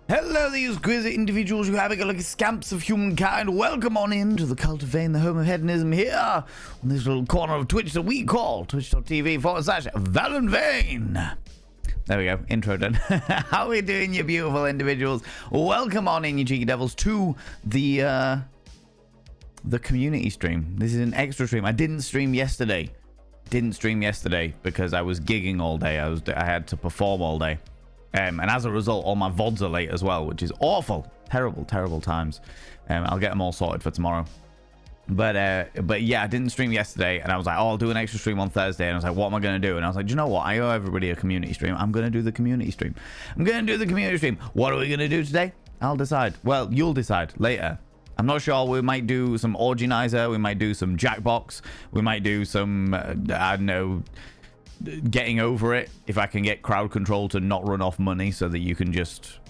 Hello, these exquisite individuals, you happy-go-lucky scamps of humankind. Welcome on in to the Cult of Vain, the home of hedonism, here on this little corner of Twitch that we call twitch.tv/ValenVain. There we go, intro done. How are we doing, you beautiful individuals? Welcome on in, you cheeky devils, to the community stream. This is an extra stream. I didn't stream yesterday. Because I was gigging all day. I had to perform all day. And as a result, all my VODs are late as well, which is awful. Terrible times. I'll get them all sorted for tomorrow. But yeah, I didn't stream yesterday, and I was like, oh, I'll do an extra stream on Thursday. And I was like, what am I going to do? And I was like, do you know what? I owe everybody a community stream. I'm going to do the community stream. What are we going to do today? I'll decide. Well, you'll decide later. I'm not sure. We might do some Organizer. We might do some Jackbox. We might do some, I don't know, getting over it. If I can get crowd control to not run off money so that you can just,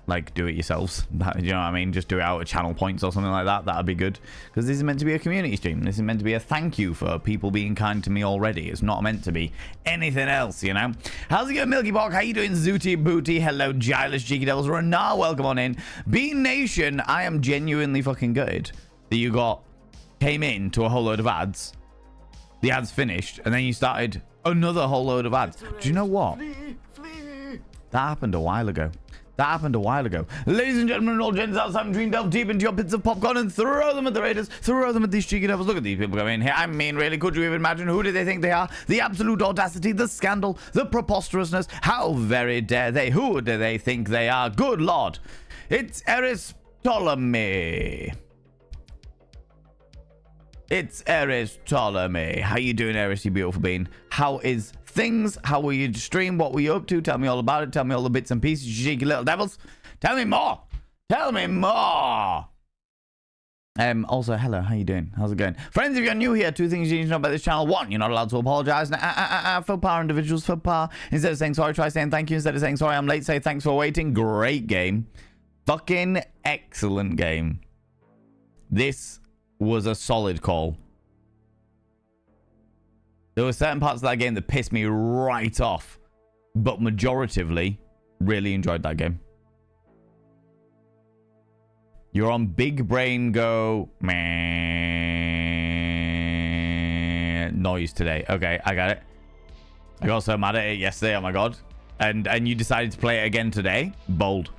like, do it yourselves. You know what I mean? Just do it out of channel points or something like that. That'd be good. Because this is meant to be a community stream. This is meant to be a thank you for people being kind to me already. It's not meant to be anything else, you know? How's it going, Milky Bog? How you doing, Zooty Booty? Hello, Gilus, Cheeky Devils. Renar, welcome on in. Bean Nation, I am genuinely fucking gutted that you came in to a whole load of ads. The ads finished, and then you started another whole load of ads. Do you know what? That happened a while ago. Ladies and gentlemen, all gents outside between, delve deep into your pits of popcorn and throw them at the Raiders. Throw them at these cheeky devils. Look at these people coming in here. I mean, really, could you even imagine who do they think they are? The absolute audacity, the scandal, the preposterousness. How very dare they? Who do they think they are? Good Lord. It's Eris Ptolemy. How you doing, Eris, you beautiful bean? How is things? How were you stream? What were you up to? Tell me all about it. Tell me all the bits and pieces, you cheeky little devils. Tell me more. Also, hello, how you doing? How's it going? Friends, if you're new here, two things you need to know about this channel. One, you're not allowed to apologize. Faux pas individuals, faux pas. Instead of saying sorry, try saying thank you. Instead of saying sorry, I'm late, say thanks for waiting. Great game. Fucking excellent game. This was a solid call. There were certain parts of that game that pissed me right off, but majoritively, really enjoyed that game. You're on Big Brain Go noise today. Okay, I got it. I got so mad at it yesterday. Oh my god. And you decided to play it again today. Bold.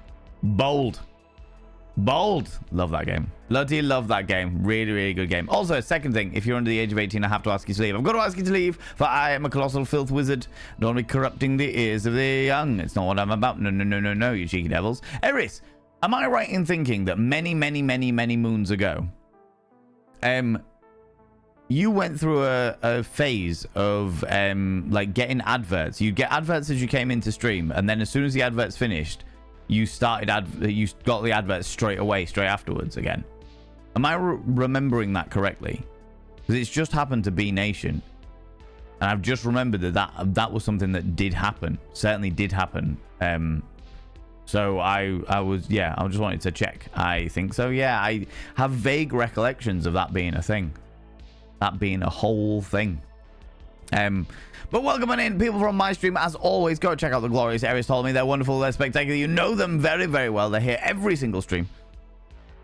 Love that game. Bloody love that game. Really good game. Also, second thing, if you're under the age of 18, I have to ask you to leave. I've got to ask you to leave, for I am a colossal filth wizard. Don't be corrupting the ears of the young. It's not what I'm about. No, you cheeky devils. Eris, am I right in thinking that many moons ago, you went through a phase of like getting adverts? You'd get adverts as you came into stream, and then as soon as the adverts finished, you got the adverts straight afterwards again. Am I remembering that correctly? Because it's just happened to B Nation, and I've just remembered that was something that did happen. Certainly did happen. So I just wanted to check. I think so. Yeah, I have vague recollections of that being a thing, that being a whole thing. But welcome on in, people from my stream. As always, go check out the glorious Eris Ptolemy. They're wonderful, they're spectacular. You know them very well. They're here every single stream,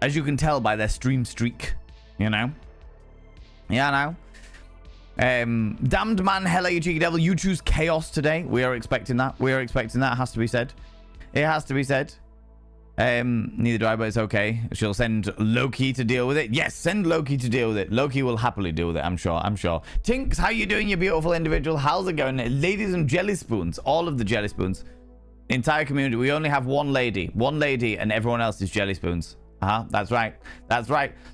as you can tell by their stream streak, you know. Yeah, damned man, hello, you cheeky devil. You choose chaos today. We are expecting that. It has to be said. Neither do I, but it's okay. She'll send Loki to deal with it. Yes, send Loki to deal with it. Loki will happily deal with it, I'm sure. Tinks, how you doing, you beautiful individual? How's it going? Ladies and jelly spoons, all of the jelly spoons. Entire community, we only have one lady, and everyone else is jelly spoons. That's right.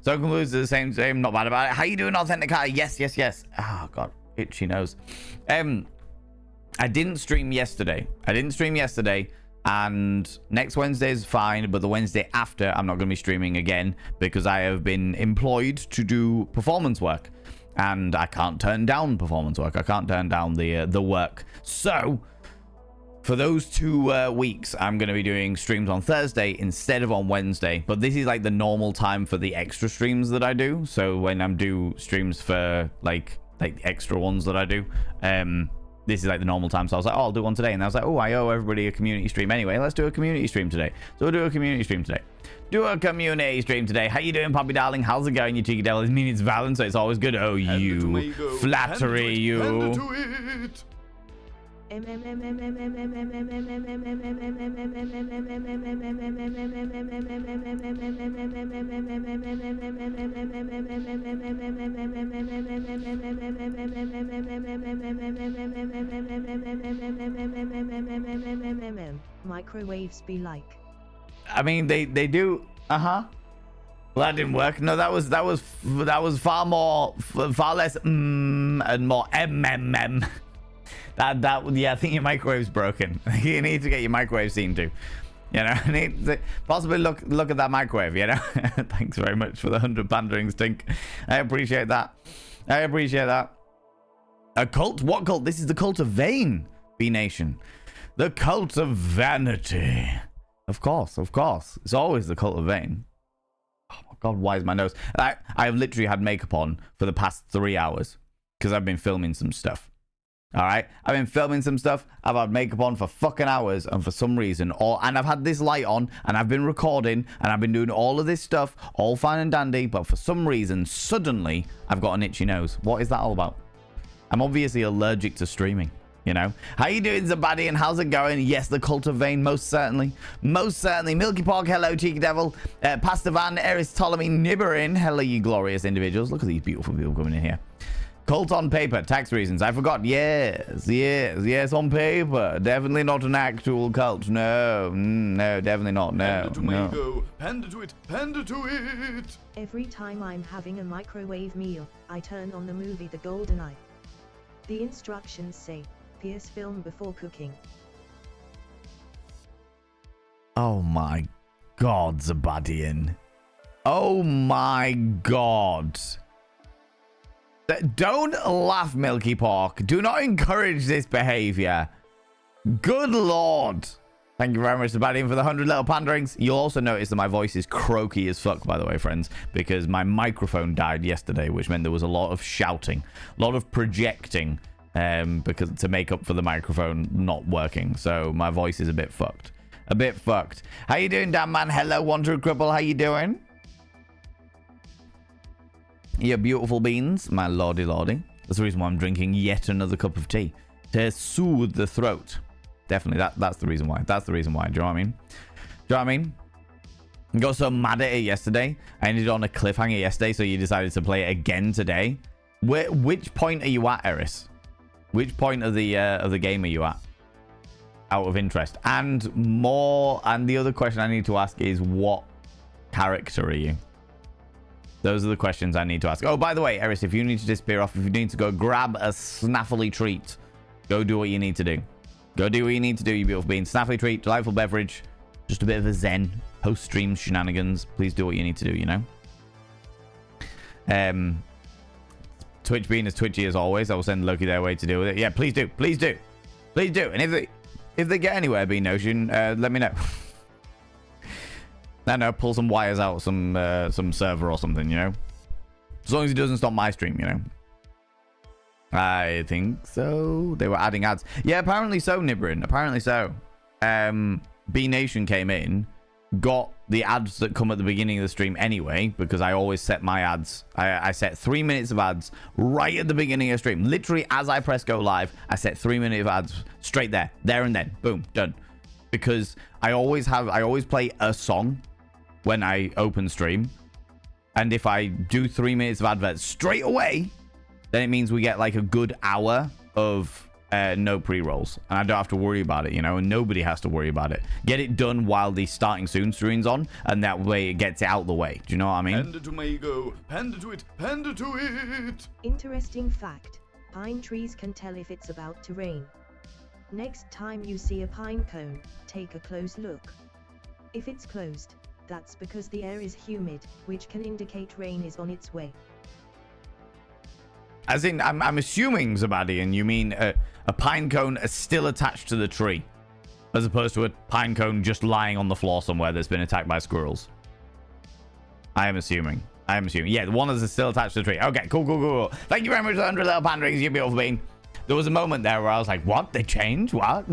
So concludes the same, not bad about it. How you doing, Authentic Guy? Yes. Oh, God, itchy nose. I didn't stream yesterday. And next Wednesday is fine, but the Wednesday after, I'm not going to be streaming again because I have been employed to do performance work, and I can't turn down performance work. I can't turn down the work. So for those 2 weeks, I'm going to be doing streams on Thursday instead of on Wednesday. But this is like the normal time for the extra streams that I do. So when I'm do streams for like the extra ones that I do, this is like the normal time. So I was like, oh, I'll do one today. And I was like, oh, I owe everybody a community stream anyway. Let's do a community stream today. So we'll do a community stream today. Do a community stream today. How you doing, Poppy darling? How's it going, you cheeky devil? I mean, it's Valentine, so it's always good. Oh, you flattery, you. Microwaves be like. I mean, they do. Well, that didn't work. No, that was far less and more mmm. Yeah, I think your microwave's broken. You need to get your microwave seen to. You know, I need to possibly look at that microwave, you know. Thanks very much for the 100 pandering stink. I appreciate that. A cult? What cult? This is the cult of vain, B Nation. The cult of vanity. Of course. It's always the cult of vain. Oh my god, why is my nose? I have literally had makeup on for the past 3 hours because I've been filming some stuff. All right, I've been filming some stuff. I've had makeup on for fucking hours, and for some reason, and I've had this light on, and I've been recording, and I've been doing all of this stuff, all fine and dandy. But for some reason, suddenly, I've got an itchy nose. What is that all about? I'm obviously allergic to streaming. You know, how you doing, Zabadi, and how's it going? Yes, the cult of vain, most certainly. Milky Pork, hello, cheeky devil. Pastor Van, Eris Ptolemy, Nibberin, hello, you glorious individuals. Look at these beautiful people coming in here. Cult on paper, tax reasons. I forgot. Yes, on paper. Definitely not an actual cult. No, definitely not. No, Panda to it. Every time I'm having a microwave meal, I turn on the movie The Golden Eye. The instructions say, pierce film before cooking. Oh my god, Zabadian. Oh my god. Don't laugh, Milky Pork. Do not encourage this behavior. Good lord. Thank you very much, Zabadian, for the 100 little panderings. You'll also notice that my voice is croaky as fuck, by the way, friends, because my microphone died yesterday, which meant there was a lot of shouting, a lot of projecting, because to make up for the microphone not working. So my voice is a bit fucked. How you doing, damn man? Hello, Wanderer Cripple. How you doing? You beautiful beans, my lordy. That's the reason why I'm drinking yet another cup of tea, to soothe the throat. Definitely, that's the reason why. Do you know what I mean? I got so mad at it yesterday. I ended on a cliffhanger yesterday, so you decided to play it again today. Which point are you at, Eris? Which point of the game are you at? Out of interest. And the other question I need to ask is, what character are you? Those are the questions I need to ask. Oh, by the way, Eris, if you need to disappear off, if you need to go grab a snaffly treat, go do what you need to do. Go do what you need to do, you beautiful bean. Snaffly treat, delightful beverage, just a bit of a zen, post-stream shenanigans. Please do what you need to do, you know? Twitch being as twitchy as always, I will send Loki their way to deal with it. Yeah, please do. And if they get anywhere, Bean Notion, let me know. No, pull some wires out, some server or something, you know? As long as it doesn't stop my stream, you know? I think so. They were adding ads. Yeah, apparently so, Nibrin. Apparently so. B Nation came in, got the ads that come at the beginning of the stream anyway, because I always set my ads. I set 3 minutes of ads right at the beginning of the stream. Literally, as I press go live, I set 3 minutes of ads straight there and then. Boom, done. Because I always play a song when I open stream, and if I do 3 minutes of adverts straight away, then it means we get like a good hour of no pre-rolls, and I don't have to worry about it, you know, and nobody has to worry about it. Get it done while the starting soon stream's on, and that way it gets it out the way. Do you know what I mean? Panda to Mago, panda to it. Interesting fact, pine trees can tell if it's about to rain. Next time you see a pine cone, take a close look. If it's closed, that's because the air is humid, which can indicate rain is on its way. As in, I'm assuming, Zabadian, you mean a pine cone is still attached to the tree, as opposed to a pine cone just lying on the floor somewhere that's been attacked by squirrels. I am assuming. Yeah, the one that's still attached to the tree. Okay, cool. Thank you very much for the 100 little panderings, you beautiful bean. There was a moment there where I was like, what? They changed? What?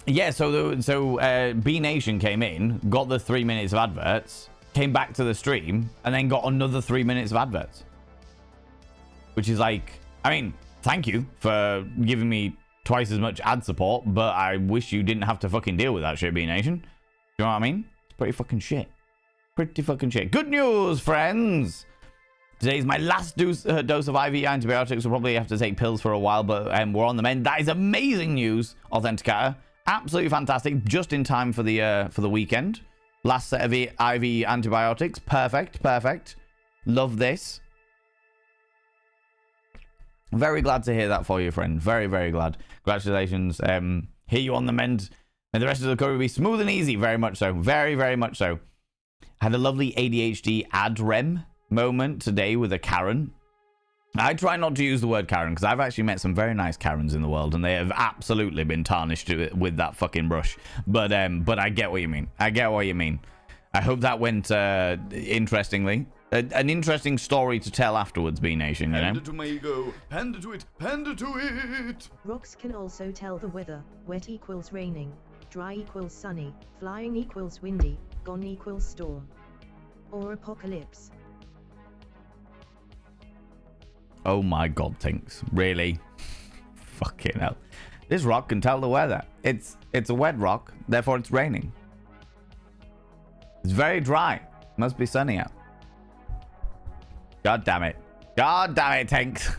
Yeah, so B Nation came in, got the 3 minutes of adverts, came back to the stream, and then got another 3 minutes of adverts. Which is like, I mean, thank you for giving me twice as much ad support, but I wish you didn't have to fucking deal with that shit, B Nation. Do you know what I mean? It's pretty fucking shit. Pretty fucking shit. Good news, friends! Today's my last dose of IV antibiotics. We'll probably have to take pills for a while, but we're on the mend. That is amazing news, Authenticator. Absolutely fantastic. Just in time for the weekend. Last set of IV antibiotics. Perfect, perfect. Love this. Very glad to hear that for you, friend. Very, very glad. Congratulations. Hear you on the mend. And the rest of the recovery will be smooth and easy. Very much so. Very, very much so. Had a lovely ADHD ad rem moment today with a Karen. I try not to use the word Karen because I've actually met some very nice Karens in the world and they have absolutely been tarnished with that fucking brush. But I get what you mean. I get what you mean. I hope that went interestingly. An interesting story to tell afterwards, B Nation, you know? Panda to my ego. Panda to it. Panda to it. Rocks can also tell the weather. Wet equals raining. Dry equals sunny. Flying equals windy. Gone equals storm. Or apocalypse. Oh my god, Tinks. Really? Fucking hell. This rock can tell the weather. It's a wet rock, therefore it's raining. It's very dry. Must be sunny out. God damn it. God damn it, Tinks.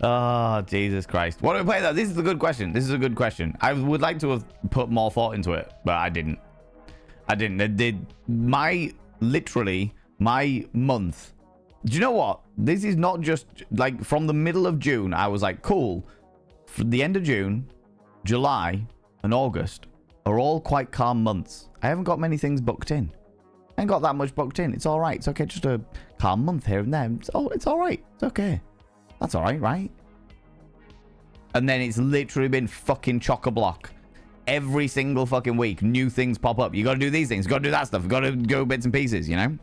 Oh, Jesus Christ. What do we play though? This is a good question. This is a good question. I would like to have put more thought into it, but I didn't. It did literally my month. Do you know what? This is not just like from the middle of June. I was like, cool. For the end of June, July, and August are all quite calm months. I haven't got many things booked in. I ain't got that much booked in. It's all right. It's okay. Just a calm month here and there. It's all right. It's okay. That's all right, right? And then it's literally been fucking chock-a-block. Every single fucking week, new things pop up. You got to do these things. You got to do that stuff. You got to go bits and pieces, you know?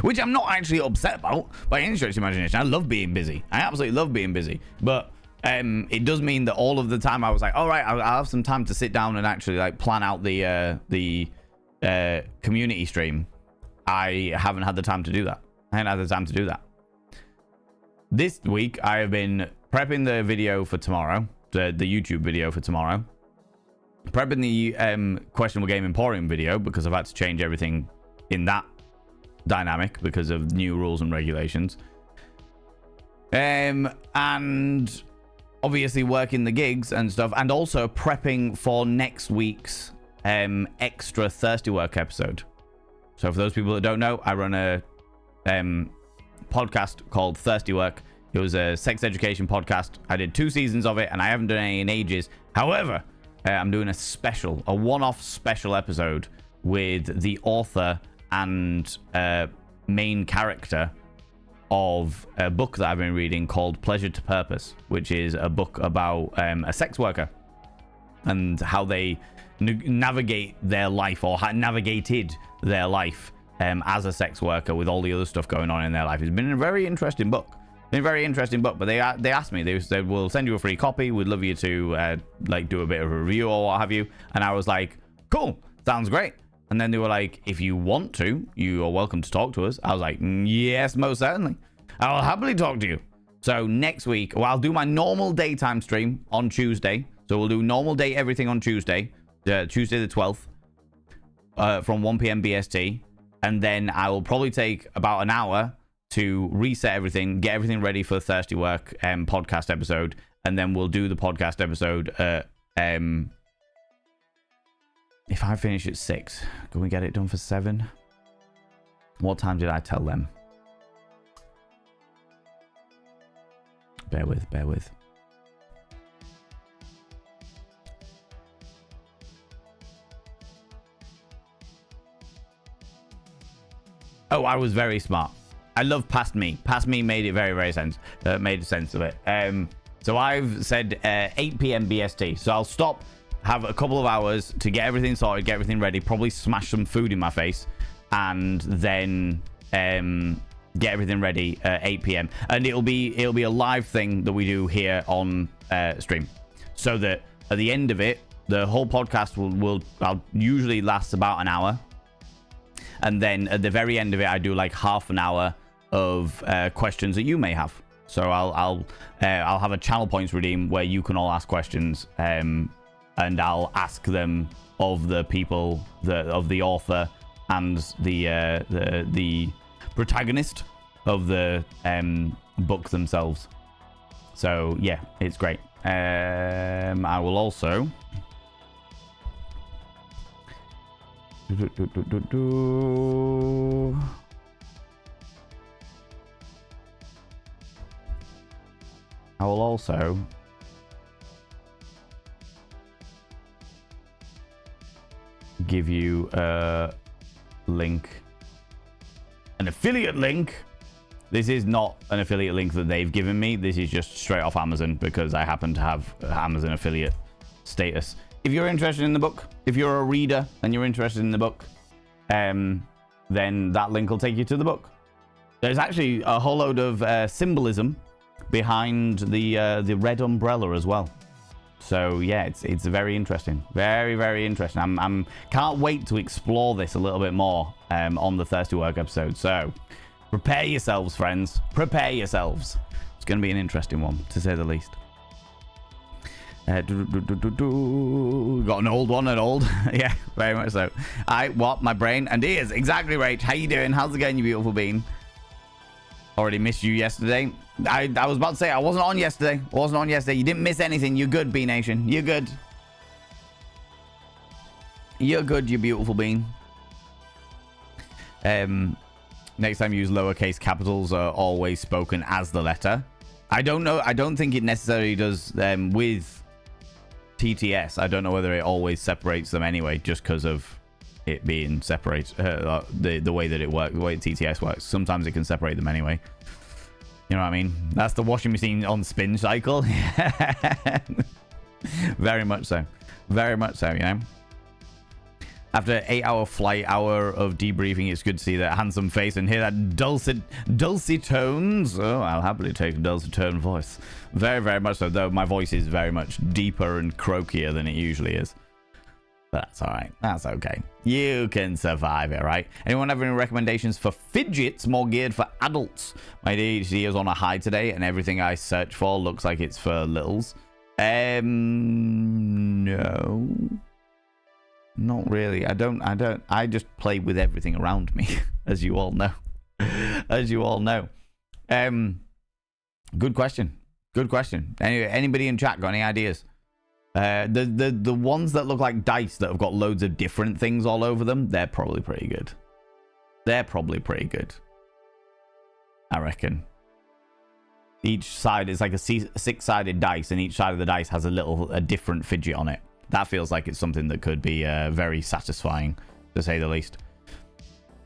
Which I'm not actually upset about by any stretch of imagination. I love being busy. I absolutely love being busy. But it does mean that all of the time I was like, all right, I'll have some time to sit down and actually like plan out the community stream. I haven't had the time to do that. I haven't had the time to do that. This week, I have been prepping the video for tomorrow, the YouTube video for tomorrow. Prepping the Questionable Game Emporium video because I've had to change everything in that dynamic because of new rules and regulations. And obviously working the gigs and stuff, and also prepping for next week's extra Thirsty Work episode. So for those people that don't know, I run a podcast called Thirsty Work. It was a sex education podcast. I did 2 seasons of it and I haven't done any in ages. However, I'm doing a one-off special episode with the author and main character of a book that I've been reading called Pleasure to Purpose, which is a book about a sex worker and how they navigate their life, or navigated their life as a sex worker with all the other stuff going on in their life. It's been a very interesting book. But they asked me, they said, we'll send you a free copy. We'd love you to like do a bit of a review or what have you. And I was like, cool, sounds great. And then they were like, if you want to, you are welcome to talk to us. I was like, yes, most certainly. I'll happily talk to you. So next week, well, I'll do my normal daytime stream on Tuesday. So we'll do normal day everything on Tuesday, Tuesday the 12th, from 1 p.m. BST. And then I will probably take about an hour to reset everything, get everything ready for the Thirsty Work podcast episode. And then we'll do the podcast episode if I finish at 6, can we get it done for 7? What time did I tell them? Bear with. Oh, I was very smart. I love Past Me. Past Me made it very, very made sense of it. So I've said 8 p.m. BST. So I'll stop, have a couple of hours to get everything sorted, get everything ready, probably smash some food in my face, and then get everything ready at 8 p.m. and it'll be a live thing that we do here on stream, so that at the end of it, the whole podcast will usually last about an hour, and then at the very end of it, I do like half an hour of questions that you may have. So I'll have a channel points redeem where you can all ask questions, and I'll ask them of the people, of the author and the protagonist of the book themselves. So yeah, it's great. I will also give you a link, an affiliate link. This is not an affiliate link that they've given me. This is just straight off Amazon because I happen to have Amazon affiliate status. If you're interested in the book, if you're a reader and you're interested in the book, then that link will take you to the book. There's actually a whole load of symbolism behind the red umbrella as well. So yeah, it's very interesting, very, very interesting. I'm can't wait to explore this a little bit more on the Thirsty Work episode. So prepare yourselves, friends. Prepare yourselves. It's going to be an interesting one, to say the least. Got an old one, an old. Yeah, very much so. My brain and ears. Exactly right. How you doing? How's it going, you beautiful bean? Already missed you yesterday. I was about to say I wasn't on yesterday. You didn't miss anything. You're good, Bee Nation. You're good. You're good, you beautiful bean. Next time use lowercase capitals are always spoken as the letter. I don't know. I don't think it necessarily does with TTS. I don't know whether it always separates them anyway, just because of it being separate. The way that it works, the way TTS works. Sometimes it can separate them anyway. You know what I mean? That's the washing machine on spin cycle. Very much so. Very much so, you know? After an 8-hour flight, hour of debriefing, it's good to see that handsome face and hear that dulcet tones. Oh, I'll happily take a dulcet tone voice. Very, very much so, though my voice is very much deeper and croakier than it usually is. But that's all right. That's okay. You can survive it, right? Anyone have any recommendations for fidgets more geared for adults? My ADHD is on a high today, and everything I search for looks like it's for littles. No. Not really. I just play with everything around me, as you all know. Good question. Anyway, anybody in chat got any ideas? The ones that look like dice that have got loads of different things all over them, they're probably pretty good. I reckon. Each side is like a six-sided dice, and each side of the dice has a different fidget on it. That feels like it's something that could be very satisfying, to say the least.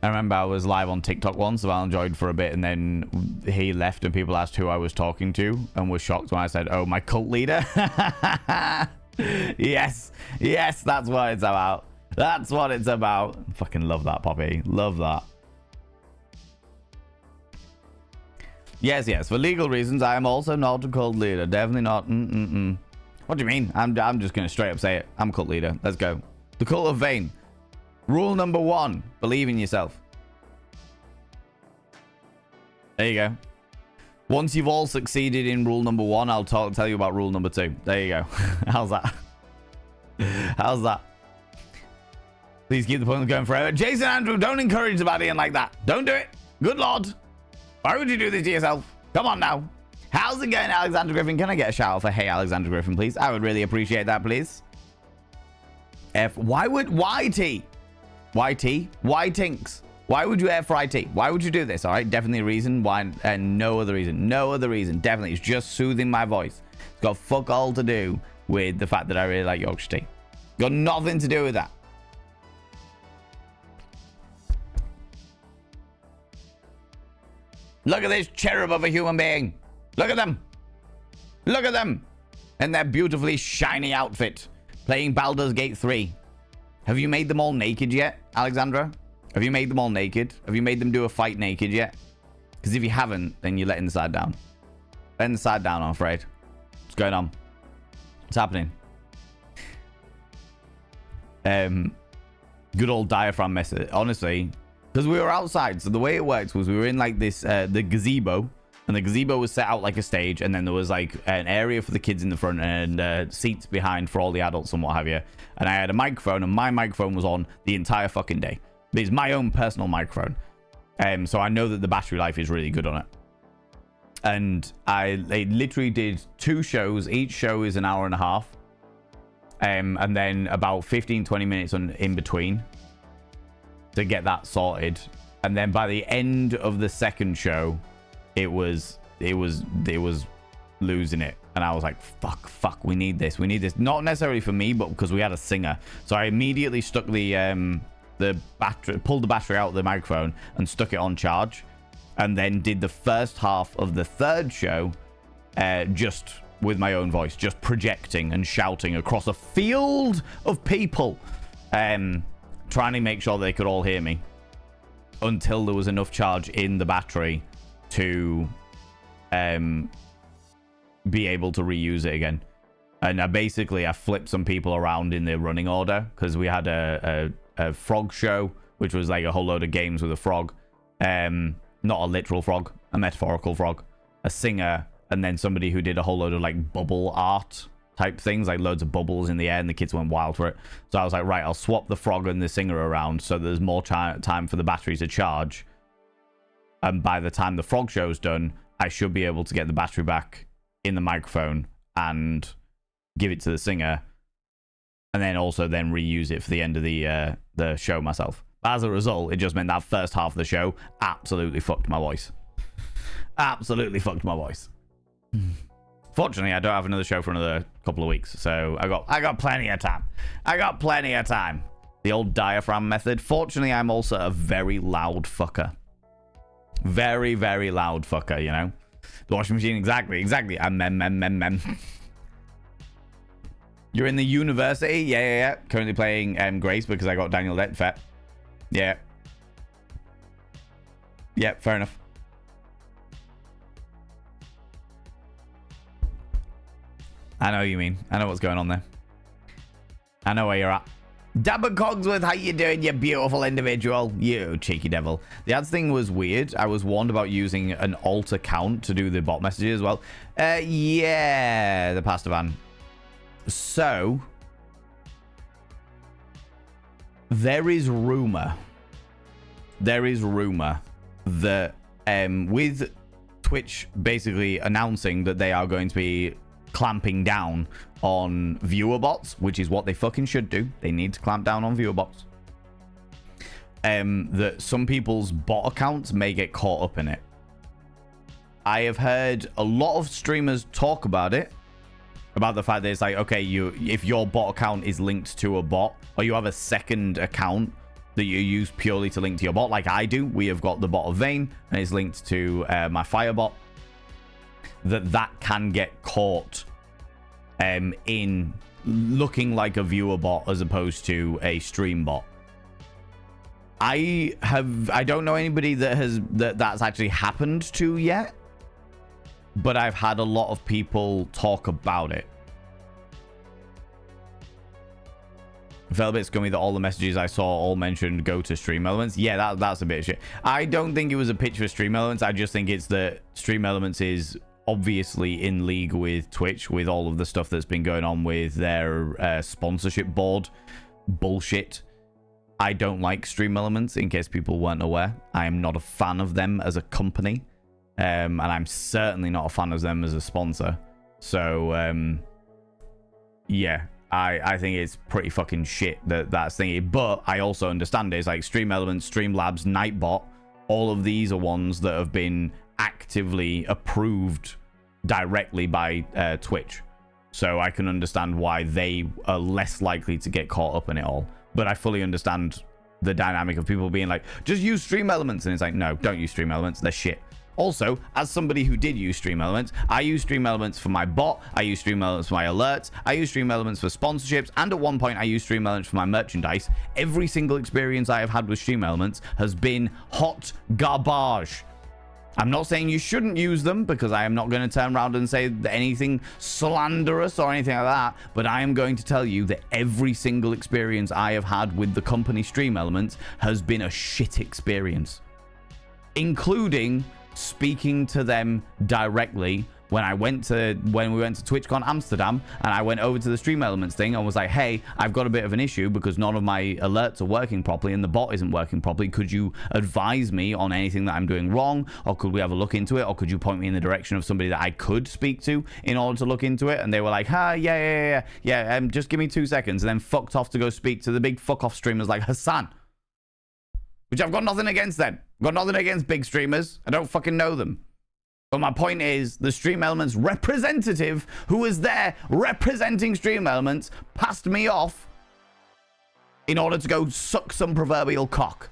I remember I was live on TikTok once that I enjoyed for a bit, and then he left and people asked who I was talking to and was shocked when I said, oh, my cult leader. Yes, that's what it's about. Fucking love that, Poppy. Love that. Yes, for legal reasons, I am also not a cult leader. Definitely not. What do you mean? I'm just going to straight up say it. I'm a cult leader. Let's go. The Cult of Vane. Rule number 1. Believe in yourself. There you go. Once you've all succeeded in rule number 1, I'll tell you about rule number 2. There you go. How's that? Please keep the points going forever. Jason Andrew, don't encourage the baddie like that. Don't do it. Good Lord. Why would you do this to yourself? Come on now. How's it going, Alexander Griffin? Can I get a shout out for hey, Alexander Griffin, please? I would really appreciate that, please. Why Tinks? Why would you air fry tea? Why would you do this? All right, definitely a reason. Why? And no other reason. Definitely, it's just soothing my voice. It's got fuck all to do with the fact that I really like Yorkshire tea. Got nothing to do with that. Look at this cherub of a human being. Look at them. In their beautifully shiny outfit, playing Baldur's Gate 3. Have you made them all naked yet, Alexandra? Have you made them all naked? Have you made them do a fight naked yet? Because if you haven't, then you're letting the side down. Letting the side down, I'm afraid. What's going on? What's happening? Good old diaphragm method. Honestly, because we were outside. So the way it worked was we were in like this, the gazebo. And the gazebo was set out like a stage. And then there was like an area for the kids in the front and seats behind for all the adults and what have you. And I had a microphone, and my microphone was on the entire fucking day. It's my own personal microphone. So I know that the battery life is really good on it. And they literally did 2 shows. Each show is an hour and a half. And then about 15-20 minutes in between to get that sorted. And then by the end of the second show, it was losing it. And I was like, fuck, we need this. Not necessarily for me, but because we had a singer. So I immediately stuck the battery, pulled the battery out of the microphone and stuck it on charge. And then did the first half of the third show just with my own voice, just projecting and shouting across a field of people, trying to make sure they could all hear me until there was enough charge in the battery to be able to reuse it again. And I flipped some people around in the running order because we had a frog show, which was like a whole load of games with a frog. Not a literal frog, a metaphorical frog, a singer, and then somebody who did a whole load of like bubble art type things, like loads of bubbles in the air, and the kids went wild for it. So I was like, right, I'll swap the frog and the singer around so there's more time for the battery to charge. And by the time the frog show's done, I should be able to get the battery back in the microphone and give it to the singer, and then also then reuse it for the end of the show myself. As a result, it just meant that first half of the show absolutely fucked my voice. Absolutely fucked my voice. Fortunately, I don't have another show for another couple of weeks, so I got plenty of time. The old diaphragm method. Fortunately, I'm also a very loud fucker. Very, very loud fucker, you know? The washing machine, exactly. You're in the university? Yeah. Currently playing Grace because I got Daniel Dead. Yeah. Yeah, fair enough. I know what you mean. I know what's going on there. I know where you're at. Dabber Cogsworth, how you doing, you beautiful individual? You cheeky devil. The ads thing was weird. I was warned about using an alt account to do the bot messages as well. Yeah, the pasta van. So, there is rumor that with Twitch basically announcing that they are going to be clamping down on viewer bots, which is what they fucking should do. They need to clamp down on viewer bots. That some people's bot accounts may get caught up in it. I have heard a lot of streamers talk about it, about the fact that it's like, okay, if your bot account is linked to a bot, or you have a second account that you use purely to link to your bot, like I do. We have got the bot of Vayne, and it's linked to my Firebot. That can get caught in looking like a viewer bot as opposed to a stream bot. I don't know anybody that's actually happened to yet, but I've had a lot of people talk about it. I felt a bit scummy that all the messages I saw all mentioned go to Stream Elements. Yeah, that's a bit of shit. I don't think it was a pitch for Stream Elements. I just think it's that Stream Elements is obviously in league with Twitch with all of the stuff that's been going on with their sponsorship board bullshit. I don't like Stream Elements, in case people weren't aware. I am not a fan of them as a company. And I'm certainly not a fan of them as a sponsor. So, yeah. I think it's pretty fucking shit that's thingy. But I also understand it. It's like Stream Elements, Streamlabs, Nightbot. All of these are ones that have been actively approved directly by Twitch. So I can understand why they are less likely to get caught up in it all. But I fully understand the dynamic of people being like, just use Stream Elements. And it's like, no, don't use Stream Elements. They're shit. Also, as somebody who did use Stream Elements, I use Stream Elements for my bot, I use Stream Elements for my alerts, I use Stream Elements for sponsorships, and at one point I used Stream Elements for my merchandise. Every single experience I have had with Stream Elements has been hot garbage. I'm not saying you shouldn't use them, because I am not going to turn around and say anything slanderous or anything like that, but I am going to tell you that every single experience I have had with the company Stream Elements has been a shit experience, including speaking to them directly when we went to TwitchCon Amsterdam, and I went over to the Stream Elements thing and was like, hey, I've got a bit of an issue because none of my alerts are working properly and the bot isn't working properly. Could you advise me on anything that I'm doing wrong, or could we have a look into it, or could you point me in the direction of somebody that I could speak to in order to look into it? And they were like, yeah, just give me 2 seconds, and then fucked off to go speak to the big fuck off streamers like Hassan, which I've got nothing against them. I've got nothing against big streamers. I don't fucking know them. But my point is, the Stream Elements representative who was there representing Stream Elements passed me off in order to go suck some proverbial cock.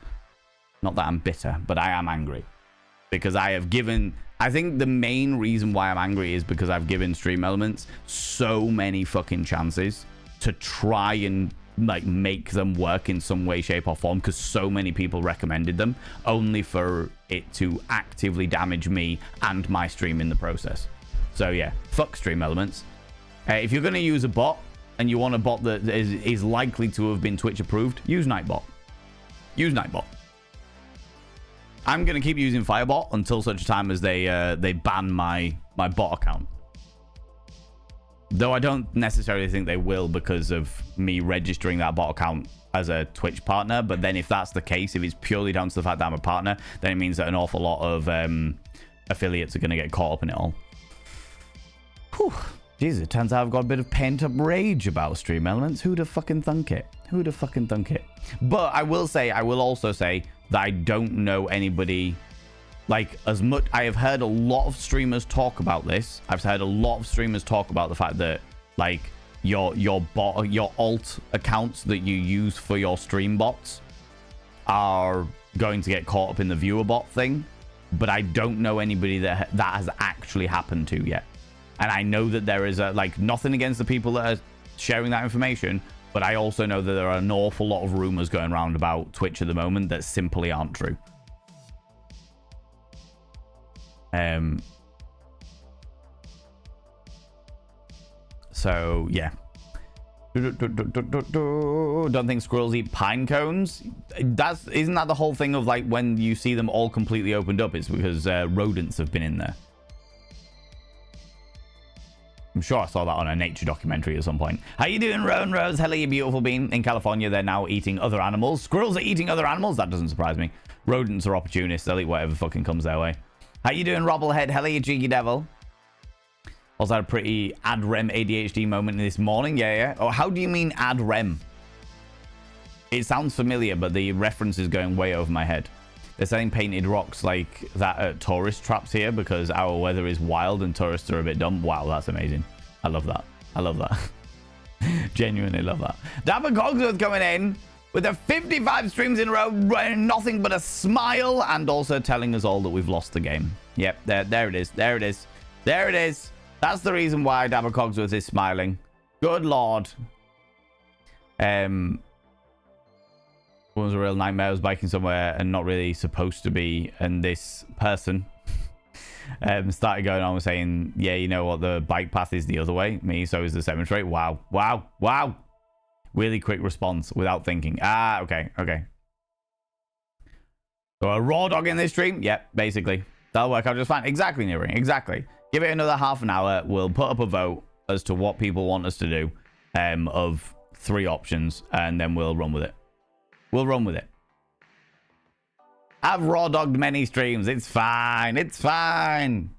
Not that I'm bitter, but I am angry. Because I have given... I think the main reason why I'm angry is because I've given Stream Elements so many fucking chances to try and like make them work in some way, shape or form, because so many people recommended them, only for it to actively damage me and my stream in the process. So yeah, fuck Stream Elements. If you're going to use a bot and you want a bot that is likely to have been Twitch approved, use Nightbot. Use Nightbot. I'm going to keep using Firebot until such a time as they ban my bot account. Though I don't necessarily think they will, because of me registering that bot account as a Twitch partner. But then if that's the case, if it's purely down to the fact that I'm a partner, then it means that an awful lot of affiliates are going to get caught up in it all. Whew. Jesus, it turns out I've got a bit of pent-up rage about Stream Elements. Who'd have fucking thunk it? Who'd have fucking thunk it? But I will also say that I don't know anybody... Like, as much... I have heard a lot of streamers talk about this. I've heard a lot of streamers talk about the fact that, like, your alt accounts that you use for your stream bots are going to get caught up in the viewer bot thing. But I don't know anybody that has actually happened to yet. And I know that there is nothing against the people that are sharing that information, but I also know that there are an awful lot of rumors going around about Twitch at the moment that simply aren't true. So yeah, don't think squirrels eat pine cones. Isn't that the whole thing of like when you see them all completely opened up, it's because rodents have been in there. I'm sure I saw that on a nature documentary at some point. How you doing, Roan Rose? Hello, you beautiful bean. In California, they're now eating other animals. Squirrels are eating other animals? That doesn't surprise me. Rodents are opportunists. They'll eat whatever fucking comes their way. How you doing, Robblehead? Hello, you cheeky devil. Also had a pretty ad-rem ADHD moment this morning. Yeah. Oh, how do you mean ad-rem? It sounds familiar, but the reference is going way over my head. They're selling painted rocks like that at tourist traps here because our weather is wild and tourists are a bit dumb. Wow, that's amazing. I love that. I love that. Genuinely love that. Dapper Cogsworth coming in with the 55 streams in a row, nothing but a smile, and also telling us all that we've lost the game. Yep, there it is. There it is. There it is. That's the reason why Dapper Cogsworth is smiling. Good lord. One was a real nightmare. I was biking somewhere and not really supposed to be, and this person started going on and saying, yeah, you know what, the bike path is the other way. Me, so is the 7th straight. Wow. Really quick response without thinking. Okay. So a raw dog in this stream? Yep, basically. That'll work out just fine. Exactly, Nearing. Exactly. Give it another half an hour. We'll put up a vote as to what people want us to do of 3 options, and then we'll run with it. We'll run with it. I've raw dogged many streams. It's fine. It's fine.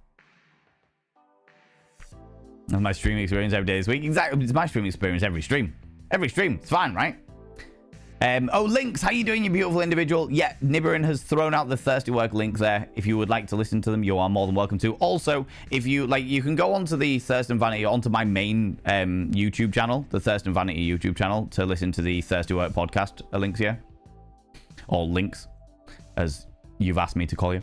That's my streaming experience every day this week. Exactly. It's my streaming experience every stream. Every stream. It's fine, right? Oh, Lynx. How you doing, you beautiful individual? Yeah, Nibirin has thrown out the Thirsty Work link there. If you would like to listen to them, you are more than welcome to. Also, if you like, you can go onto the Thurston Vanity, onto my main YouTube channel, the Thurston Vanity YouTube channel, to listen to the Thirsty Work podcast. Links here. Or links, as you've asked me to call you.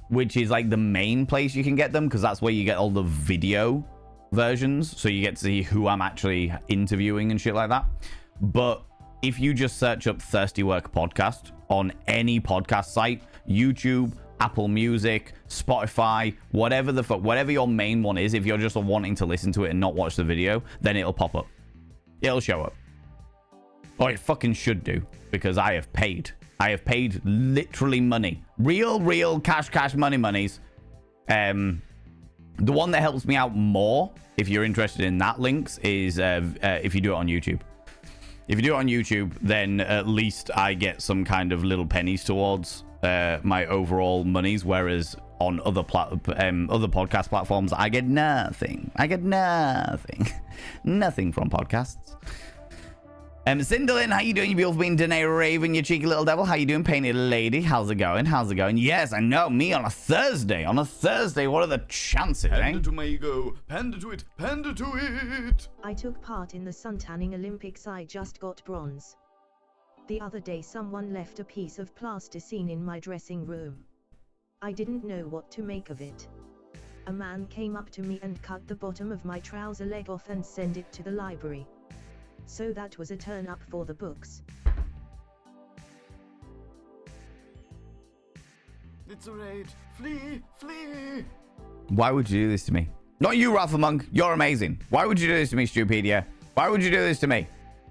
Which is like the main place you can get them, because that's where you get all the video versions, so you get to see who I'm actually interviewing and shit like that. But if you just search up Thirsty Work podcast on any podcast site, YouTube, Apple Music, Spotify, whatever the fuck, whatever your main one is. If you're just wanting to listen to it and not watch the video, then it'll pop up. It'll show up. Or it fucking should do, because I have paid. I have paid literally money. Real cash monies. The one that helps me out more, if you're interested in that links, is if you do it on YouTube. If you do it on YouTube, then at least I get some kind of little pennies towards my overall monies, whereas on other podcast platforms, I get nothing. I get nothing. Nothing from podcasts. Cinderlin, how you doing? You beautiful being Danae Raven, you cheeky little devil. How you doing, painted lady? How's it going? How's it going? Yes, I know, me on a Thursday. On a Thursday, what are the chances, Panda eh? to my ego. Panda to it. Panda to it. I took part in the suntanning Olympics. I just got bronze. The other day someone left a piece of plasticine in my dressing room. I didn't know what to make of it. A man came up to me and cut the bottom of my trouser leg off and sent it to the library. So that was a turn up for the books. It's a raid. Flee. Flee. Why would you do this to me? Not you, Rafflemonk. You're amazing. Why would you do this to me, Stupedia? Why would you do this to me?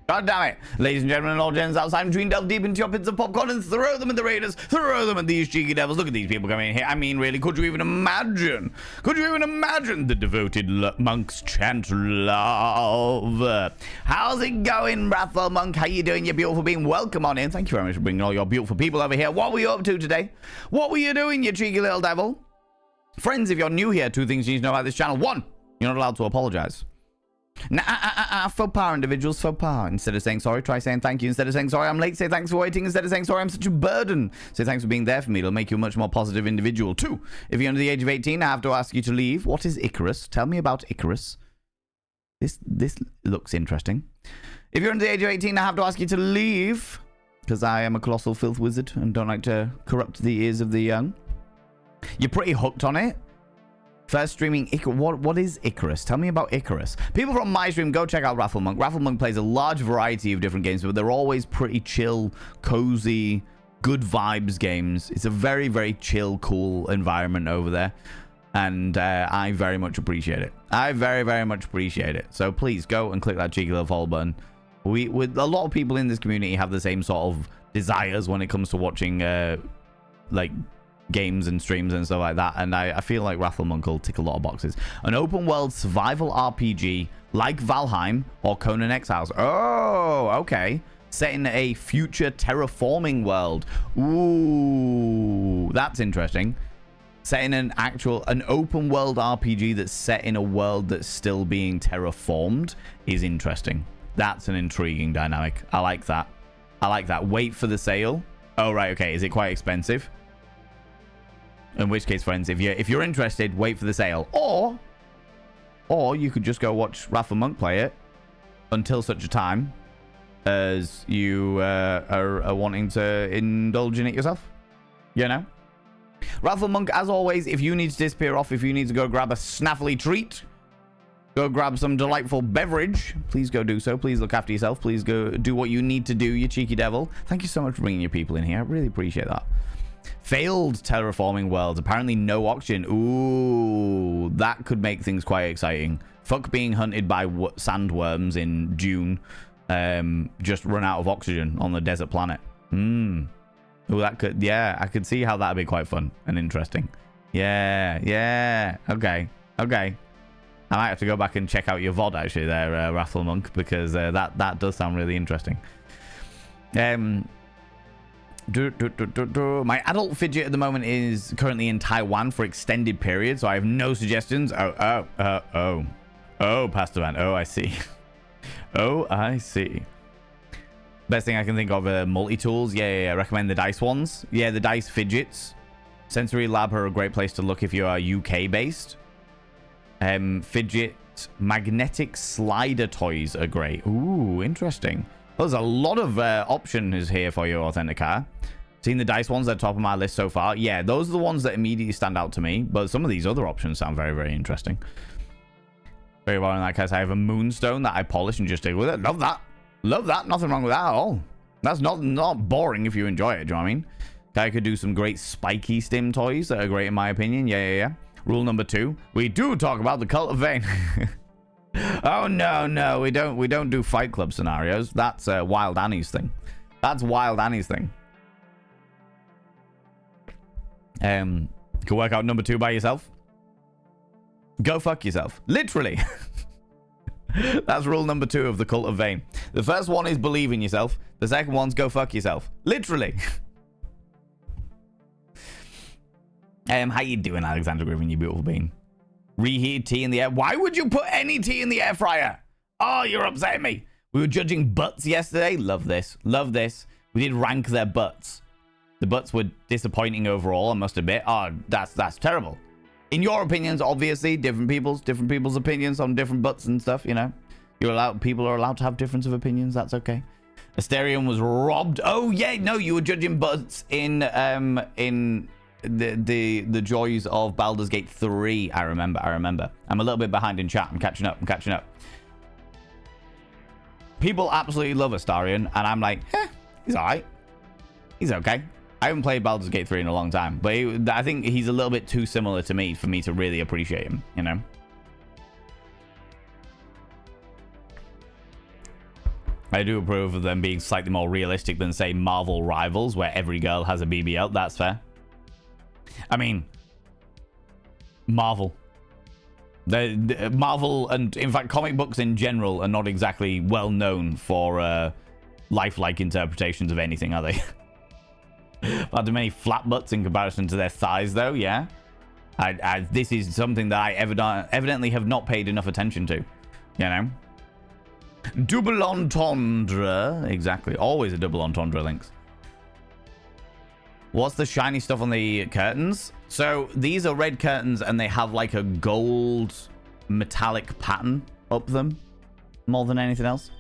God damn it. Ladies and gentlemen and all gens outside between, delve deep into your pits of popcorn and throw them at the Raiders. Throw them at these cheeky devils. Look at these people coming in here. I mean, really, could you even imagine? Could you even imagine the devoted monks chant love? How's it going, Rafflemonk? How you doing, you beautiful being? Welcome on in. Thank you very much for bringing all your beautiful people over here. What were you up to today? What were you doing, you cheeky little devil? Friends, if you're new here, 2 things you need to know about this channel. 1, you're not allowed to apologize. Faux pas, individuals, faux pas. Instead of saying sorry, try saying thank you. Instead of saying sorry, I'm late, say thanks for waiting. Instead of saying sorry, I'm such a burden, say thanks for being there for me. It'll make you a much more positive individual. 2, if you're under the age of 18, I have to ask you to leave. What is Icarus? Tell me about Icarus. This looks interesting. If you're under the age of 18, I have to ask you to leave, because I am a colossal filth wizard and don't like to corrupt the ears of the young. You're pretty hooked on it. First streaming what is Icarus? Tell me about Icarus. People from my stream, go check out Rafflemonk. Rafflemonk plays a large variety of different games, but they're always pretty chill, cozy, good vibes games. It's a very chill, cool environment over there, and I very much appreciate it. I very much appreciate it. So please go and click that cheeky little follow button. With a lot of people in this community have the same sort of desires when it comes to watching like games and streams and stuff like that, and I feel like Rafflemonk will tick a lot of boxes. An open world survival RPG like Valheim or Conan Exiles. Oh, okay. Set in a future terraforming world. Ooh, that's interesting. Set in an open world RPG that's set in a world that's still being terraformed is interesting. That's an intriguing dynamic. I like that. I like that. Wait for the sale. Oh, right. Okay. Is it quite expensive? In which case, friends, if you're interested, wait for the sale. Or you could just go watch Rafflemonk play it until such a time as you are wanting to indulge in it yourself. You know? Rafflemonk, as always, if you need to disappear off, if you need to go grab a snaffly treat, go grab some delightful beverage, please go do so. Please look after yourself. Please go do what you need to do, you cheeky devil. Thank you so much for bringing your people in here. I really appreciate that. Failed terraforming worlds. Apparently no oxygen. Ooh, that could make things quite exciting. Fuck being hunted by sandworms in June. Just run out of oxygen on the desert planet. Ooh, that could... Yeah, I could see how that'd be quite fun and interesting. Yeah. Okay. I might have to go back and check out your VOD actually there, Rafflemonk, because that does sound really interesting. My adult fidget at the moment is currently in Taiwan for extended periods, so I have no suggestions. Oh, Pastor Man. Oh, I see. I see. Best thing I can think of are multi-tools. Yeah. Recommend the dice ones. Yeah, the dice fidgets. Sensory Lab are a great place to look if you are UK based. Fidget magnetic slider toys are great. Ooh, interesting. There's a lot of options here for you, Authenticator. Seen the dice ones at the top of my list so far. Yeah, those are the ones that immediately stand out to me. But some of these other options sound very interesting. Very well in that case. I have a moonstone that I polish and just stick with it. Love that. Nothing wrong with that at all. That's not boring if you enjoy it. Do you know what I mean? Guy could do some great spiky stim toys that are great in my opinion. Yeah. Rule number 2, we do talk about the Cult of Vane. Oh no, we don't do Fight Club scenarios. That's Wild Annie's thing. That's Wild Annie's thing. Can work out number 2 by yourself. Go fuck yourself. Literally. That's rule number 2 of the Cult of Vane. The first one is believe in yourself. The second one's go fuck yourself. Literally. How you doing, Alexander Griffin, you beautiful being? Reheated tea in the air. Why would you put any tea in the air fryer? Oh, you're upsetting me. We were judging butts yesterday. Love this. Love this. We did rank their butts. The butts were disappointing overall, I must admit. Oh, that's terrible. In your opinions, obviously, different people's opinions on different butts and stuff, you know. People are allowed to have difference of opinions. That's okay. Asterion was robbed. Oh, yeah, no, you were judging butts in the joys of Baldur's Gate 3. I remember. I'm a little bit behind in chat. I'm catching up. People absolutely love Astarion, and I'm like, he's alright. He's okay. I haven't played Baldur's Gate 3 in a long time, but I think he's a little bit too similar to me for me to really appreciate him, you know? I do approve of them being slightly more realistic than, say, Marvel Rivals, where every girl has a BBL. That's fair. I mean, Marvel. Marvel and, in fact, comic books in general are not exactly well known for lifelike interpretations of anything, are they? Are there many flat butts in comparison to their thighs, though? Yeah. This is something that I evidently have not paid enough attention to. You know? Double entendre. Exactly. Always a double entendre, Links. What's the shiny stuff on the curtains? So these are red curtains and they have like a gold metallic pattern up them more than anything else.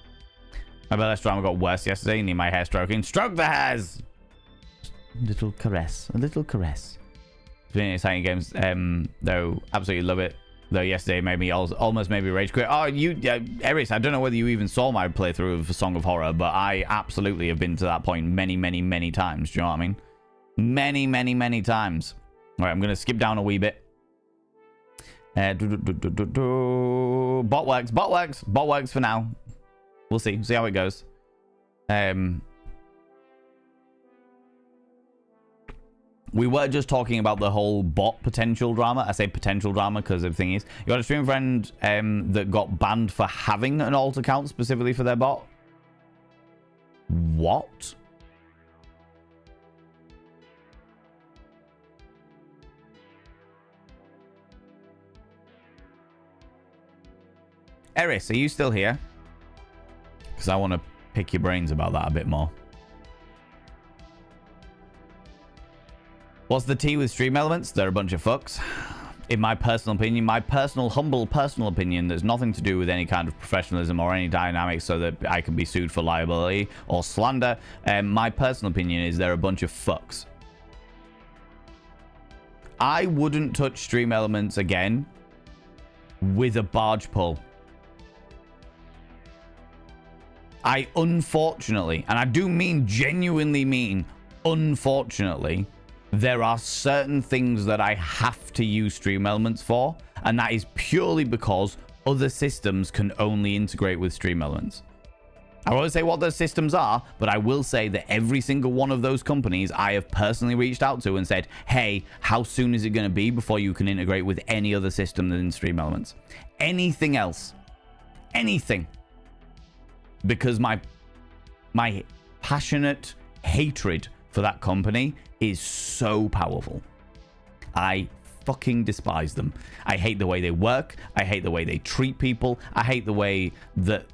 My best drama got worse yesterday. Need my hair stroking. Stroke the hairs! A little caress. It's been exciting games, though. Absolutely love it. Though yesterday made me almost made me rage quit. Oh, Eris, I don't know whether you even saw my playthrough of Song of Horror, but I absolutely have been to that point many times. Do you know what I mean? Many times. All right, I'm going to skip down a wee bit. Bot works for now. We'll see how it goes. We were just talking about the whole bot potential drama. I say potential drama because the thing is, you got a stream friend that got banned for having an alt account specifically for their bot. What? Eris, are you still here? Because I want to pick your brains about that a bit more. What's the tea with stream elements? They're a bunch of fucks. In my personal opinion, humble personal opinion, there's nothing to do with any kind of professionalism or any dynamics so that I can be sued for liability or slander. My personal opinion is they're a bunch of fucks. I wouldn't touch stream elements again with a barge pole. I unfortunately, and I do mean genuinely mean unfortunately, there are certain things that I have to use stream elements for, and that is purely because other systems can only integrate with stream elements. I won't say what those systems are, but I will say that every single one of those companies I have personally reached out to and said, hey, how soon is it going to be before you can integrate with any other system than stream elements? Anything else. Anything. Because my passionate hatred for that company is so powerful. I fucking despise them. I hate the way they work. I hate the way they treat people. I hate the way that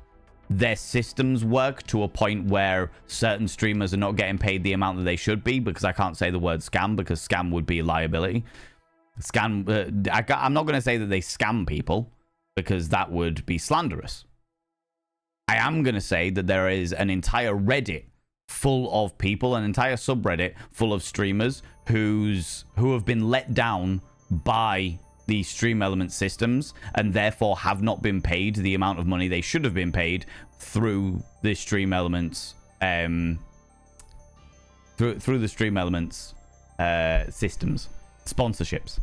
their systems work to a point where certain streamers are not getting paid the amount that they should be, because I can't say the word scam because scam would be a liability. I'm not going to say that they scam people because that would be slanderous. I am going to say that there is an entire Reddit full of people, an entire subreddit full of streamers who have been let down by the stream element systems and therefore have not been paid the amount of money they should have been paid through the stream elements through the Stream Elements systems, sponsorships.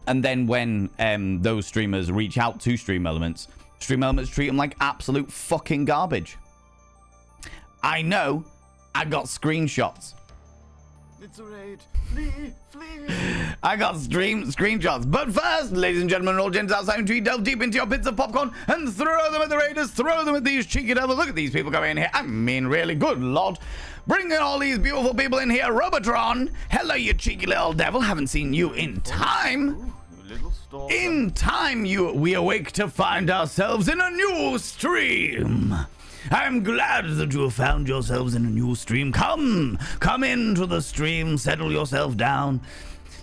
And then when those streamers reach out to Stream Elements treat them like absolute fucking garbage. I know. I got screenshots. It's a raid. Flee, flee. I got screenshots. But first, ladies and gentlemen, all gents outside, we delve deep into your bits of popcorn and throw them at the raiders, throw them at these cheeky devils. Look at these people coming in here. I mean, really, good lord. Bringing all these beautiful people in here. Robotron, hello, you cheeky little devil. Haven't seen you in time. Ooh, you little stalker. In time, we awake to find ourselves in a new stream. I'm glad that you have found yourselves in a new stream. Come into the stream, settle yourself down.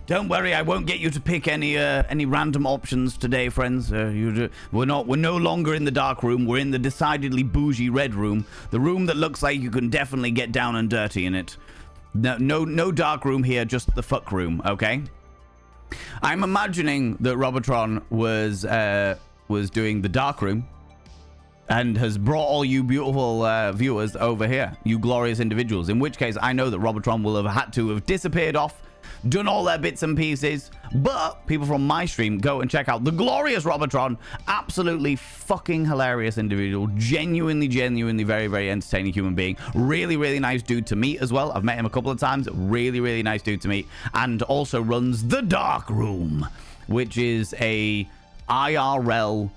Don't worry, I won't get you to pick any random options today, friends. We're no longer in the dark room. We're in the decidedly bougie red room, the room that looks like you can definitely get down and dirty in it. No dark room here, just the fuck room. Okay. I'm imagining that Robotron was doing the dark room and has brought all you beautiful viewers over here, you glorious individuals, in which case I know that Robotron will have had to have disappeared off, done all their bits and pieces, but people from my stream, go and check out the glorious Robotron, absolutely fucking hilarious individual, genuinely very, very entertaining human being, really nice dude to meet as well. I've met him a couple of times, really nice dude to meet, and also runs the Dark Room, which is a IRL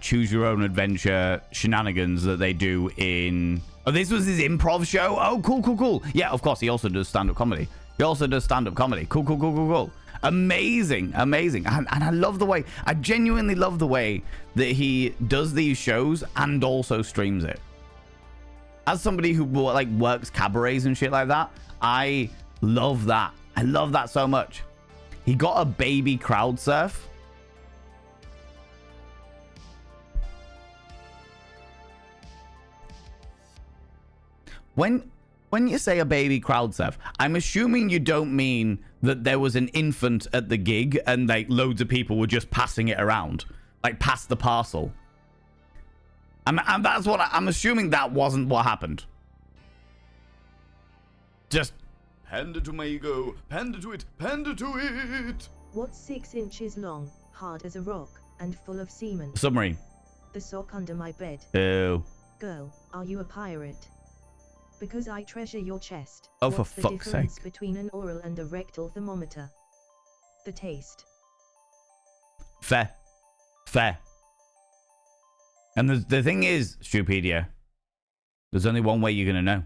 choose your own adventure shenanigans that they do in... Oh, this was his improv show? Oh, cool. Yeah, of course, he also does stand-up comedy. Cool. Amazing. And I love the way... I genuinely love the way that he does these shows and also streams it. As somebody who, like, works cabarets and shit like that, I love that. I love that so much. He got a baby crowd surf. When you say a baby crowd surf, I'm assuming you don't mean that there was an infant at the gig and like loads of people were just passing it around, like pass the parcel. And that's what I'm assuming. That wasn't what happened. Just Panda to my ego. Panda to it. Panda to it. What's 6 inches long, hard as a rock, and full of semen? submarine. The sock under my bed. Oh. Girl, are you a pirate? Because I treasure your chest. Oh, for What's the fuck's difference sake. between an oral and a rectal thermometer? The taste. Fair. And the thing is, Stupedia, there's only one way you're gonna know.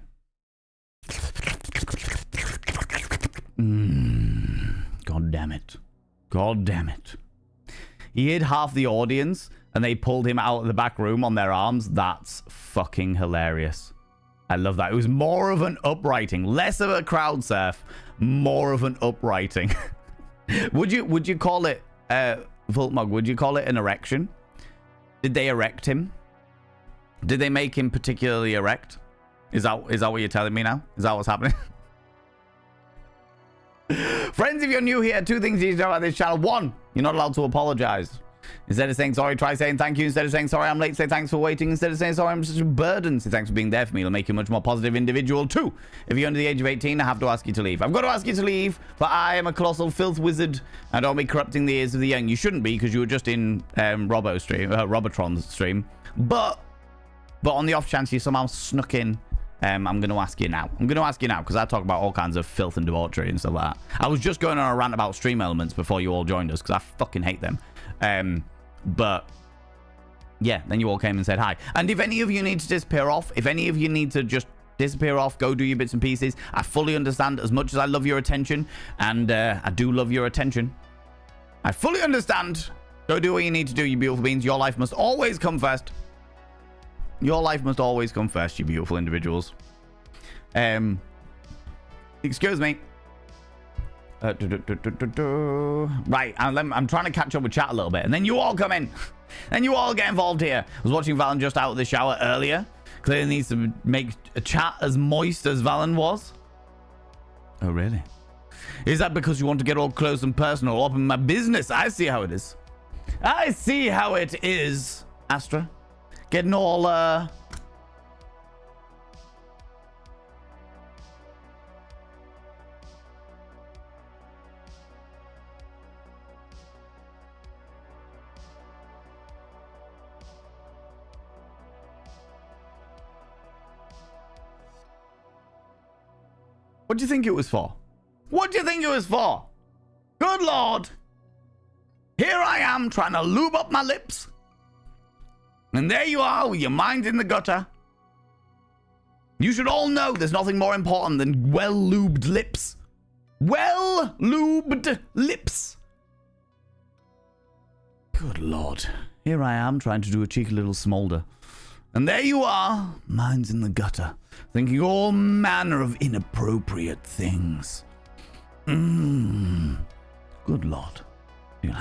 God damn it. He hid half the audience and they pulled him out of the back room on their arms. That's fucking hilarious. I love that. It was more of an uprighting, less of a crowd surf, more of an uprighting. Would you call it, Voltmog, would you call it an erection? Did they erect him? Did they make him particularly erect? Is that what you're telling me now? Is that what's happening? Friends, if you're new here, 2 things you need to know about this channel. 1, you're not allowed to apologize. Instead of saying sorry, try saying thank you. Instead of saying sorry, I'm late, say thanks for waiting. Instead of saying sorry, I'm such a burden, say thanks for being there for me. It'll make you a much more positive individual. 2, if you're under the age of 18, I have to ask you to leave. I've got to ask you to leave, for I am a colossal filth wizard. I don't be corrupting the ears of the young. You shouldn't be, because you were just in Robotron's stream. But on the off chance you somehow snuck in, I'm going to ask you now. Because I talk about all kinds of filth and debauchery and stuff like that. I was just going on a rant about Stream Elements before you all joined us, because I fucking hate them. But yeah, then you all came and said hi. And if any of you need to disappear off, if any of you need to just disappear off, go do your bits and pieces, I fully understand. As much as I love your attention, and I do love your attention, I fully understand. Go do what you need to do, you beautiful beings. Your life must always come first. Your life must always come first, you beautiful individuals. Excuse me. Right, I'm trying to catch up with chat a little bit, and then you all come in. And you all get involved here. I was watching Valen just out of the shower earlier. Clearly needs to make a chat as moist as Valen was. Oh, really? Is that because you want to get all close and personal up in my business? I see how it is. I see how it is, Astra. Getting all What do you think it was for? What do you think it was for? Good Lord. Here I am trying to lube up my lips. And there you are with your mind in the gutter. You should all know there's nothing more important than well-lubed lips. Well-lubed lips. Good Lord. Here I am trying to do a cheeky little smolder. And there you are, minds in the gutter, thinking all manner of inappropriate things. Good Lord. Do you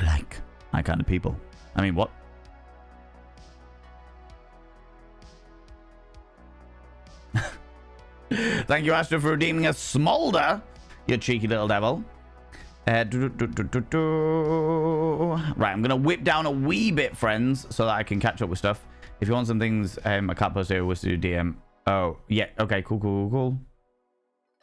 like my kind of people? I mean, what? Thank you, Astro, for redeeming a smolder, you cheeky little devil. Right, I'm going to whip down a wee bit, friends, so that I can catch up with stuff. If you want some things, I can't post here, was to DM. Oh, yeah, okay, cool.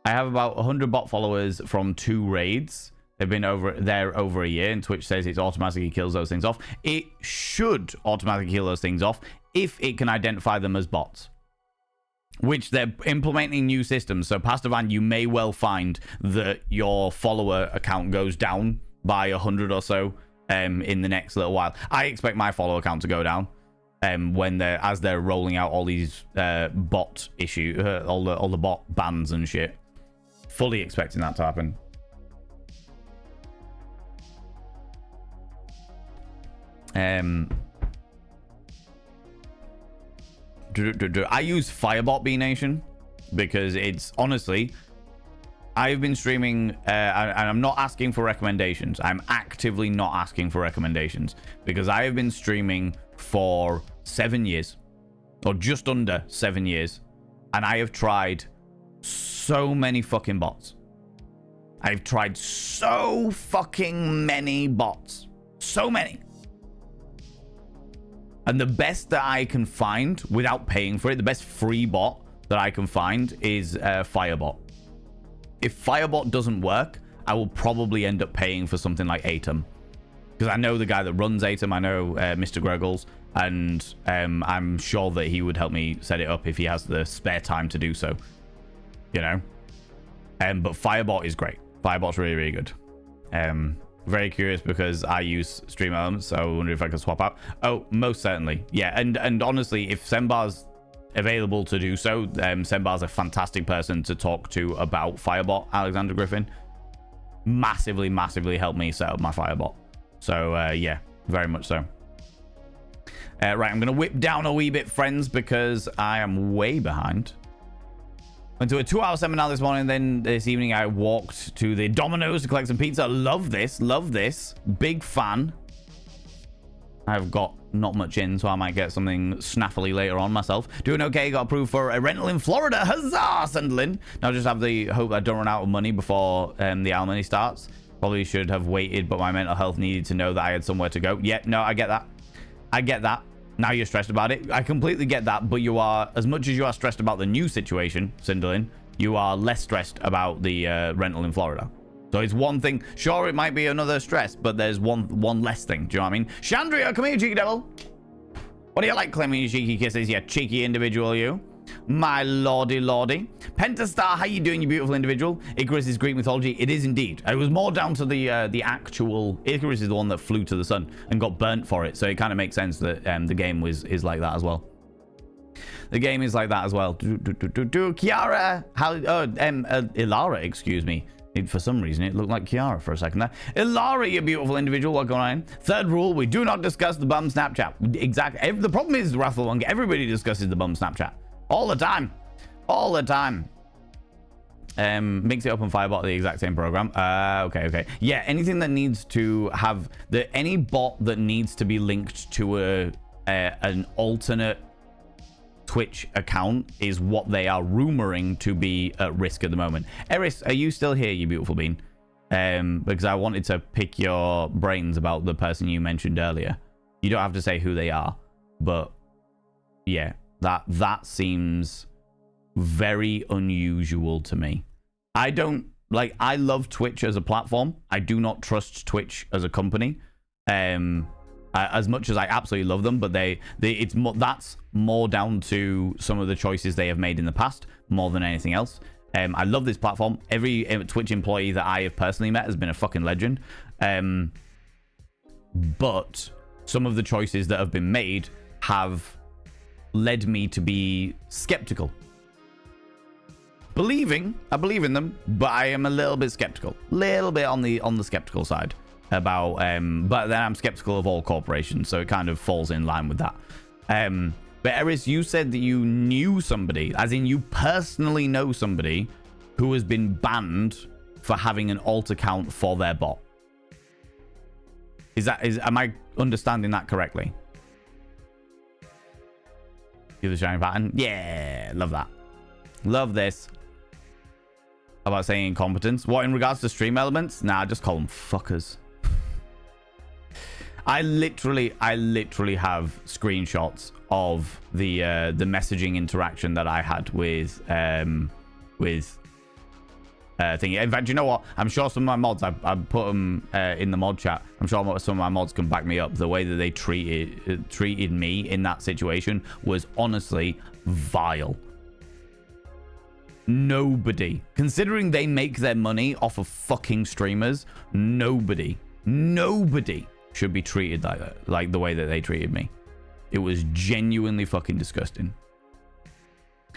I have about 100 bot followers from 2 raids. They've been over a year, and Twitch says it automatically kills those things off. It should automatically kill those things off if it can identify them as bots. Which they're implementing new systems. So, Pastavan, you may well find that your follower account goes down by 100 or so in the next little while. I expect my follower account to go down as they're rolling out all these bot issues, all the bot bans and shit. Fully expecting that to happen. I use Firebot B Nation because it's honestly, I've been streaming and I'm not asking for recommendations. I'm actively not asking for recommendations because I have been streaming for 7 years or just under 7 years, and I have tried so many fucking bots. I've tried so fucking many bots. So many. And the best that I can find without paying for it, the best free bot that I can find is Firebot. If Firebot doesn't work, I will probably end up paying for something like Atom. Because I know the guy that runs Atom, I know Mr. Greggles, and I'm sure that he would help me set it up if he has the spare time to do so. You know? But Firebot is great. Firebot's really, really good. Very curious because I use Stream Elements, so I wonder if I can swap out. Oh, most certainly. Yeah, and honestly, if Sembar's available to do so, Sembar's a fantastic person to talk to about Firebot, Alexander Griffin. Massively helped me set up my Firebot. So, yeah, very much so. Right, I'm going to whip down a wee bit, friends, because I am way behind. Went to a 2-hour seminar this morning, then this evening I walked to the Domino's to collect some pizza. Love this. Big fan. I've got not much in, so I might get something snaffily later on myself. Doing okay, got approved for a rental in Florida. Huzzah, Sunderland. Now just have the hope that I don't run out of money before the alimony starts. Probably should have waited, but my mental health needed to know that I had somewhere to go. Yeah, no, I get that. Now you're stressed about it. I completely get that, but you are, as much as you are stressed about the new situation, Cinderlin, you are less stressed about the rental in Florida. So it's one thing. Sure, it might be another stress, but there's one less thing. Do you know what I mean? Chandria, come here, cheeky devil. What do you like claiming your cheeky kisses, you cheeky individual, you? My lordy. Pentastar, how you doing, you beautiful individual? Icarus is Greek mythology. It is indeed. It was more down to the actual... Icarus is the one that flew to the sun and got burnt for it. So it kind of makes sense that the game is like that as well. The game is like that as well. Kiara, how... Ilara, excuse me. For some reason, it looked like Kiara for a second there. Ilara, you beautiful individual. What going on? Third rule, we do not discuss the bum Snapchat. Exactly. The problem is, Rafflewong, everybody discusses the bum Snapchat. All the time. Mix it up on Firebot, the exact same program. Okay. Yeah, anything that needs to have... any bot that needs to be linked to an alternate Twitch account is what they are rumoring to be at risk at the moment. Eris, are you still here, you beautiful bean? Because I wanted to pick your brains about the person you mentioned earlier. You don't have to say who they are, but yeah, that seems very unusual to me. I don't like. I love Twitch as a platform. I do not trust Twitch as a company. As much as I absolutely love them, but that's more down to some of the choices they have made in the past more than anything else. I love this platform. Every Twitch employee that I have personally met has been a fucking legend. But some of the choices that have been made have led me to be skeptical. I believe in them, but I am a little bit skeptical. Little bit on the skeptical side about but then I'm skeptical of all corporations, so it kind of falls in line with that. But Eris, you said that you knew somebody, as in you personally know somebody who has been banned for having an alt account for their bot. Am I understanding that correctly? Give the shiny pattern. Yeah, love that. Love this. How about saying incompetence? What, in regards to stream elements? Nah, just call them fuckers. I literally have screenshots of the messaging interaction that I had with thingy. In fact, you know what? I'm sure some of my mods, I put them in the mod chat. I'm sure some of my mods can back me up. The way that they treated me in that situation was honestly vile. Nobody, considering they make their money off of fucking streamers, nobody should be treated like that, like the way that they treated me. It was genuinely fucking disgusting.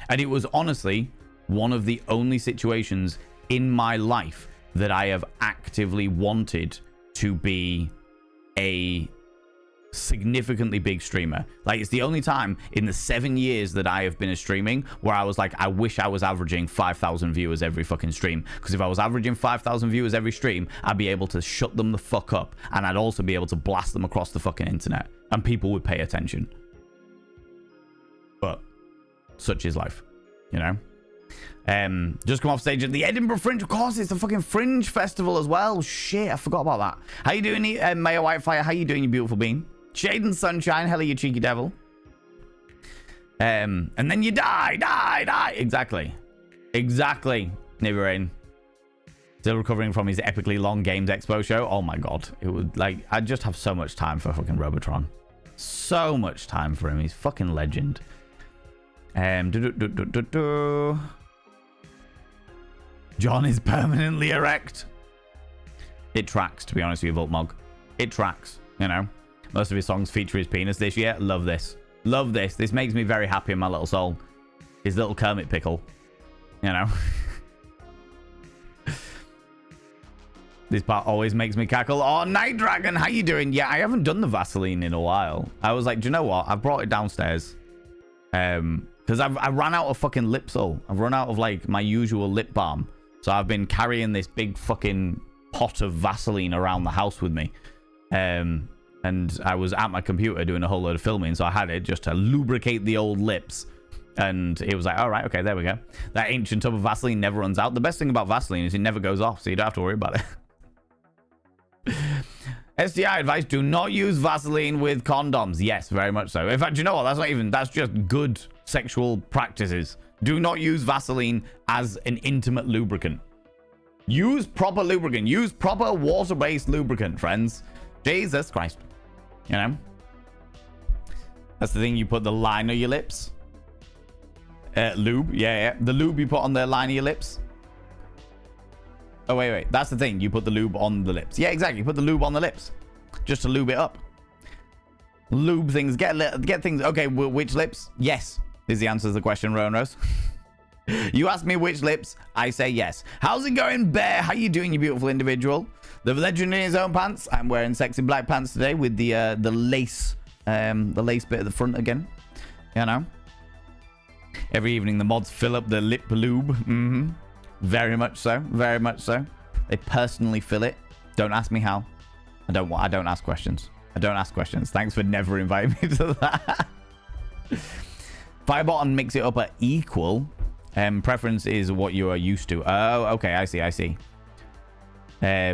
And it was honestly one of the only situations in my life that I have actively wanted to be a significantly big streamer. Like, it's the only time in the 7 years that I have been streaming where I was like, I wish I was averaging 5,000 viewers every fucking stream, because if I was averaging 5,000 viewers every stream, I'd be able to shut them the fuck up, and I'd also be able to blast them across the fucking internet, and people would pay attention. But such is life, you know. Just come off stage at the Edinburgh Fringe. Of course, it's the fucking Fringe Festival as well. Shit, I forgot about that. How you doing, Mayor Whitefire? How you doing, you beautiful bean? Shade and Sunshine, hella you cheeky devil. And then you die. Exactly. Nibirain. Still recovering from his epically long Games Expo show. Oh my god. It would, like, I just have so much time for fucking Robotron. So much time for him. He's fucking legend. John is permanently erect. It tracks, to be honest with you, Voltmog. It tracks, you know. Most of his songs feature his penis this year. Love this. Love this. This makes me very happy in my little soul. His little Kermit pickle. You know. This part always makes me cackle. Oh, Night Dragon, how you doing? Yeah, I haven't done the Vaseline in a while. I was like, do you know what? I've brought it downstairs. Because I ran out of fucking Lipsol. I've run out of, like, my usual lip balm. So I've been carrying this big fucking pot of Vaseline around the house with me. And I was at my computer doing a whole load of filming, so I had it just to lubricate the old lips. And it was like, all right, okay, there we go. That ancient tub of Vaseline never runs out. The best thing about Vaseline is it never goes off, so you don't have to worry about it. STI advice, do not use Vaseline with condoms. Yes, very much so. In fact, you know what? That's just good sexual practices. Do not use Vaseline as an intimate lubricant. Use proper lubricant. Use proper water-based lubricant, friends. Jesus Christ. You know? That's the thing, you put the line of your lips. Lube. Yeah. The lube you put on the line of your lips. Oh, wait. That's the thing. You put the lube on the lips. Yeah, exactly. You put the lube on the lips. Just to lube it up. Lube things. Get things. Okay, which lips? Yes. Is the answer to the question, Ronros. You ask me which lips, I say yes. How's it going, Bear? How you doing, you beautiful individual? The legend in his own pants. I'm wearing sexy black pants today with the lace bit at the front again. You know? Every evening the mods fill up the lip lube. Mm-hmm. Very much so. Very much so. They personally fill it. Don't ask me how. I don't ask questions. Thanks for never inviting me to that. Firebot and mix it up at equal. Preference is what you are used to. Oh, okay. I see. I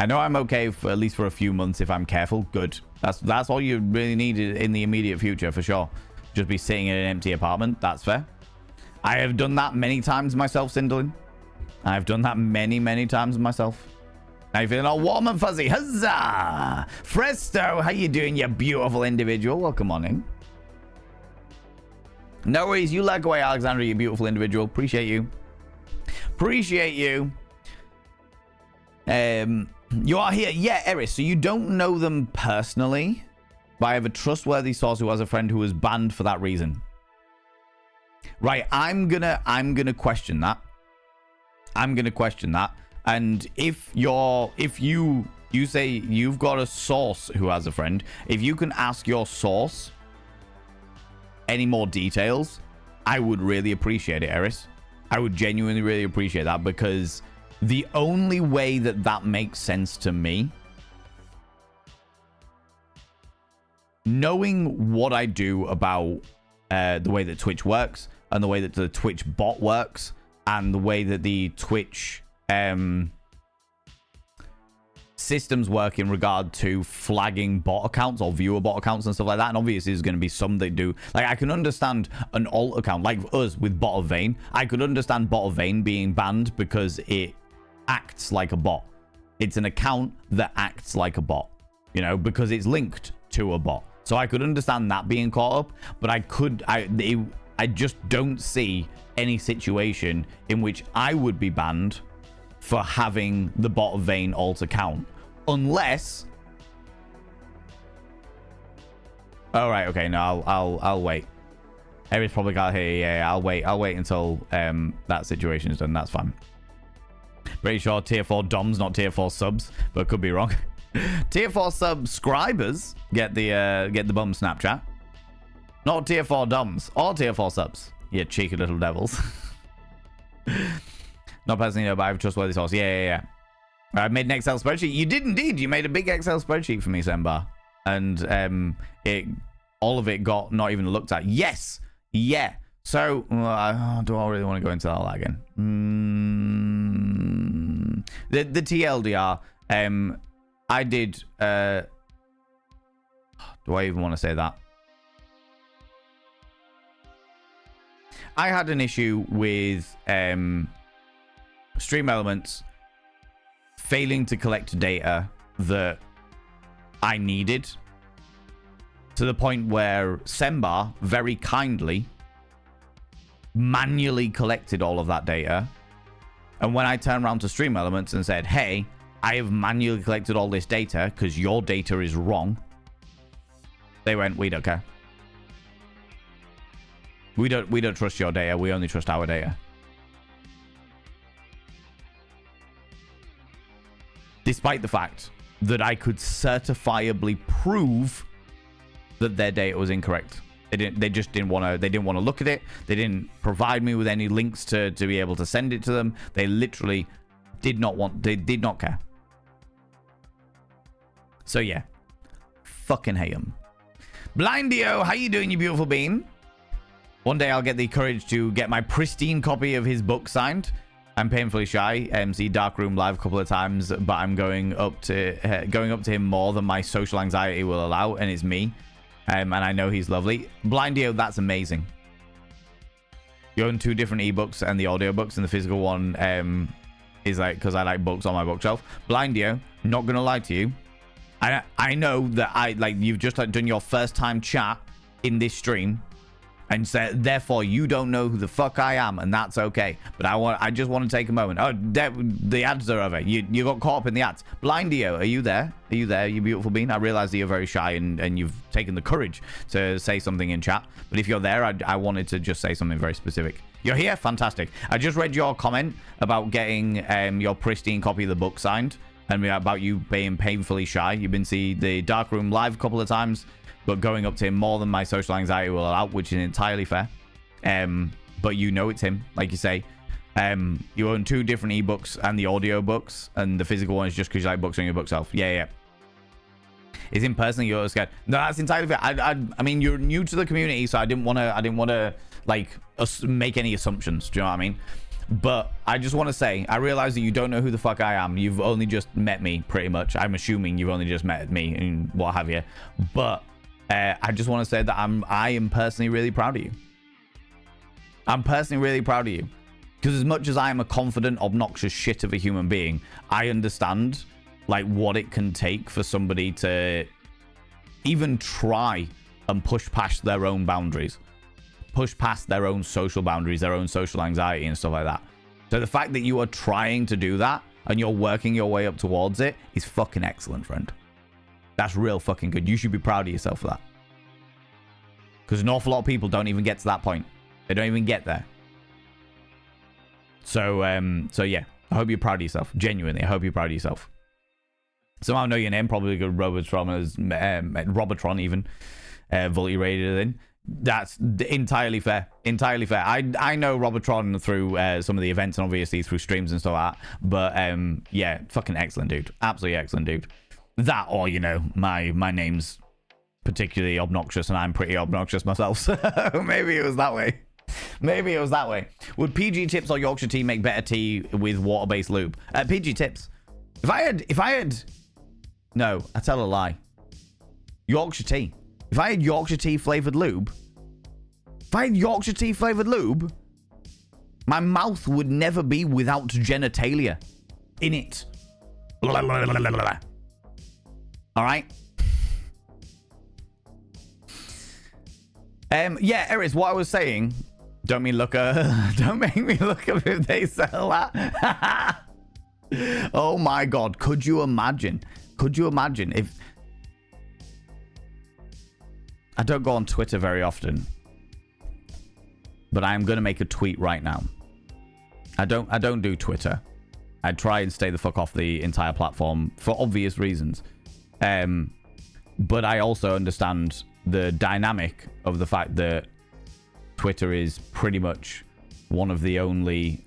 know I'm okay for at least for a few months if I'm careful. Good. That's all you really need in the immediate future for sure. Just be sitting in an empty apartment. That's fair. I have done that many times myself, Sindlin. I've done that many times myself. Now you're feeling all warm and fuzzy. Huzzah! Fresto, how you doing, you beautiful individual? Welcome on in. No worries, you lag away, Alexandra, you beautiful individual. Appreciate you. Appreciate you. You are here. Yeah, Eris, so you don't know them personally, but I have a trustworthy source who has a friend who was banned for that reason. Right, I'm gonna question that. I'm gonna question that. And if you say you've got a source who has a friend, if you can ask your source any more details, I would really appreciate it, Eris. I would genuinely really appreciate that, because the only way that that makes sense to me, knowing what I do about the way that Twitch works and the way that the Twitch bot works and the way that the Twitch systems work in regard to flagging bot accounts or viewer bot accounts and stuff like that. And obviously there's going to be some that do, like, I can understand an alt account like us with Bot of Vayne. I could understand Bot of Vayne being banned because it acts like a bot. It's an account that acts like a bot, you know, because it's linked to a bot. So I could understand that being caught up, but I just don't see any situation in which I would be banned for having the Bot of Vayne alt account, unless. All right, okay, no, I'll wait. Harry's probably got here. Yeah, I'll wait until that situation is done. That's fine. Pretty sure tier 4 DOMs, not tier 4 subs, but could be wrong. Tier 4 subscribers get the bum Snapchat, not tier 4 DOMs or tier 4 subs. You cheeky little devils. Not personally, no, but I have a trustworthy source. Yeah. I made an Excel spreadsheet. You did indeed. You made a big Excel spreadsheet for me, Sembar, and all of it got not even looked at. Yes, yeah. So do I really want to go into all that again? The TLDR. I did. Do I even want to say that? I had an issue with Stream Elements failing to collect data that I needed, to the point where Sembar very kindly manually collected all of that data. And when I turned around to Stream Elements and said, hey, I have manually collected all this data because your data is wrong, they went, we don't care. We don't trust your data. We only trust our data. Despite the fact that I could certifiably prove that their data was incorrect. They just didn't want to. They didn't want to look at it. They didn't provide me with any links to be able to send it to them. They literally did not want. They did not care. So yeah, fucking hate them. Blindio, how you doing, you beautiful bean? One day I'll get the courage to get my pristine copy of his book signed. I'm painfully shy. MC Darkroom live a couple of times, but I'm going up to him more than my social anxiety will allow, and it's me. And I know he's lovely. Blindio, that's amazing. You own 2 different ebooks and the audio books, and the physical one is like, because I like books on my bookshelf. Blindio, not gonna lie to you, I know that you've just done your first time chat in this stream, and said, therefore you don't know who the fuck I am, and that's okay. But I just want to take a moment. Oh, the ads are over. You got caught up in the ads. Blindio, are you there? Are you there, you beautiful bean? I realize that you're very shy and you've taken the courage to say something in chat. But if you're there, I wanted to just say something very specific. You're here? Fantastic. I just read your comment about getting your pristine copy of the book signed, and about you being painfully shy. You've been to the Darkroom live a couple of times, but going up to him more than my social anxiety will allow, which is entirely fair. But you know it's him, like you say. You own 2 different ebooks and the audio books, and the physical one is just because you like books on your bookshelf. Yeah. Is in person you're scared? No, that's entirely fair. I mean, you're new to the community, so I didn't want to like make any assumptions. Do you know what I mean? But I just want to say, I realize that you don't know who the fuck I am. You've only just met me, pretty much. I'm assuming you've only just met me and what have you. But I just want to say that I am personally really proud of you. I'm personally really proud of you. Because as much as I am a confident, obnoxious shit of a human being, I understand like what it can take for somebody to even try and push past their own boundaries. Push past their own social boundaries, their own social anxiety and stuff like that. So the fact that you are trying to do that and you're working your way up towards it is fucking excellent, friend. That's real fucking good. You should be proud of yourself for that. Because an awful lot of people don't even get to that point. They don't even get there. So yeah, I hope you're proud of yourself. Genuinely, I hope you're proud of yourself. Somehow know your name, probably good Robotron as Robotron even. Volty rated in. That's entirely fair. Entirely fair. I know Robotron through some of the events and obviously through streams and stuff like that. But yeah, fucking excellent dude. Absolutely excellent dude. That or, you know, my name's particularly obnoxious and I'm pretty obnoxious myself. So maybe it was that way. Maybe it was that way. Would PG Tips or Yorkshire tea make better tea with water-based lube? PG Tips. If I had no, I tell a lie. Yorkshire tea. If I had Yorkshire tea flavored lube, my mouth would never be without genitalia in it. Blah, blah, blah, blah, blah. All right. Yeah, Eris, what I was saying. Don't make me look up if they sell that. Oh my god, could you imagine? Could you imagine if I don't go on Twitter very often, but I am going to make a tweet right now. I don't do Twitter. I try and stay the fuck off the entire platform for obvious reasons. But I also understand the dynamic of the fact that Twitter is pretty much one of the only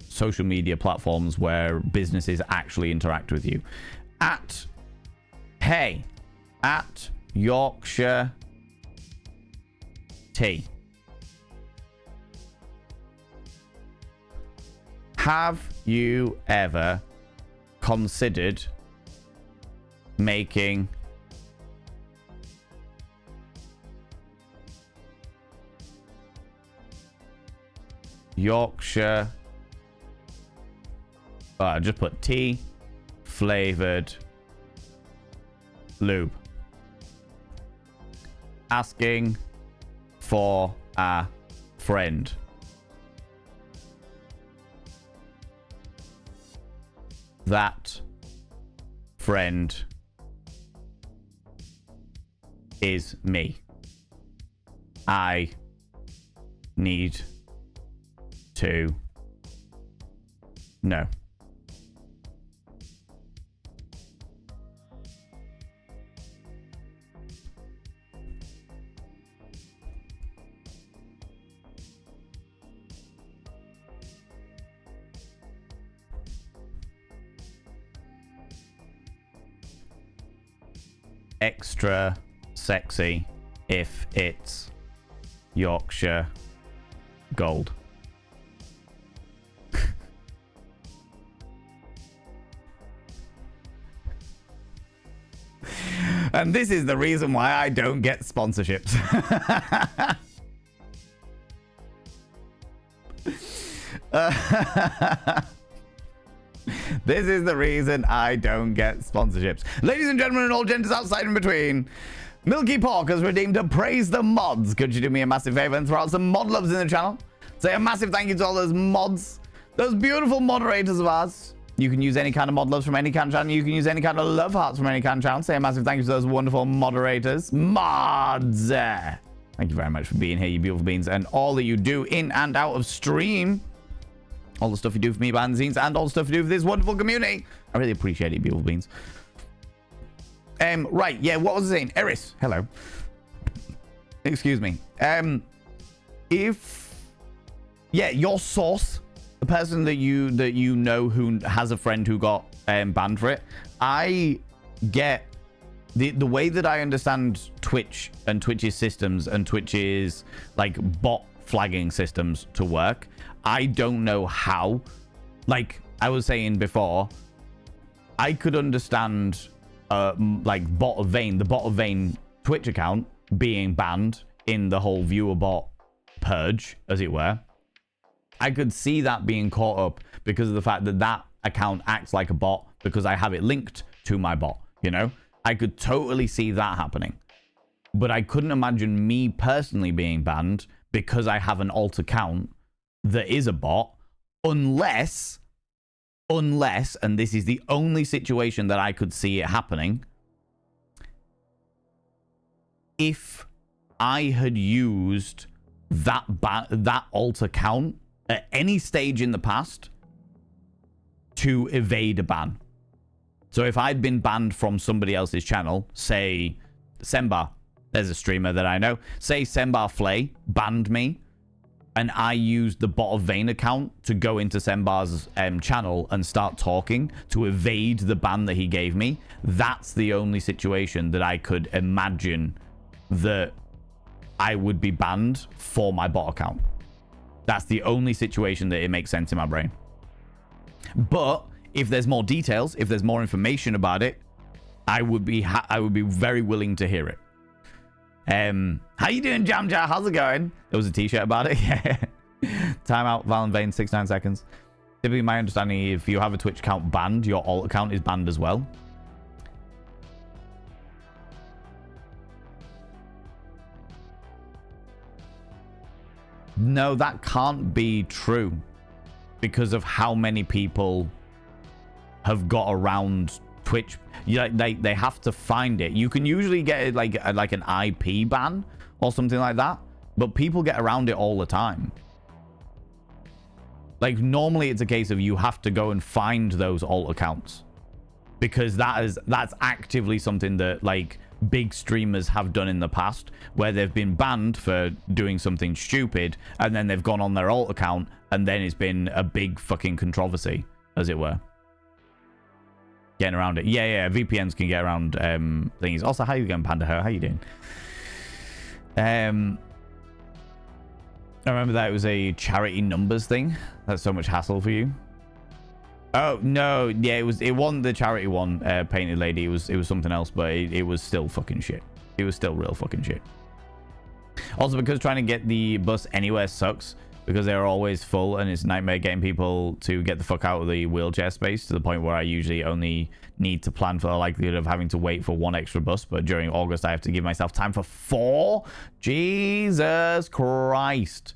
social media platforms where businesses actually interact with you. At Yorkshire Tea. Have you ever considered making Yorkshire, just put tea flavored lube? Asking for a friend. That friend is me. I need to know. Extra sexy if it's Yorkshire Gold. And this is the reason why I don't get sponsorships. This is the reason I don't get sponsorships. Ladies and gentlemen and all genders outside and between, Milky Pork has redeemed a Praise the Mods. Could you do me a massive favor and throw out some mod loves in the channel? Say a massive thank you to all those mods, those beautiful moderators of ours. You can use any kind of mod loves from any kind of channel. You can use any kind of love hearts from any kind of channel. Say a massive thank you to those wonderful moderators. Mods! Thank you very much for being here, you beautiful beings, and all that you do in and out of stream. All the stuff you do for me behind the scenes and all the stuff you do for this wonderful community. I really appreciate it, beautiful beings. Right, yeah, what was I saying? Eris, hello. Excuse me. Yeah, your source, the person that you know who has a friend who got banned for it, I get the way that I understand Twitch and Twitch's systems and Twitch's like bot flagging systems to work. I don't know how. Like I was saying before, I could understand like the Bot of Vayne Twitch account being banned in the whole viewer bot purge, as it were. I could see that being caught up because of the fact that that account acts like a bot because I have it linked to my bot, you know? I could totally see that happening. But I couldn't imagine me personally being banned because I have an alt account that is a bot Unless, and this is the only situation that I could see it happening, if I had used that alt account at any stage in the past to evade a ban. So if I'd been banned from somebody else's channel, say Sembar, there's a streamer that I know, say Sembar Flay banned me, and I used the Bot of Vane account to go into Sembar's channel and start talking to evade the ban that he gave me, that's the only situation that I could imagine that I would be banned for my bot account. That's the only situation that it makes sense in my brain. But if there's more details, if there's more information about it, I would be very willing to hear it. How you doing, Jam Jar? How's it going? There was a t-shirt about it. Yeah. Timeout, Valen Vane, 69 seconds. Typically, my understanding, if you have a Twitch account banned, your alt account is banned as well. No, that can't be true because of how many people have got around Twitch. Yeah, they have to find it. You can usually get like an IP ban or something like that, but people get around it all the time. Like normally it's a case of you have to go and find those alt accounts because that's actively something that like big streamers have done in the past where they've been banned for doing something stupid and then they've gone on their alt account and then it's been a big fucking controversy, as it were. Getting around it. Yeah, VPNs can get around things. Also, how you going, Panda Ho? How you doing? I remember that it was a charity numbers thing. That's so much hassle for you. Oh no, yeah, it wasn't the charity one, Painted Lady. It was something else, but it was still fucking shit. It was still real fucking shit. Also, because trying to get the bus anywhere sucks because they're always full and it's a nightmare getting people to get the fuck out of the wheelchair space to the point where I usually only need to plan for the likelihood of having to wait for one extra bus, but during August I have to give myself time for 4. Jesus Christ.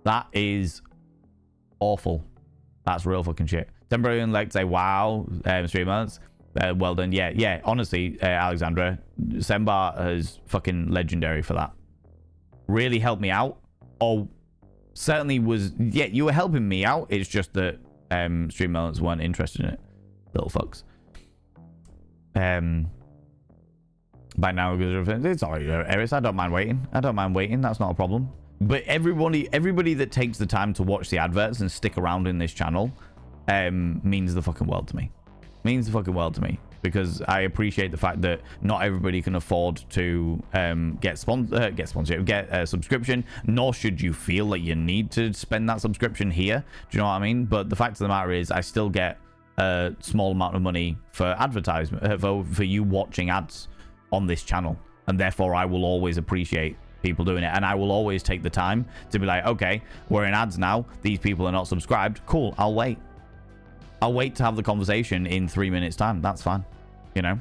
That is awful. That's real fucking shit. Temporary like say wow, 3 months. Well done. Yeah. Honestly, Alexandra, Sembar is fucking legendary for that. Really helped me out. Or certainly was. Yeah, you were helping me out. It's just that Stream Elements weren't interested in it. Little fucks. By now, it's alright, Eris. I don't mind waiting. That's not a problem. But everybody that takes the time to watch the adverts and stick around in this channel means the fucking world to me. Means the fucking world to me. Because I appreciate the fact that not everybody can afford to get a subscription, nor should you feel like you need to spend that subscription here. Do you know what I mean? But the fact of the matter is I still get a small amount of money for advertisement, for you watching ads on this channel. And therefore I will always appreciate people doing it, and I will always take the time to be like, okay, we're in ads now, these people are not subscribed, cool, I'll wait to have the conversation in 3 minutes time. That's fine, you know.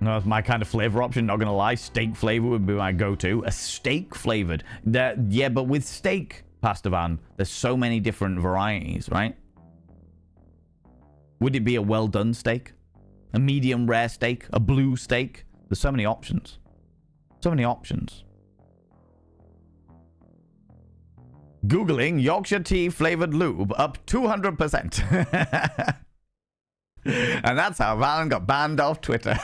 No, it's my kind of flavor option, not gonna lie. Steak flavor would be my go-to. A steak flavored, yeah, but with steak, Pastor Van, there's so many different varieties, right? Would it be a well done steak? A medium rare steak? A blue steak? There's so many options. So many options. Googling Yorkshire tea flavored lube up 200%. And that's how Valen got banned off Twitter.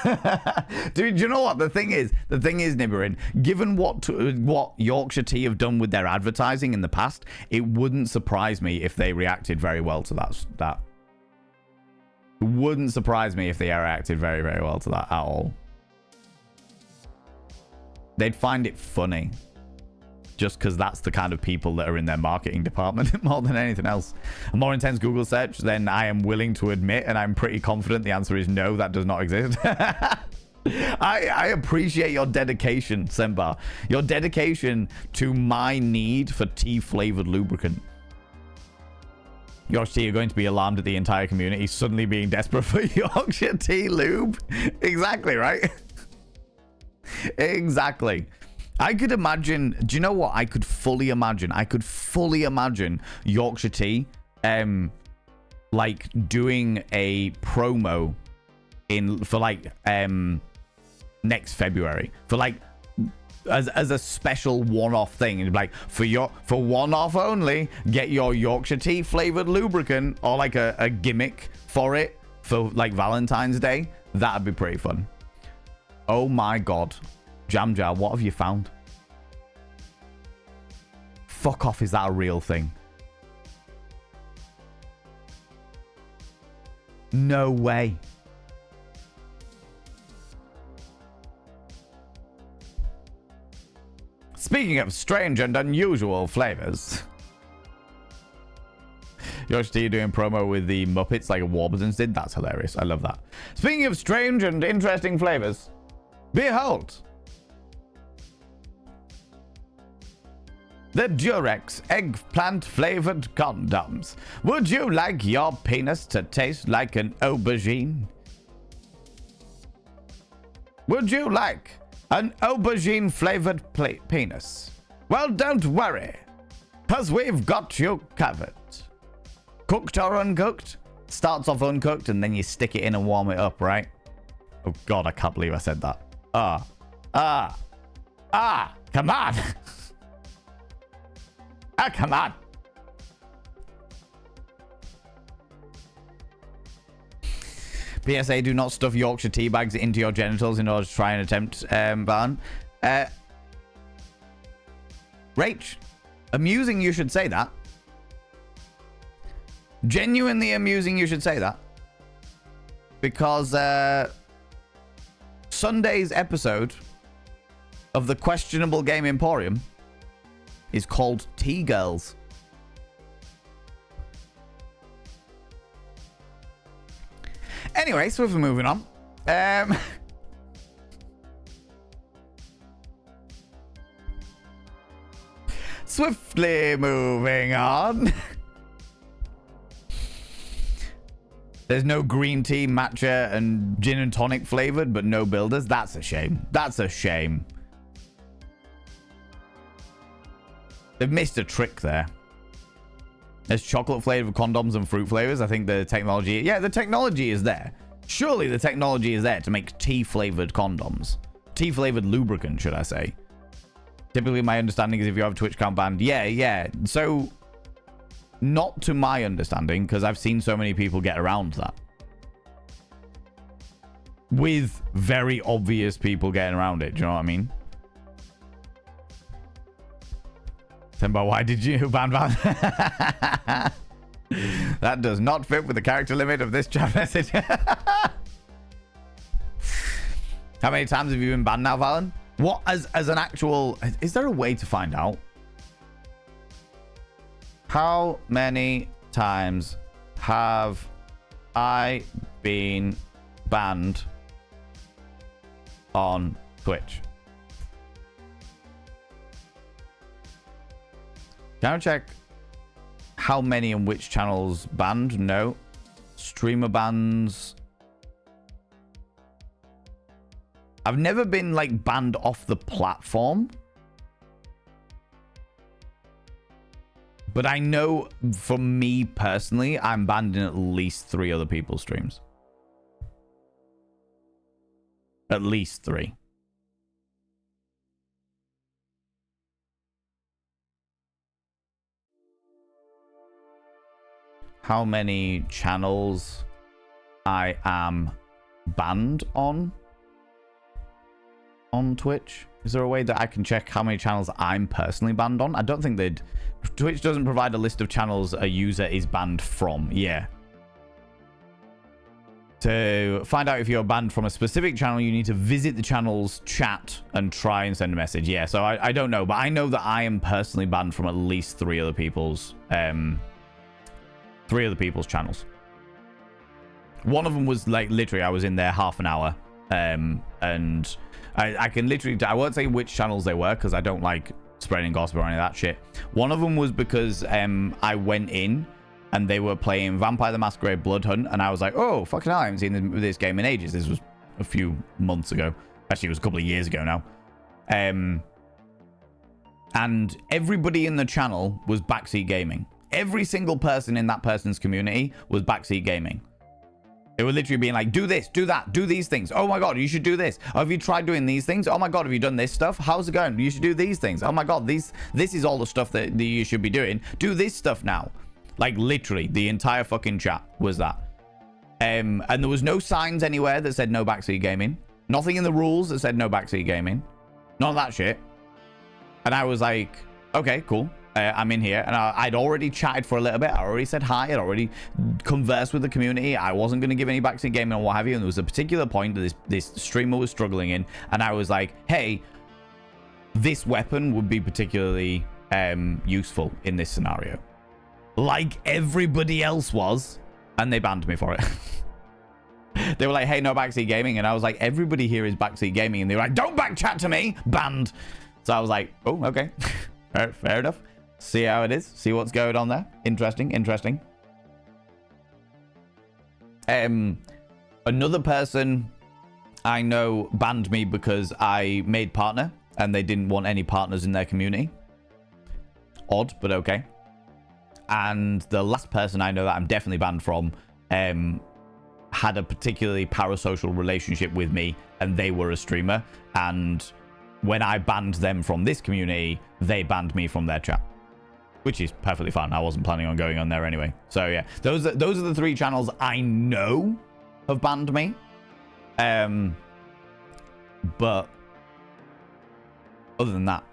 Dude, you know what? The thing is, Nibberin, given what Yorkshire tea have done with their advertising in the past, it wouldn't surprise me if they reacted very well to that. It wouldn't surprise me if they reacted very, very well to that at all. They'd find it funny. Just because that's the kind of people that are in their marketing department more than anything else. A more intense Google search than I am willing to admit, and I'm pretty confident the answer is no, that does not exist. I appreciate your dedication, Sembar. Your dedication to my need for tea-flavored lubricant. Yorkshire tea are going to be alarmed at the entire community suddenly being desperate for Yorkshire tea lube. Exactly, right? Exactly. I could imagine. Do you know what? I could fully imagine. Yorkshire Tea, like doing a promo for like next February for like as a special one-off thing, and like for one-off only, get your Yorkshire Tea flavored lubricant, or like a gimmick for it for like Valentine's Day. That'd be pretty fun. Oh my god. Jam Jar, what have you found? Fuck off, is that a real thing? No way. Speaking of strange and unusual flavors. Yoshi T doing promo with the Muppets like Warburtons did. That's hilarious. I love that. Speaking of strange and interesting flavors, behold the Durex eggplant flavored condoms. Would you like your penis to taste like an aubergine? Would you like an aubergine flavored penis? Well, don't worry, because we've got you covered. Cooked or uncooked? Starts off uncooked and then you stick it in and warm it up, right? Oh god, I can't believe I said that. Come on. Come on. PSA, do not stuff Yorkshire tea bags into your genitals in order to try and attempt ban. Rach, amusing you should say that. Genuinely amusing you should say that. Because Sunday's episode of the Questionable Game Emporium is called Tea Girls. Anyway, so we're moving on. Swiftly moving on. There's no green tea, matcha, and gin and tonic flavored, but no builders. That's a shame. That's a shame. They've missed a trick there. There's chocolate flavored condoms and fruit flavors. I think the technology... Yeah, the technology is there. Surely the technology is there to make tea flavored condoms. Tea flavored lubricant, should I say. Typically, my understanding is if you have a Twitch account banned... Yeah. So... Not to my understanding, because I've seen so many people get around that. With very obvious people getting around it. Do you know what I mean? Simba, why did you ban Val? That does not fit with the character limit of this chat message. How many times have you been banned now, Valen? What, as an actual... Is there a way to find out? How many times have I been banned on Twitch? Can I check how many and which channels banned? No. Streamer bans. I've never been like banned off the platform. But I know for me personally, I'm banned in at least 3 other people's streams. At least 3. How many channels I am banned on Twitch? Is there a way that I can check how many channels I'm personally banned on? I don't think they'd... Twitch doesn't provide a list of channels a user is banned from. Yeah. To find out if you're banned from a specific channel, you need to visit the channel's chat and try and send a message. Yeah, so I don't know, but I know that I am personally banned from at least 3 other people's... 3 other people's channels. One of them was like literally I was in there half an hour, and I can literally... I won't say which channels they were because I don't like spreading gossip or any of that shit. One of them was because I went in and they were playing Vampire the Masquerade Blood Hunt, and I was like, oh, fucking hell, I haven't seen this game in ages. This was a few months ago. Actually, it was a couple of years ago now. And everybody in the channel was backseat gaming. Every single person in that person's community was backseat gaming. They were literally being like, do this, do that, do these things. Oh my God, you should do this. Oh, have you tried doing these things? Oh my God, have you done this stuff? How's it going? You should do these things. Oh my God, this is all the stuff that you should be doing. Do this stuff now. Like literally the entire fucking chat was that. And there was no signs anywhere that said no backseat gaming. Nothing in the rules that said no backseat gaming. None of that shit. And I was like, okay, cool. I'm in here, and I'd already chatted for a little bit. I already said hi. I'd already conversed with the community. I wasn't going to give any backseat gaming or what have you. And there was a particular point that this streamer was struggling in, and I was like, hey, this weapon would be particularly useful in this scenario. Like everybody else was, and they banned me for it. They were like, hey, no backseat gaming. And I was like, everybody here is backseat gaming. And they were like, don't backchat to me. Banned. So I was like, oh, okay. Fair enough. See how it is. See what's going on there. Interesting. Another person I know banned me because I made partner and they didn't want any partners in their community. Odd, but okay. And the last person I know that I'm definitely banned from had a particularly parasocial relationship with me, and they were a streamer. And when I banned them from this community, they banned me from their chat, which is perfectly fine. I wasn't planning on going on there anyway. So yeah, those are the 3 channels I know have banned me. But other than that,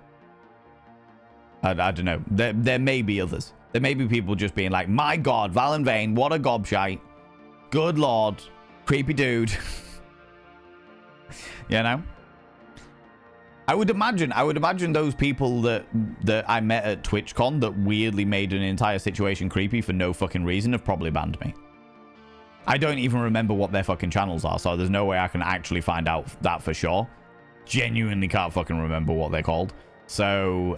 I don't know. There may be others. There may be people just being like, my God, Valen Vane, what a gobshite. Good Lord, creepy dude. You know? I would imagine those people that I met at TwitchCon that weirdly made an entire situation creepy for no fucking reason have probably banned me. I don't even remember what their fucking channels are, so there's no way I can actually find out that for sure. Genuinely can't fucking remember what they're called. So,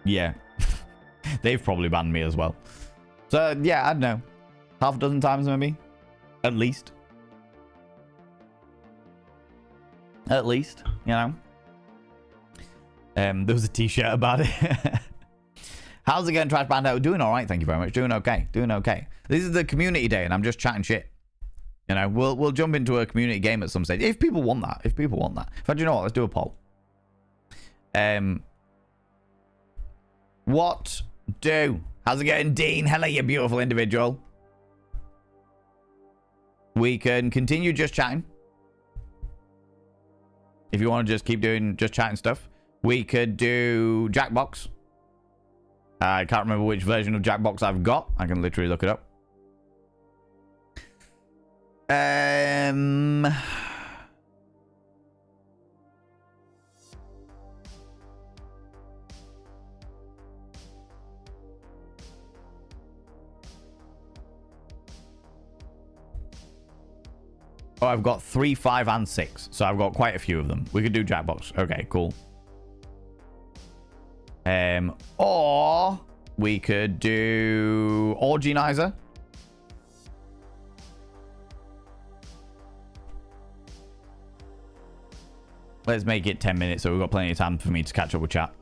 yeah. They've probably banned me as well. So, yeah, I don't know. Half a dozen times maybe? At least. At least, you know? There was a t-shirt about it. How's it going, Trash Bandit? Doing all right, thank you very much. Doing okay. This is the community day, and I'm just chatting shit. You know, we'll jump into a community game at some stage if people want that. In fact, you know what? Let's do a poll. What do? How's it going, Dean? Hello, you beautiful individual. We can continue just chatting. If you want to just keep doing just chatting stuff. We could do Jackbox. I can't remember which version of Jackbox I've got. I can literally look it up. Oh, I've got 3, 5, and 6. So I've got quite a few of them. We could do Jackbox. Okay, cool. Or we could do Orgenizer. Let's make it 10 minutes so we've got plenty of time for me to catch up with chat.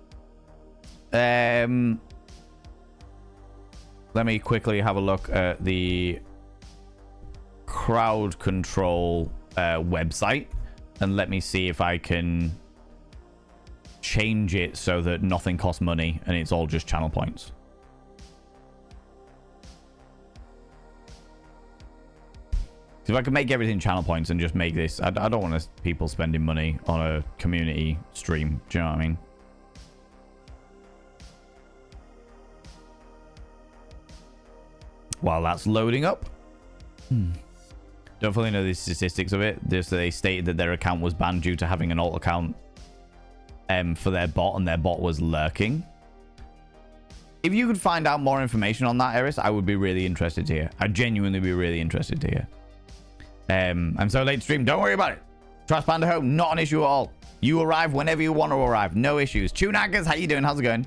Let me quickly have a look at the crowd control website and let me see if I can change it so that nothing costs money and it's all just channel points. If I could make everything channel points and just make this, I don't want people spending money on a community stream. Do you know what I mean? While that's loading up. Don't fully know the statistics of it. Just they stated that their account was banned due to having an alt account for their bot, and their bot was lurking. If you could find out more information on that, Eris, I would be really interested to hear. I'd genuinely be really interested to hear. I'm so late to stream. Don't worry about it. Trash Panda Home, not an issue at all. You arrive whenever you want to arrive. No issues. Tunackers, how you doing? How's it going?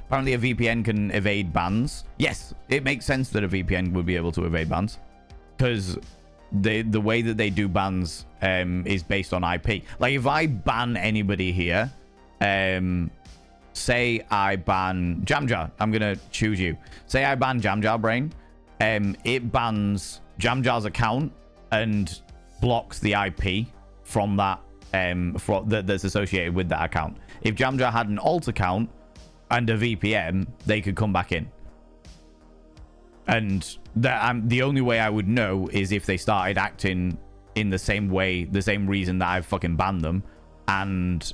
Apparently a VPN can evade bans. Yes, it makes sense that a VPN would be able to evade bans. Because the way that they do bans is based on IP. Like if I ban anybody here, say I ban Jamjar, I'm gonna choose you. Say I ban Jamjar Brain, it bans Jamjar's account and blocks the IP from that that's associated with that account. If Jamjar had an alt account and a VPN, they could come back in. And the only way I would know is if they started acting in the same way, the same reason that I fucking banned them, and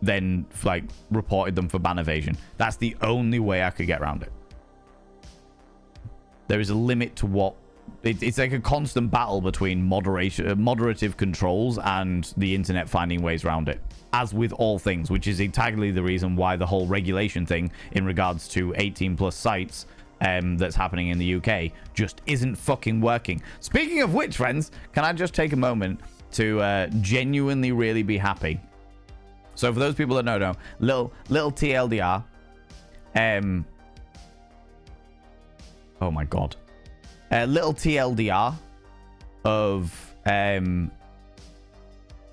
then like reported them for ban evasion. That's the only way I could get around it. There is a limit to what it's like a constant battle between moderative controls and the internet finding ways around it, as with all things, which is entirely the reason why the whole regulation thing in regards to 18+ sites that's happening in the UK just isn't fucking working. Speaking of which, friends, can I just take a moment to genuinely really be happy? So for those people that don't know, little TLDR, oh my god, little TLDR of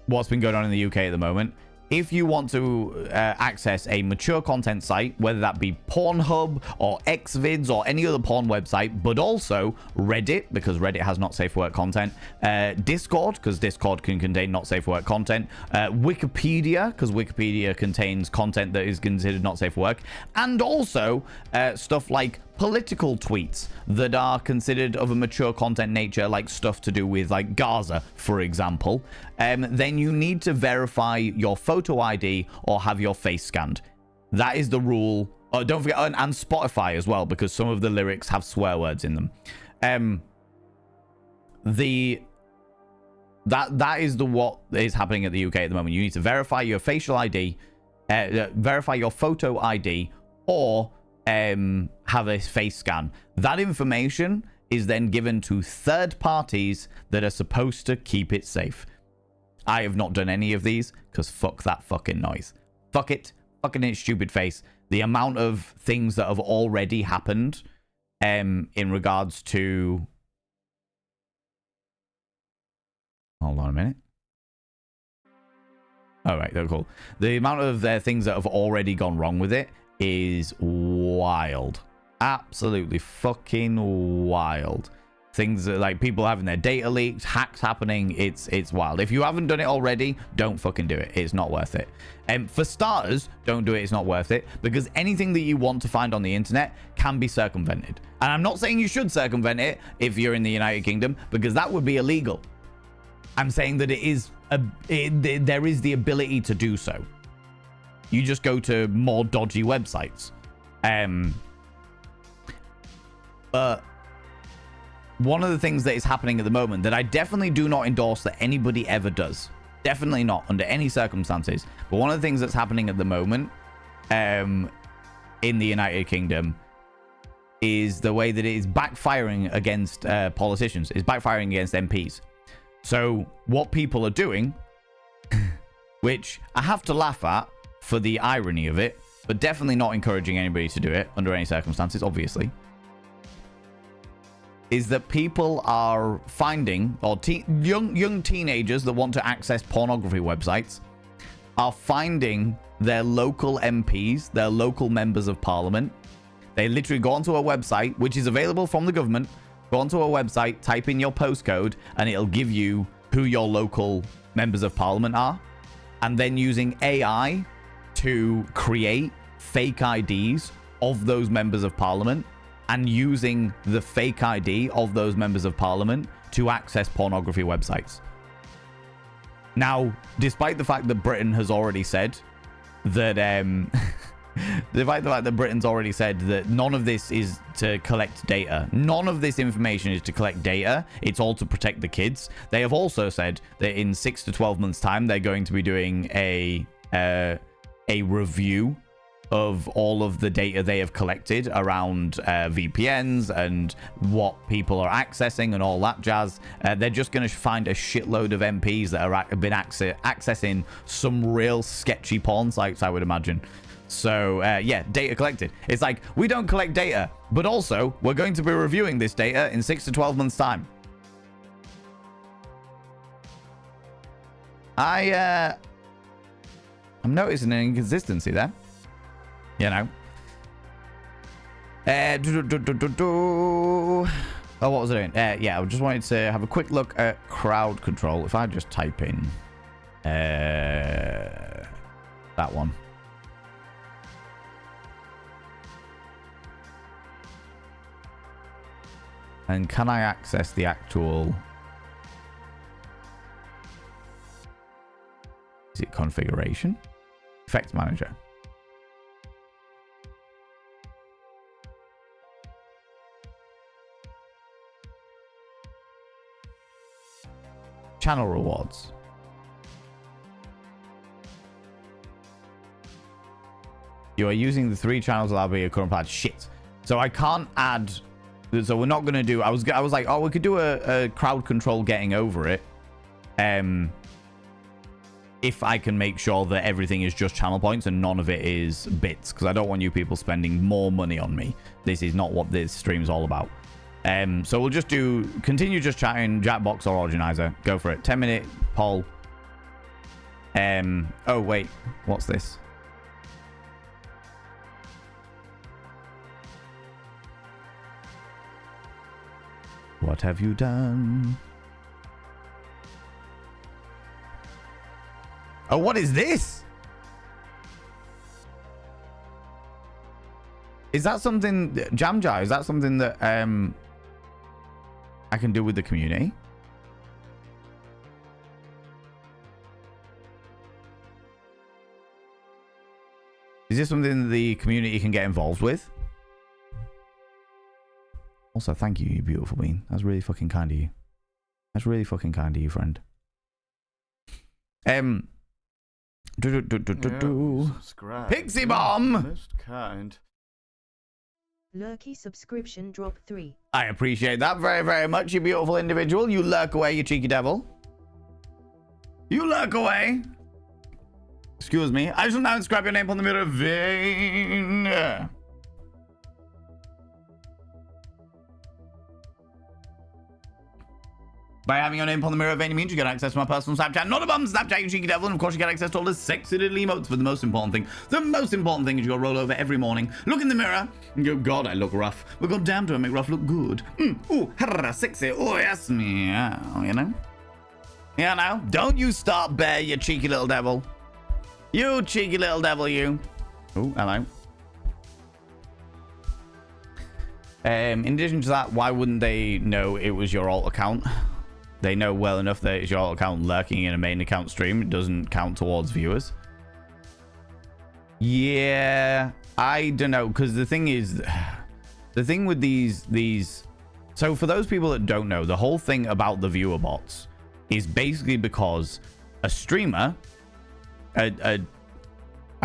what's been going on in the UK at the moment. If you want to access a mature content site, whether that be Pornhub or Xvids or any other porn website, but also Reddit, because Reddit has not safe for work content, Discord, because Discord can contain not safe for work content, Wikipedia, because Wikipedia contains content that is considered not safe for work, and also stuff like political tweets that are considered of a mature content nature, like stuff to do with like Gaza, for example, then you need to verify your photo ID or have your face scanned. That is the rule. Oh, don't forget, and Spotify as well, because some of the lyrics have swear words in them. That is what is happening at the UK at the moment. You need to verify your facial ID, verify your photo ID, or have a face scan. That information is then given to third parties that are supposed to keep it safe. I have not done any of these because fuck that fucking noise. Fuck it. Fucking its stupid face. The amount of things that have already happened in regards to... Hold on a minute. All right, they're cool. The amount of things that have already gone wrong with it is wild. Absolutely fucking wild. Things that, like, people having their data leaked, hacks happening, it's wild. If you haven't done it already, don't fucking do it. It's not worth it. For starters, don't do it. It's not worth it, because anything that you want to find on the internet can be circumvented. And I'm not saying you should circumvent it if you're in the United Kingdom, because that would be illegal. I'm saying that there is the ability to do so. You just go to more dodgy websites. But one of the things that is happening at the moment that I definitely do not endorse that anybody ever does, definitely not under any circumstances, but one of the things that's happening at the moment in the United Kingdom is the way that it is backfiring against politicians, is backfiring against MPs. So what people are doing, which I have to laugh at for the irony of it, but definitely not encouraging anybody to do it under any circumstances, obviously, is that people are finding, or young teenagers that want to access pornography websites are finding their local MPs, their local members of parliament. They literally go onto a website, which is available from the government, go onto a website, type in your postcode, and it'll give you who your local members of parliament are. And then using AI to create fake IDs of those members of parliament, and using the fake ID of those members of parliament to access pornography websites. Now, despite the fact that Britain has already said that, despite the fact that Britain's already said that none of this is to collect data, none of this information is to collect data, it's all to protect the kids. They have also said that in 6 to 12 months' time, they're going to be doing a review of all of the data they have collected around VPNs and what people are accessing and all that jazz. They're just going to find a shitload of MPs that have been accessing some real sketchy porn sites, I would imagine. So, yeah, data collected. It's like, we don't collect data, but also we're going to be reviewing this data in 6 to 12 months' time. I'm noticing an inconsistency there. You know. Oh, what was I doing? Yeah, I just wanted to have a quick look at crowd control. If I just type in that one. And can I access the actual... Is it configuration? Effects manager. Channel rewards. You are using the 3 channels allowed by your current plan. Shit. So I can't add... So we're not going to do... I was like, oh, we could do a crowd control getting over it. If I can make sure that everything is just channel points and none of it is bits. Because I don't want you people spending more money on me. This is not what this stream's all about. So we'll just do... Continue just chatting, Jackbox or Organizer. Go for it. 10-minute poll. Oh, wait. What's this? What have you done? Oh, what is this? Is that something... Jamjar, is that something that I can do with the community? Is this something that the community can get involved with? Also, thank you, you beautiful bean. That's really fucking kind of you. That's really fucking kind of you, friend. Subscribe. Pixie Bomb! Most kind. Lurky subscription drop 3. I appreciate that very, very much, you beautiful individual. You lurk away, you cheeky devil. You lurk away. Excuse me. I shall now inscribe your name on the mirror vein. By having your name on the mirror vein means you get access to my personal Snapchat, not a bum Snapchat, you cheeky devil, and of course you get access to all the sexy little emotes. But the most important thing is you go roll over every morning, look in the mirror, and go, God, I look rough. But God damn, do I make rough look good. Ooh, harra, sexy, oh yes, meow, you know? You know? Don't you start, bear, you cheeky little devil. You cheeky little devil, you. Oh, hello. In addition to that, why wouldn't they know it was your alt account? They know well enough that it's your alt account lurking in a main account stream. It doesn't count towards viewers. Yeah, I don't know, because the thing is, the thing with these, so for those people that don't know, the whole thing about the viewer bots is basically because a streamer, I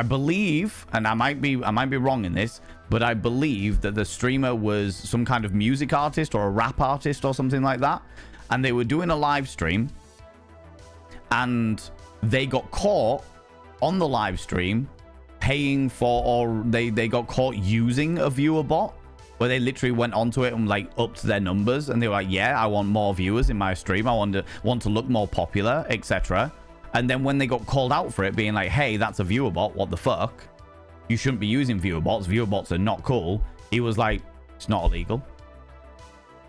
believe, and I might be wrong in this, but I believe that the streamer was some kind of music artist or a rap artist or something like that. And they were doing a live stream and they got caught on the live stream paying for, or they got caught using a viewer bot where they literally went onto it and like upped their numbers. And they were like, yeah, I want more viewers in my stream. I want to look more popular, etc. And then when they got called out for it, being like, hey, that's a viewer bot. What the fuck? You shouldn't be using viewer bots. Viewer bots are not cool. He was like, it's not illegal.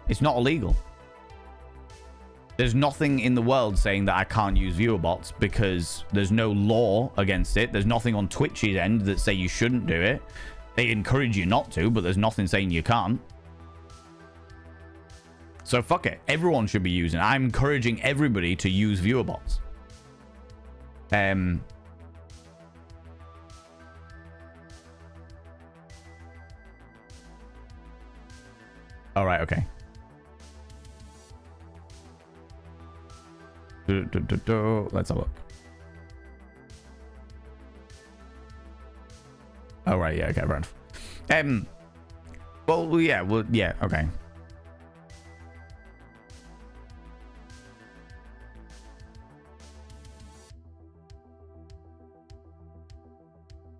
It's not illegal. There's nothing in the world saying that I can't use viewer bots because there's no law against it. There's nothing on Twitch's end that say you shouldn't do it. They encourage you not to, but there's nothing saying you can't. So fuck it. Everyone should be using it. I'm encouraging everybody to use viewer bots. All right, okay. Let's have a look. Oh, right, yeah, okay, right. Well, yeah, okay.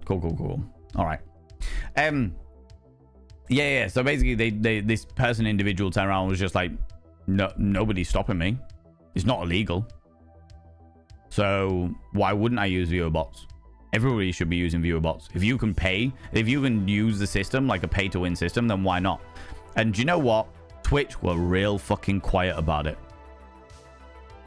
Cool. All right. Yeah. So basically, this individual turned around and was just like, no, nobody's stopping me. It's not illegal. So why wouldn't I use viewer bots? Everybody should be using viewer bots. If you can pay, if you can use the system like a pay to win system, then why not? And do you know what? Twitch were real fucking quiet about it.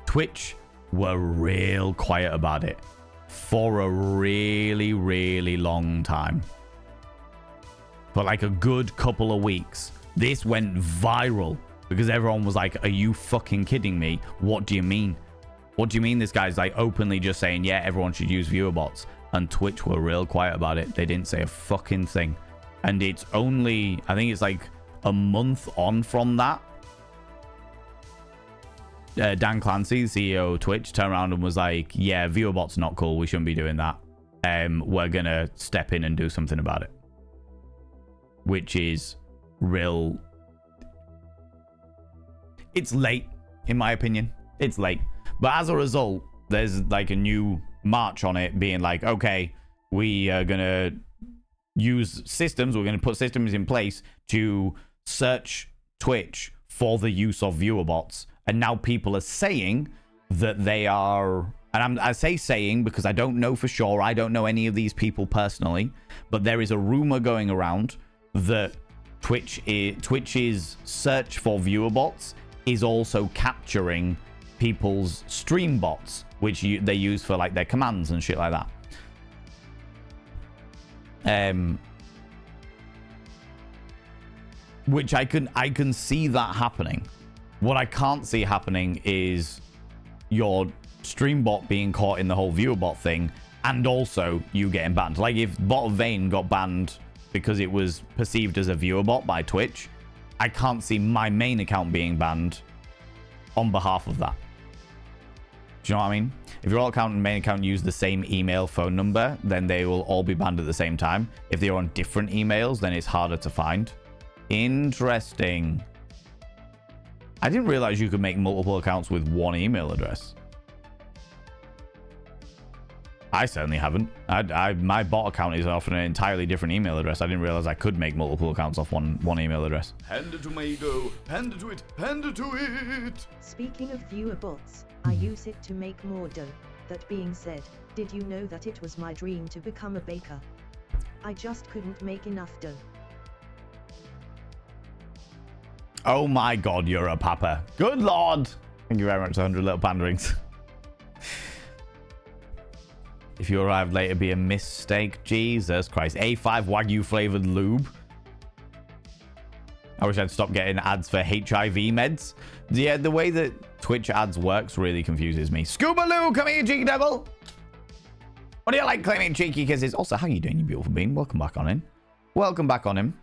Twitch were real quiet about it for a really, really long time. For like a good couple of weeks. This went viral because everyone was like, are you fucking kidding me? What do you mean? What do you mean this guy's like openly just saying, yeah, everyone should use viewer bots? And Twitch were real quiet about it. They didn't say a fucking thing. And it's only, I think it's like a month on from that. Dan Clancy, the CEO of Twitch, turned around and was like, yeah, viewer bots not cool. We shouldn't be doing that. We're going to step in and do something about it. Which is real. It's late, in my opinion. It's late. But as a result, there's like a new march on it being like, okay, we are going to use systems. We're going to put systems in place to search Twitch for the use of viewer bots. And now people are saying that they are, and I say saying because I don't know for sure. I don't know any of these people personally, but there is a rumor going around that Twitch's search for viewer bots is also capturing people's stream bots, which they use for like their commands and shit like that. Which I can see that happening. What I can't see happening is your stream bot being caught in the whole viewer bot thing, and also you getting banned. Like if Bot of Vayne got banned because it was perceived as a viewer bot by Twitch, I can't see my main account being banned on behalf of that. Do you know what I mean? If your alt account and main account use the same email phone number, then they will all be banned at the same time. If they're on different emails, then it's harder to find. Interesting. I didn't realize you could make multiple accounts with one email address. I certainly haven't. My bot account is off an entirely different email address. I didn't realize I could make multiple accounts off one email address. Hand it to Mado. Hand it to it. Hand it to it. Speaking of viewer bots, I use it to make more dough. That being said, did you know that it was my dream to become a baker? I just couldn't make enough dough. Oh my god, you're a papa. Good lord. Thank you very much, 100 little panderings. If you arrived late, it'd be a mistake. Jesus Christ. A5 Wagyu flavored lube. I wish I'd stop getting ads for HIV meds. Yeah, the way that Twitch ads works really confuses me. Scuba Lou, come here, cheeky devil. What do you like claiming cheeky kisses? Also, how you doing, you beautiful bean? Welcome back on in. Welcome back on in.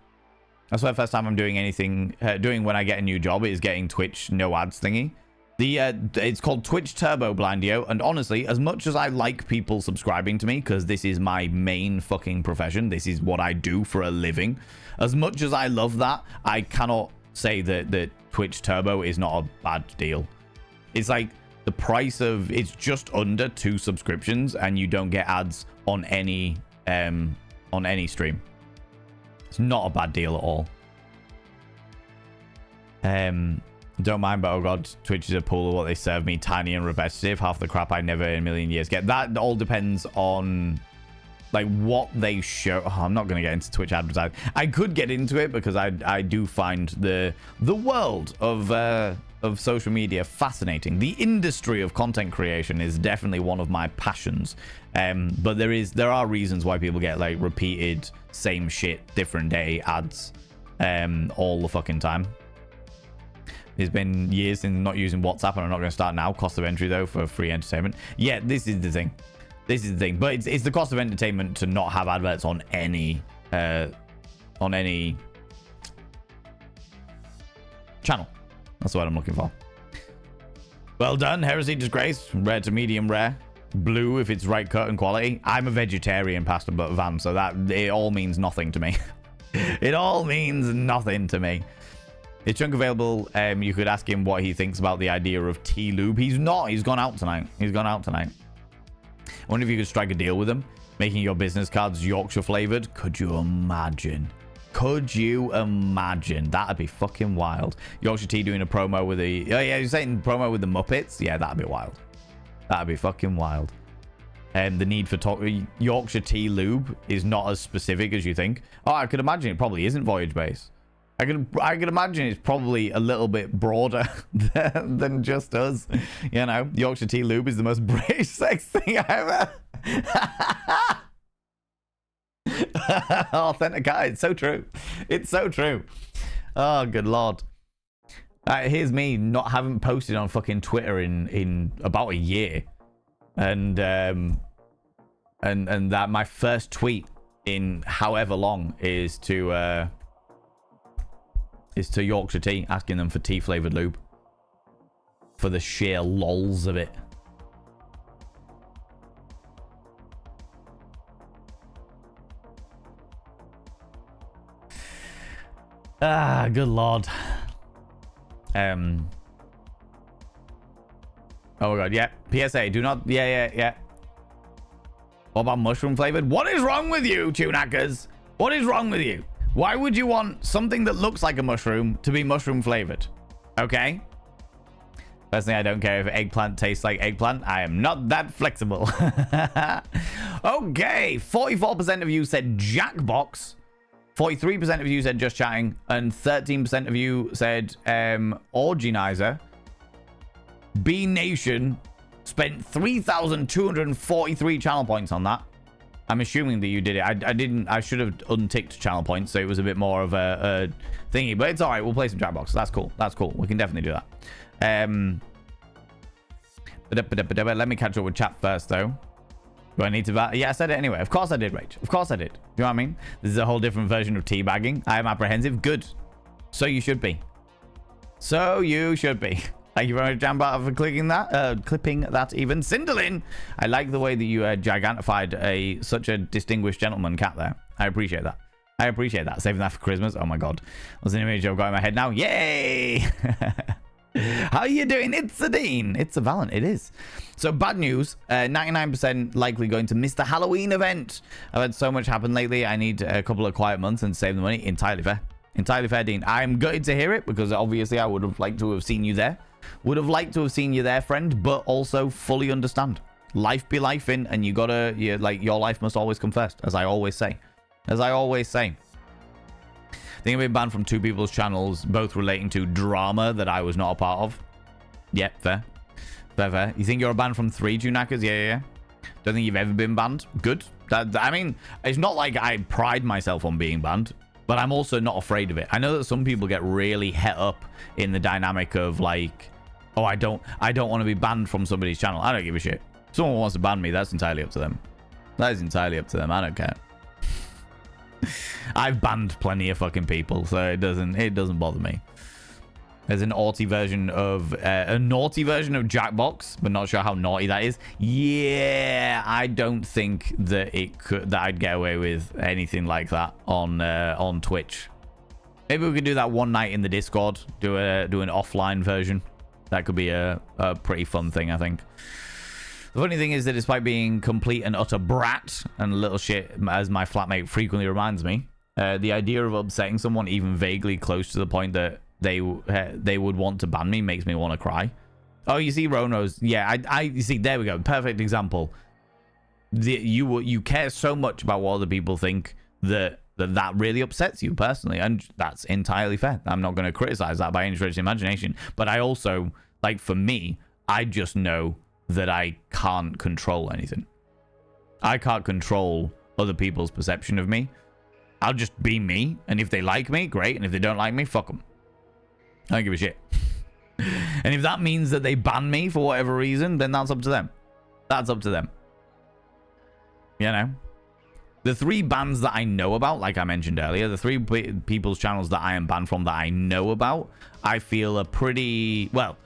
That's the first time I'm doing anything, doing when I get a new job is getting Twitch no ads thingy. It's called Twitch Turbo Blindio, and honestly, as much as I like people subscribing to me, because this is my main fucking profession, this is what I do for a living, as much as I love that, I cannot say that Twitch Turbo is not a bad deal. It's like the price of, it's just under 2 subscriptions, and you don't get ads on any stream. It's not a bad deal at all. Don't mind, but oh god, Twitch is a pool of what they serve me, tiny and repetitive. Half the crap I never in a million years get. That all depends on like what they show. Oh, I'm not going to get into Twitch advertising. I could get into it because I do find the world of social media fascinating. The industry of content creation is definitely one of my passions. But there are reasons why people get like repeated same shit, different day ads all the fucking time. It's been years since not using WhatsApp, and I'm not going to start now. Cost of entry, though, for free entertainment. Yeah, this is the thing. This is the thing. But it's the cost of entertainment to not have adverts on any channel. That's what I'm looking for. Well done. Heresy Disgrace. Rare to medium rare. Blue if it's right cut and quality. I'm a vegetarian, Pastor Van, so that it all means nothing to me. It all means nothing to me. Is Chunk available? You could ask him what he thinks about the idea of T-Lube. He's not. He's gone out tonight. He's gone out tonight. I wonder if you could strike a deal with him. Making your business cards Yorkshire flavored. Could you imagine? Could you imagine? That'd be fucking wild. Yorkshire Tea doing a promo with the... Oh, yeah, you're saying promo with the Muppets? Yeah, that'd be wild. That'd be fucking wild. And the need for Yorkshire tea lube is not as specific as you think. Oh, I could imagine it probably isn't voyage base. I could imagine it's probably a little bit broader than just us. You know, Yorkshire tea lube is the most British sex thing ever. Authentic guy. It's so true. It's so true. Oh, good lord. Here's me not having posted on fucking Twitter in about a year, and that my first tweet in however long is to Yorkshire Tea, asking them for tea flavored lube for the sheer lols of it. Ah, good lord. Oh my god, yeah. PSA, do not, yeah. What about mushroom flavored? What is wrong with you, tune hackers? What is wrong with you? Why would you want something that looks like a mushroom to be mushroom flavored? Okay. Personally, I don't care if eggplant tastes like eggplant. I am not that flexible. Okay, 44% of you said Jackbox. 43% of you said just chatting, and 13% of you said Orginizer. B Nation spent 3,243 channel points on that. I'm assuming that you did it. I should have unticked channel points, so it was a bit more of a thingy. But it's all right. We'll play some Jackbox. That's cool. That's cool. We can definitely do that. Let me catch up with chat first, though. Do I need to? Yeah, I said it anyway. Of course I did, Rach. Of course I did. Do you know what I mean? This is a whole different version of teabagging. I am apprehensive. Good. So you should be. So you should be. Thank you very much, Jambar, for clipping that even. Cinderlin, I like the way that you gigantified such a distinguished gentleman cat there. I appreciate that. I appreciate that. Saving that for Christmas. Oh my god. That's an image I've got in my head now. Yay! How are you doing? It's a Dean. It's a Valent. It is. So bad news. 99% likely going to miss the Halloween event. I've had so much happen lately. I need a couple of quiet months and save the money. Entirely fair. Entirely fair, Dean. I'm gutted to hear it because obviously I would have liked to have seen you there. Would have liked to have seen you there, friend, but also fully understand. Life be life in, and your life must always come first, as I always say. As I always say. I think I've been banned from 2 people's channels, both relating to drama that I was not a part of. Yeah, fair. Fair. You think you're banned from 3 Tunackers? Yeah. Don't think you've ever been banned? Good. I mean, it's not like I pride myself on being banned, but I'm also not afraid of it. I know that some people get really het up in the dynamic of like, oh, I don't want to be banned from somebody's channel. I don't give a shit. If someone wants to ban me, that's entirely up to them. That is entirely up to them. I don't care. I've banned plenty of fucking people, so it doesn't bother me. There's an naughty version of Jackbox, but not sure how naughty that is. Yeah, I don't think that I'd get away with anything like that on Twitch. Maybe we could do that one night in the Discord. Do an offline version. That could be a pretty fun thing, I think. The funny thing is that despite being complete and utter brat and little shit, as my flatmate frequently reminds me, the idea of upsetting someone even vaguely close to the point that they would want to ban me makes me want to cry. Oh, you see, Rono's. Yeah, you see, there we go. Perfect example. You care so much about what other people think that really upsets you personally, and that's entirely fair. I'm not going to criticize that by any stretch of imagination, but I also, like, for me, I just know that I can't control anything. I can't control other people's perception of me. I'll just be me, and if they like me, great, and if they don't like me, fuck them. I don't give a shit. And if that means that they ban me for whatever reason, then that's up to them. That's up to them. You know? The 3 bans that I know about, like I mentioned earlier, the 3 people's channels that I am banned from that I know about, I feel are pretty... Well,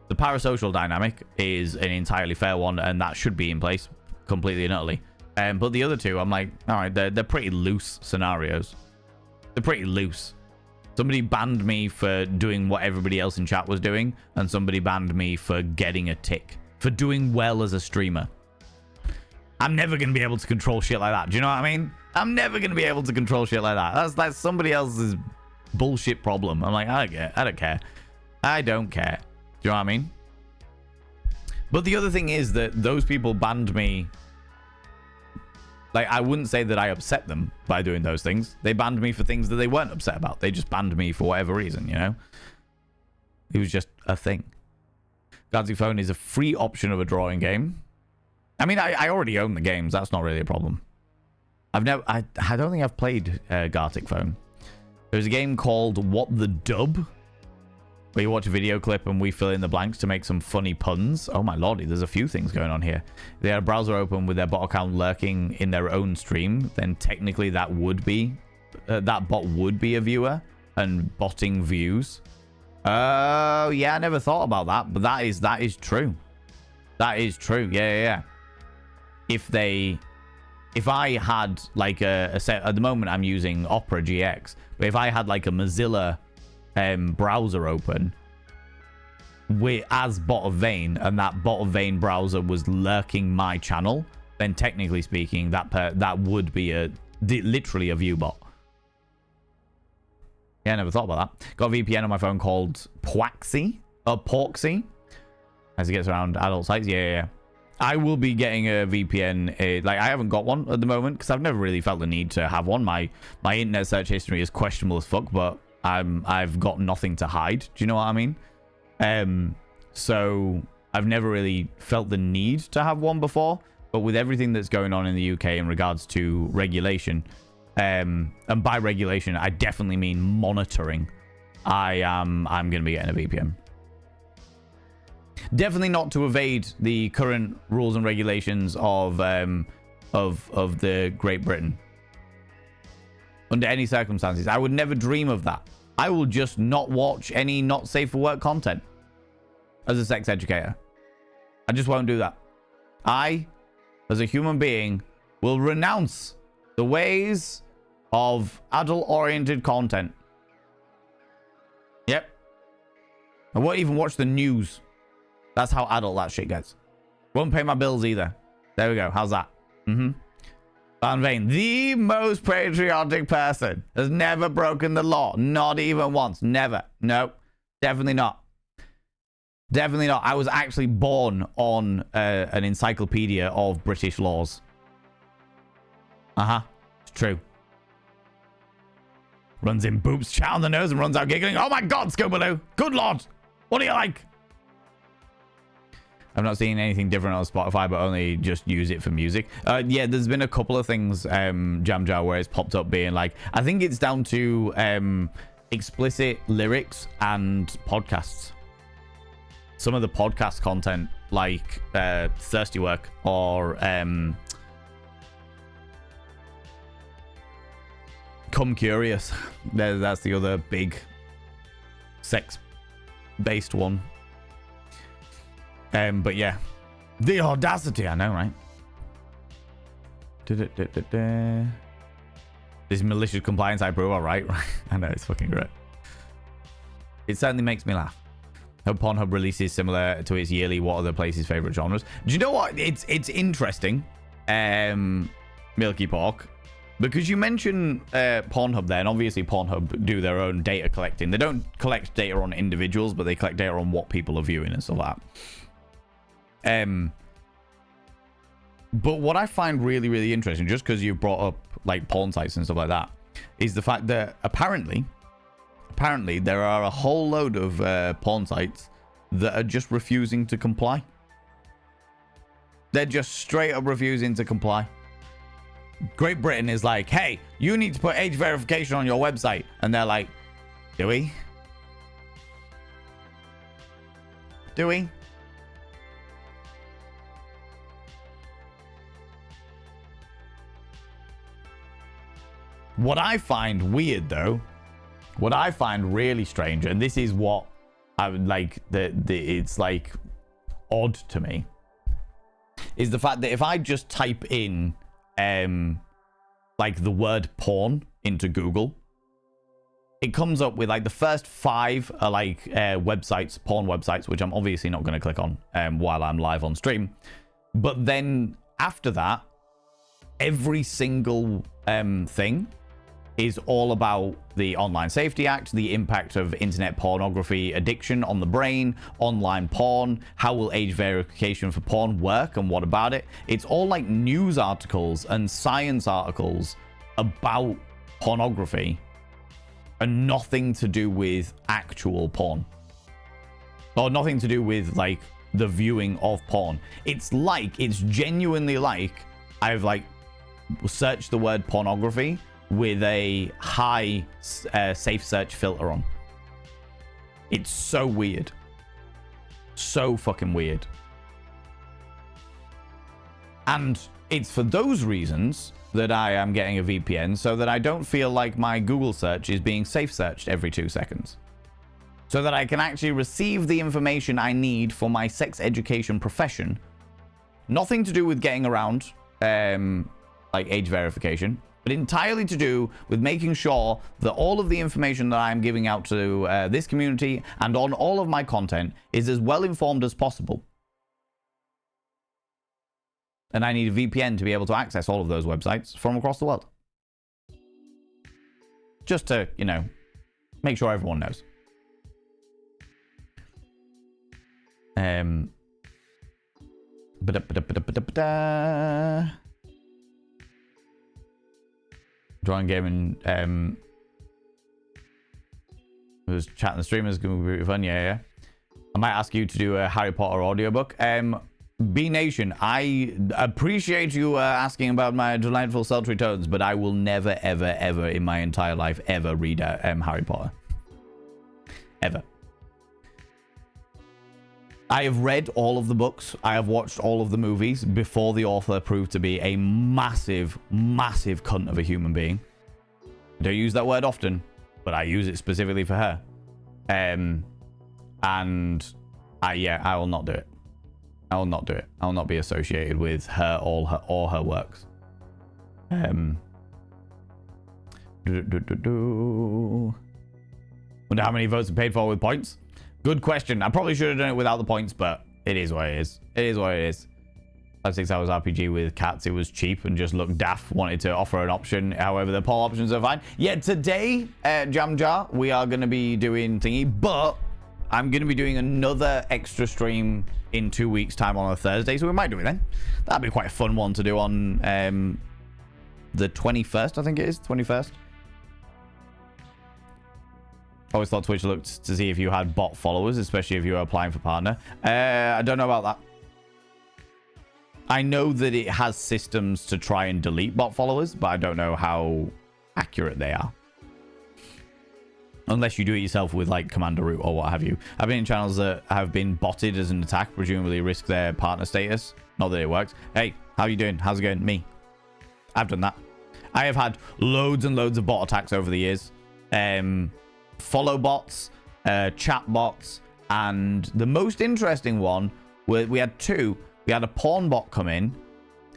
the parasocial dynamic is an entirely fair one, and that should be in place completely and utterly. But the other 2, I'm like, all right, they're pretty loose scenarios. They're pretty loose. Somebody banned me for doing what everybody else in chat was doing, and somebody banned me for getting a tick, for doing well as a streamer. I'm never going to be able to control shit like that. Do you know what I mean? I'm never going to be able to control shit like that. That's somebody else's bullshit problem. I'm like, I don't care. I don't care. Do you know what I mean? But the other thing is that those people banned me. Like, I wouldn't say that I upset them by doing those things. They banned me for things that they weren't upset about. They just banned me for whatever reason, you know? It was just a thing. Gartic Phone is a free option of a drawing game. I mean, I already own the games. That's not really a problem. I don't think I've played Gartic Phone. There's a game called What the Dub, where you watch a video clip and we fill in the blanks to make some funny puns. Oh my lordy, there's a few things going on here. They had a browser open with their bot account lurking in their own stream. Then technically that would be, that bot would be a viewer and botting views. Oh, yeah, I never thought about that, but that is true. That is true. Yeah. If I had like a set, at the moment I'm using Opera GX, but if I had like a Mozilla browser open as Bot of Vane, and that Bot of Vane browser was lurking my channel, then technically speaking, that would be literally a view bot. Yeah, I never thought about that. Got a VPN on my phone called Porksy, as it gets around adult sites. Yeah. I will be getting a VPN. Like, I haven't got one at the moment because I've never really felt the need to have one. My internet search history is questionable as fuck, but I've got nothing to hide. Do you know what I mean? So I've never really felt the need to have one before. But with everything that's going on in the UK in regards to regulation, and by regulation, I definitely mean monitoring, I'm going to be getting a VPN. Definitely not to evade the current rules and regulations of the Great Britain. Under any circumstances, I would never dream of that. I will just not watch any not safe for work content as a sex educator. I just won't do that. I, as a human being, will renounce the ways of adult-oriented content. Yep. I won't even watch the news. That's how adult that shit gets. Won't pay my bills either. There we go. How's that? Van Vane, the most patriotic person, has never broken the law. Not even once. Never. No. Definitely not. Definitely not. I was actually born on an encyclopedia of British laws. It's true. Runs in boobs, chat on the nose, and runs out giggling. Oh my god, Scoobaloo. Good lord. What do you like? I've not seen anything different on Spotify, but only just use it for music. Yeah, there's been a couple of things, Jamjar, where it's popped up being like, I think it's down to explicit lyrics and podcasts. Some of the podcast content, like Thirsty Work or Come Curious. That's the other big sex-based one. But yeah, the audacity, I know, right? This malicious compliance I prove, all right? I know, it's fucking great. It certainly makes me laugh. Hope Pornhub releases similar to its yearly What Other Places' favorite genres. Do you know what? It's interesting, Milky Pork, because you mentioned Pornhub there, and obviously Pornhub do their own data collecting. They don't collect data on individuals, but they collect data on what people are viewing and stuff like that. But what I find really, really interesting, just because you brought up like porn sites and stuff like that, is the fact that apparently there are a whole load of porn sites that are just refusing to comply. They're just straight up refusing to comply. Great Britain is like, hey, you need to put age verification on your website. And they're like, do we? Do we? What I find weird, though, what I find really strange, and this is what I would like, it's like odd to me, is the fact that if I just type in like the word porn into Google, it comes up with like the first 5 are like websites, porn websites, which I'm obviously not going to click on while I'm live on stream. But then after that, every single thing is all about the Online Safety Act, the impact of internet pornography addiction on the brain, online porn, how will age verification for porn work and what about it. It's all like news articles and science articles about pornography and nothing to do with actual porn. Or nothing to do with like the viewing of porn. It's genuinely like I've like searched the word pornography with a high safe search filter on. It's so weird. So fucking weird. And it's for those reasons that I am getting a VPN, so that I don't feel like my Google search is being safe searched every 2 seconds. So that I can actually receive the information I need for my sex education profession. Nothing to do with getting around like age verification, but entirely to do with making sure that all of the information that I'm giving out to this community and on all of my content is as well informed as possible. And I need a VPN to be able to access all of those websites from across the world. Just to, you know, make sure everyone knows. Drawing gaming was chatting the streamers, gonna be really fun. Yeah. I might ask you to do a Harry Potter audiobook. B Nation, I appreciate you asking about my delightful sultry tones, but I will never, ever, ever in my entire life ever read Harry Potter. Ever. I have read all of the books. I have watched all of the movies before the author proved to be a massive, massive cunt of a human being. I don't use that word often, but I use it specifically for her. And I will not do it. I will not do it. I will not be associated with her or her works. Wonder how many votes are paid for with points? Good question. I probably should have done it without the points, but it is what it is. It is what it is. 6 hours RPG with cats. It was cheap and just looked daft. Wanted to offer an option. However, the poll options are fine. Yeah, today, Jam Jar, we are going to be doing thingy, but I'm going to be doing another extra stream in 2 weeks' time on a Thursday, so we might do it then. That'd be quite a fun one to do on the 21st, I think it is. 21st. Always thought Twitch looked to see if you had bot followers, especially if you were applying for partner. I don't know about that. I know that it has systems to try and delete bot followers, but I don't know how accurate they are. Unless you do it yourself with like Commander Root or what have you. I've been in channels that have been botted as an attack, presumably risk their partner status. Not that it works. Hey, how you doing? How's it going? Me. I've done that. I have had loads and loads of bot attacks over the years. Follow bots, chat bots, and the most interesting one, we had 2. We had a porn bot come in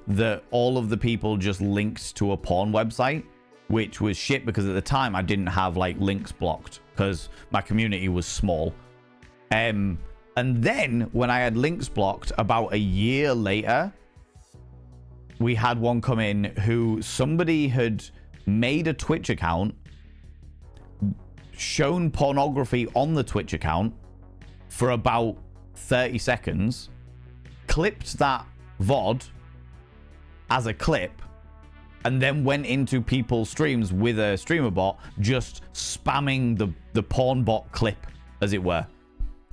that all of the people just linked to a porn website, which was shit because at the time I didn't have like links blocked because my community was small. And then when I had links blocked about a year later, we had one come in who somebody had made a Twitch account, shown pornography on the Twitch account for about 30 seconds, clipped that VOD as a clip, and then went into people's streams with a streamer bot just spamming the porn bot clip, as it were.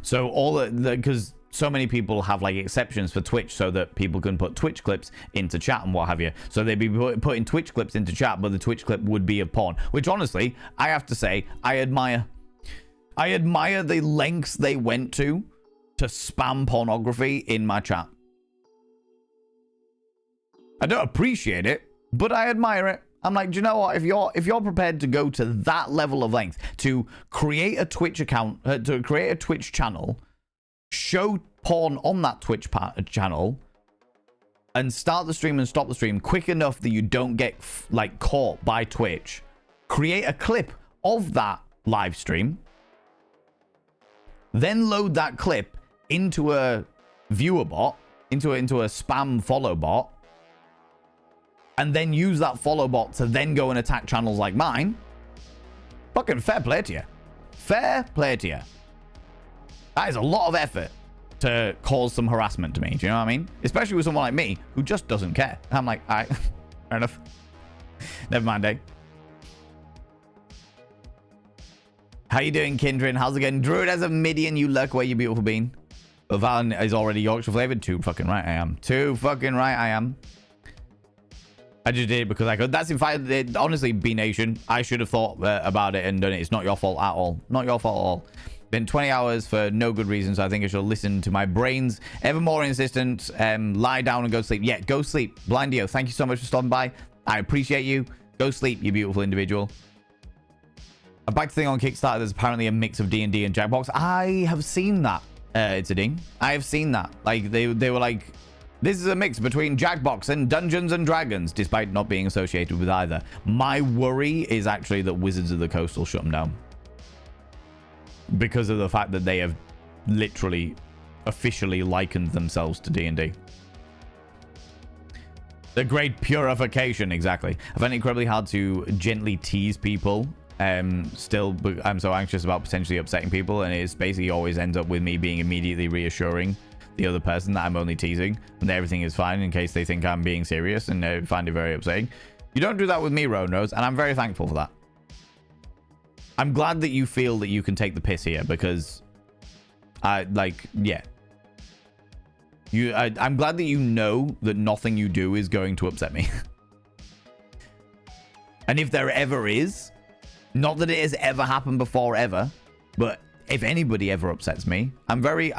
So because so many people have like exceptions for Twitch so that people can put Twitch clips into chat and what have you. So they'd be putting Twitch clips into chat, but the Twitch clip would be of porn, which honestly, I have to say, I admire. I admire the lengths they went to spam pornography in my chat. I don't appreciate it, but I admire it. I'm like, do you know what? If you're prepared to go to that level of length to create a Twitch account, to create a Twitch channel, show porn on that Twitch channel, and start the stream and stop the stream quick enough that you don't get like caught by Twitch, create a clip of that live stream, then load that clip into a viewer bot, into a spam follow bot, and then use that follow bot to then go and attack channels like mine, fucking fair play to you. Fair play to you. That is a lot of effort to cause some harassment to me. Do you know what I mean? Especially with someone like me who just doesn't care. I'm like, all right, fair enough. Never mind, eh? How you doing, Kindred? How's it going? Druid as a Midian, you luck where you beautiful bean. But Valen is already Yorkshire flavored. Too fucking right I am. Too fucking right I am. I just did it because I could. That's in fact, honestly, B Nation, I should have thought about it and done it. It's not your fault at all. Not your fault at all. Been 20 hours for no good reason, so I think I should listen to my brains ever more insistent. Lie down and go sleep. Yeah, go sleep. Blindio, thank you so much for stopping by. I appreciate you. Go sleep, you beautiful individual. A back to thing on Kickstarter, there's apparently a mix of D&D and Jackbox. I have seen that. It's a ding. I have seen that. Like, they were like, this is a mix between Jackbox and Dungeons and Dragons, despite not being associated with either. My worry is actually that Wizards of the Coast will shut them down. Because of the fact that they have literally officially likened themselves to D&D. The great purification, exactly. I find it incredibly hard to gently tease people. Still, I'm so anxious about potentially upsetting people, and it basically always ends up with me being immediately reassuring the other person that I'm only teasing and that everything is fine in case they think I'm being serious, and they find it very upsetting. You don't do that with me, Rose, and I'm very thankful for that. I'm glad that you feel that you can take the piss here, because yeah. I'm glad that you know that nothing you do is going to upset me. And if there ever is, not that it has ever happened before ever, but if anybody ever upsets me, I'm very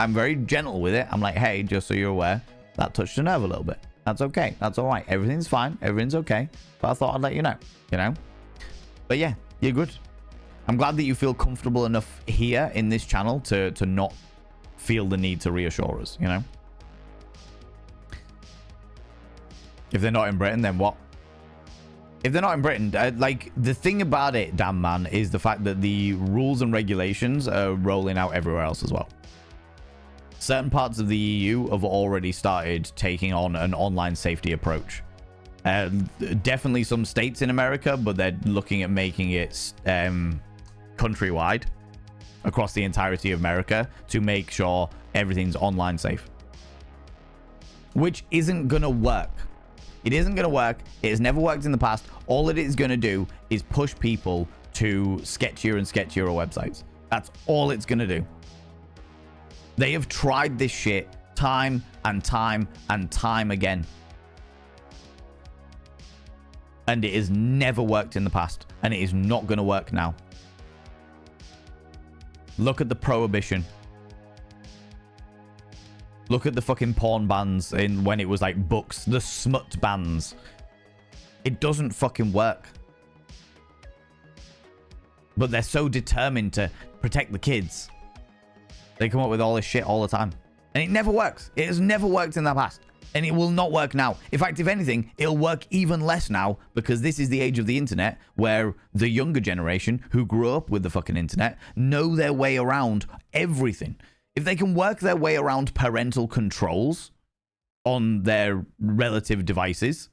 gentle with it. I'm like, hey, just so you're aware, that touched a nerve a little bit. That's okay. That's all right. Everything's fine. Everything's okay. But I thought I'd let you know, But yeah, you're good. I'm glad that you feel comfortable enough here in this channel to not feel the need to reassure us, If they're not in Britain, then what? If they're not in Britain, like, the thing about it, damn man, is the fact that the rules and regulations are rolling out everywhere else as well. Certain parts of the EU have already started taking on an online safety approach. Definitely some states in America, but they're looking at making it countrywide across the entirety of America to make sure everything's online safe. Which isn't going to work. It isn't going to work. It has never worked in the past. All it is going to do is push people to sketchier and sketchier websites. That's all it's going to do. They have tried this shit time and time and time again. And it has never worked in the past. And it is not going to work now. Look at the prohibition. Look at the fucking porn bans in when it was like books, the smut bans. It doesn't fucking work. But they're so determined to protect the kids. They come up with all this shit all the time. And it never works. It has never worked in the past. And it will not work now. In fact, if anything, it'll work even less now, because this is the age of the internet where the younger generation who grew up with the fucking internet know their way around everything. If they can work their way around parental controls on their relative devices,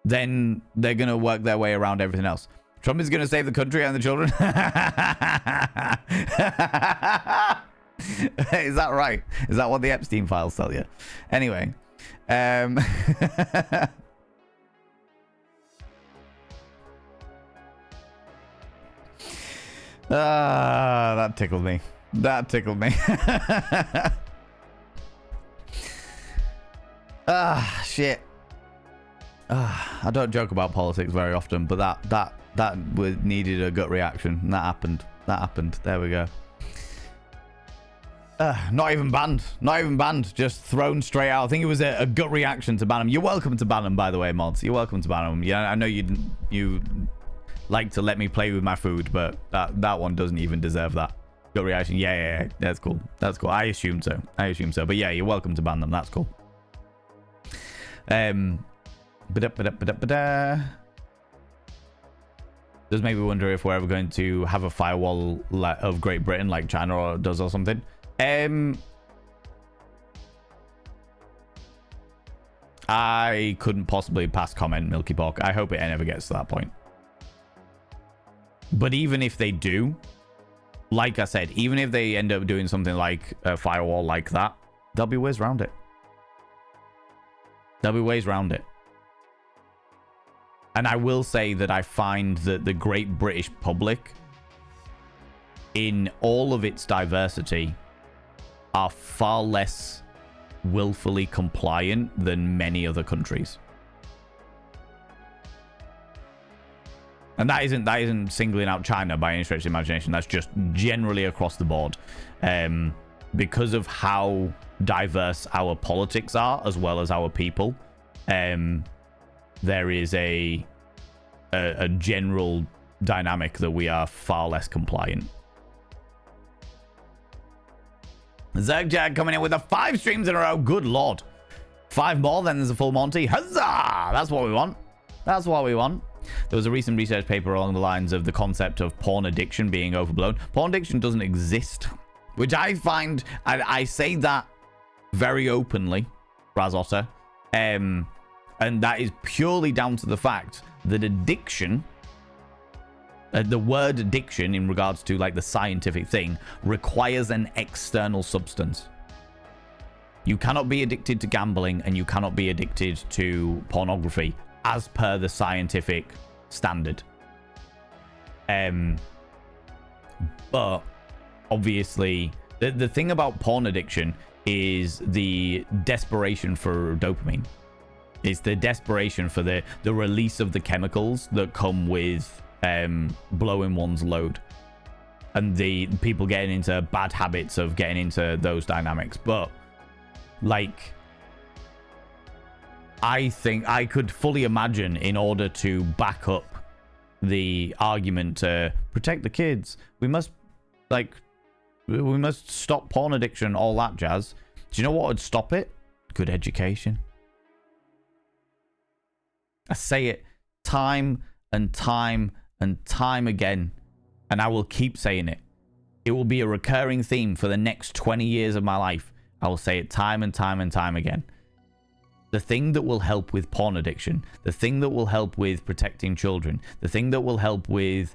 then they're going to work their way around everything else. Trump is going to save the country and the children. Is that right? Is that what the Epstein files tell you? Anyway. That tickled me. That tickled me. Shit. I don't joke about politics very often, but that needed a gut reaction. And that happened. That happened. There we go. Not even banned. Not even banned. Just thrown straight out. I think it was a gut reaction to ban him. You're welcome to ban him, by the way, mods. You're welcome to ban him. Yeah, I know you like to let me play with my food, but that one doesn't even deserve that. Gut reaction. Yeah. That's cool. That's cool. I assumed so. But yeah, you're welcome to ban them. That's cool. Does make me wonder if we're ever going to have a firewall of Great Britain like China does or something. I I couldn't possibly pass comment, Milky Pork. I hope it never gets to that point. But even if they do, like I said, even if they end up doing something like a firewall like that, there'll be ways around it. There'll be ways around it. And I will say that I find that the great British public, in all of its diversity, are far less willfully compliant than many other countries. And that isn't singling out China by any stretch of the imagination. That's just generally across the board. Because of how diverse our politics are, as well as our people, there is a general dynamic that we are far less compliant. Zergjag coming in with 5 streams in a row. Good lord. 5 more, then there's a full Monty. Huzzah! That's what we want. That's what we want. There was a recent research paper along the lines of the concept of porn addiction being overblown. Porn addiction doesn't exist, which I find, I say that very openly, Razotter, and that is purely down to the fact that addiction, the word addiction in regards to like the scientific thing, requires an external substance. You cannot be addicted to gambling and you cannot be addicted to pornography as per the scientific standard. But obviously the thing about porn addiction is the desperation for dopamine. It's the desperation for the release of the chemicals that come with blowing one's load, and the people getting into bad habits of getting into those dynamics. But like, I think I could fully imagine, in order to back up the argument to protect the kids, we must stop porn addiction, all that jazz. Do you know what would stop it? Good education. I say it time and time and time again, and I will keep saying it. It will be a recurring theme for the next 20 years of my life. I will say it time and time and time again. The thing that will help with porn addiction, the thing that will help with protecting children, the thing that will help with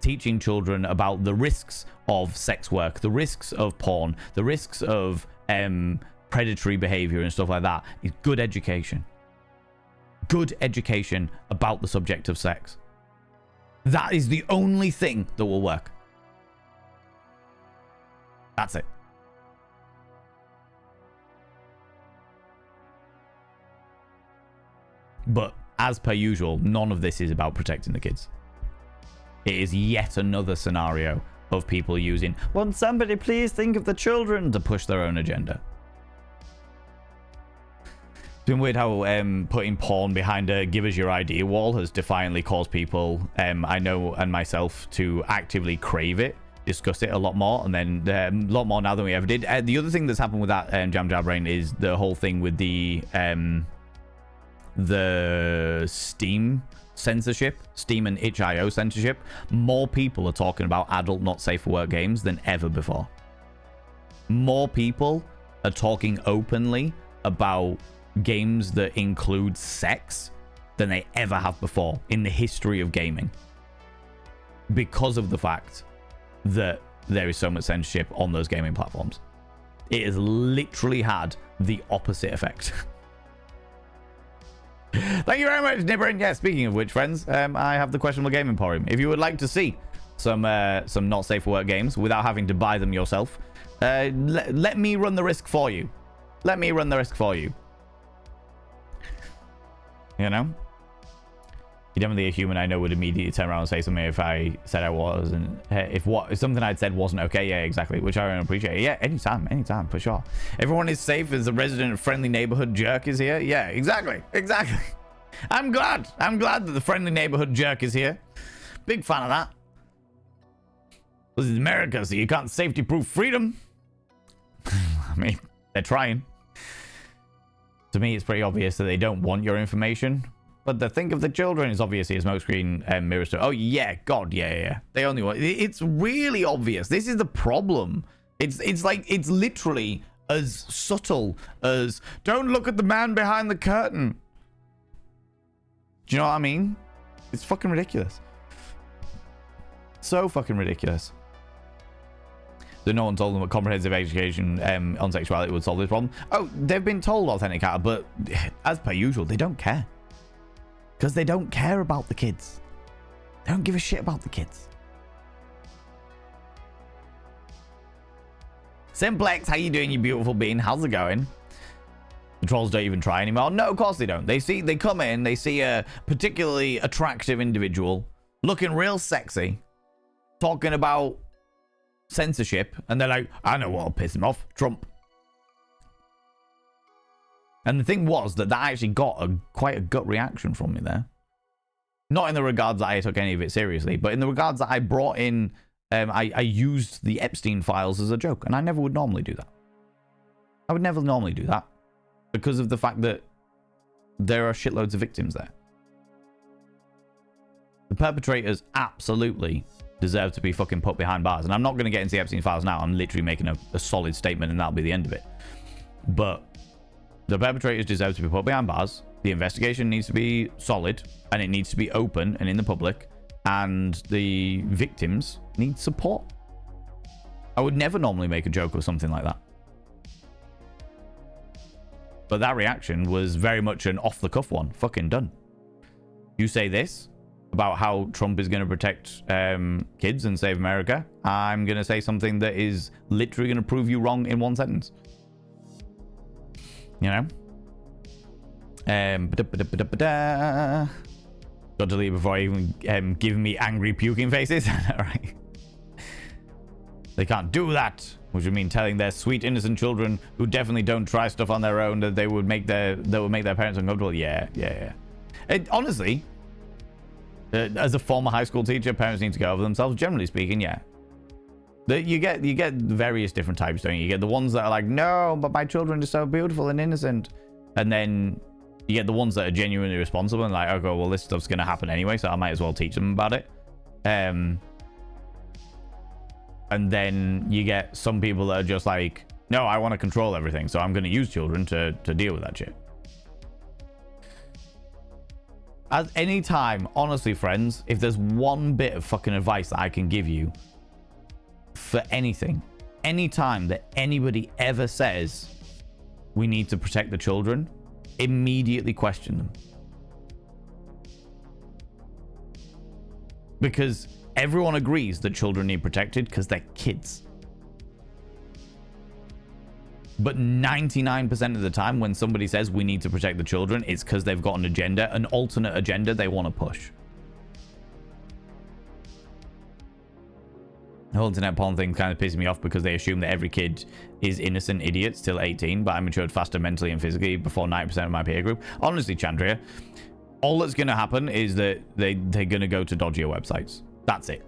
teaching children about the risks of sex work, the risks of porn, the risks of predatory behavior and stuff like that, is good education. Good education about the subject of sex. That is the only thing that will work. That's it. But as per usual, none of this is about protecting the kids. It is yet another scenario of people using, "Won't somebody please think of the children," to push their own agenda. It's been weird how putting porn behind a "give us your ID" wall has defiantly caused people, I know and myself, to actively crave it, discuss it a lot more, and then a lot more now than we ever did. The other thing that's happened with that Jam Jab Brain is the whole thing with the Steam censorship, Steam and itch.io censorship. More people are talking about adult not safe for work games than ever before. More people are talking openly about games that include sex than they ever have before in the history of gaming, because of the fact that there is so much censorship on those gaming platforms. It has literally had the opposite effect. Thank you very much, Nibberin. Yeah, speaking of which, friends, I have the Questionable Game Emporium. If you would like to see some not safe for work games without having to buy them yourself, let me run the risk for you. Let me run the risk for you. You know? You're definitely a human I know would immediately turn around and say something if I said I wasn't. If something I'd said wasn't okay. Yeah, exactly. Which I appreciate. Yeah, anytime, for sure. Everyone is safe as the resident friendly neighborhood jerk is here. Yeah, exactly. I'm glad that the friendly neighborhood jerk is here. Big fan of that. This is America, so you can't safety-proof freedom. I mean, they're trying. To me, it's pretty obvious that they don't want your information. But the think of the children is obviously a smokescreen mirror story. Oh, yeah. God, yeah. They only want... It's really obvious. This is the problem. It's like... It's literally as subtle as "don't look at the man behind the curtain." Do you know what I mean? It's fucking ridiculous. So fucking ridiculous. So no one told them a comprehensive education on sexuality would solve this problem. Oh, they've been told Authenticata, but as per usual, they don't care. Because they don't care about the kids. They don't give a shit about the kids. Simplex, how you doing, you beautiful being? How's it going? The trolls don't even try anymore. No, of course they don't. They come in, they see a particularly attractive individual looking real sexy, talking about censorship, and they're like, I know what'll piss him off, Trump. And the thing was that actually got quite a gut reaction from me there. Not in the regards that I took any of it seriously, but in the regards that I brought in, I used the Epstein files as a joke, and I never would normally do that. I would never normally do that because of the fact that there are shitloads of victims there. The perpetrators absolutely deserve to be fucking put behind bars. And I'm not going to get into the Epstein files now. I'm literally making a solid statement and that'll be the end of it. But the perpetrators deserve to be put behind bars. The investigation needs to be solid and it needs to be open and in the public. And the victims need support. I would never normally make a joke or something like that. But that reaction was very much an off-the-cuff one. Fucking done. You say this about how Trump is going to protect kids and save America, I'm going to say something that is literally going to prove you wrong in one sentence. You know? Got to delete before even giving me angry puking faces. Alright. They can't do that, which would mean telling their sweet innocent children who definitely don't try stuff on their own that they would make their parents uncomfortable. Yeah. Honestly, as a former high school teacher, parents need to go over themselves. Generally speaking, yeah. You get various different types, don't you? You get the ones that are like, no, but my children are so beautiful and innocent. And then you get the ones that are genuinely responsible and like, okay, well, this stuff's going to happen anyway, so I might as well teach them about it. And then you get some people that are just like, no, I want to control everything, so I'm going to use children to deal with that shit. At any time, honestly, friends, if there's one bit of fucking advice that I can give you for anything, any time that anybody ever says we need to protect the children, immediately question them. Because everyone agrees that children need protected because they're kids. But 99% of the time when somebody says we need to protect the children, it's because they've got an agenda, an alternate agenda they want to push. The whole internet porn thing kind of pisses me off because they assume that every kid is innocent idiots till 18, but I matured faster mentally and physically before 90% of my peer group. Honestly, Chandria, all that's going to happen is that they're going to go to dodgier websites. That's it.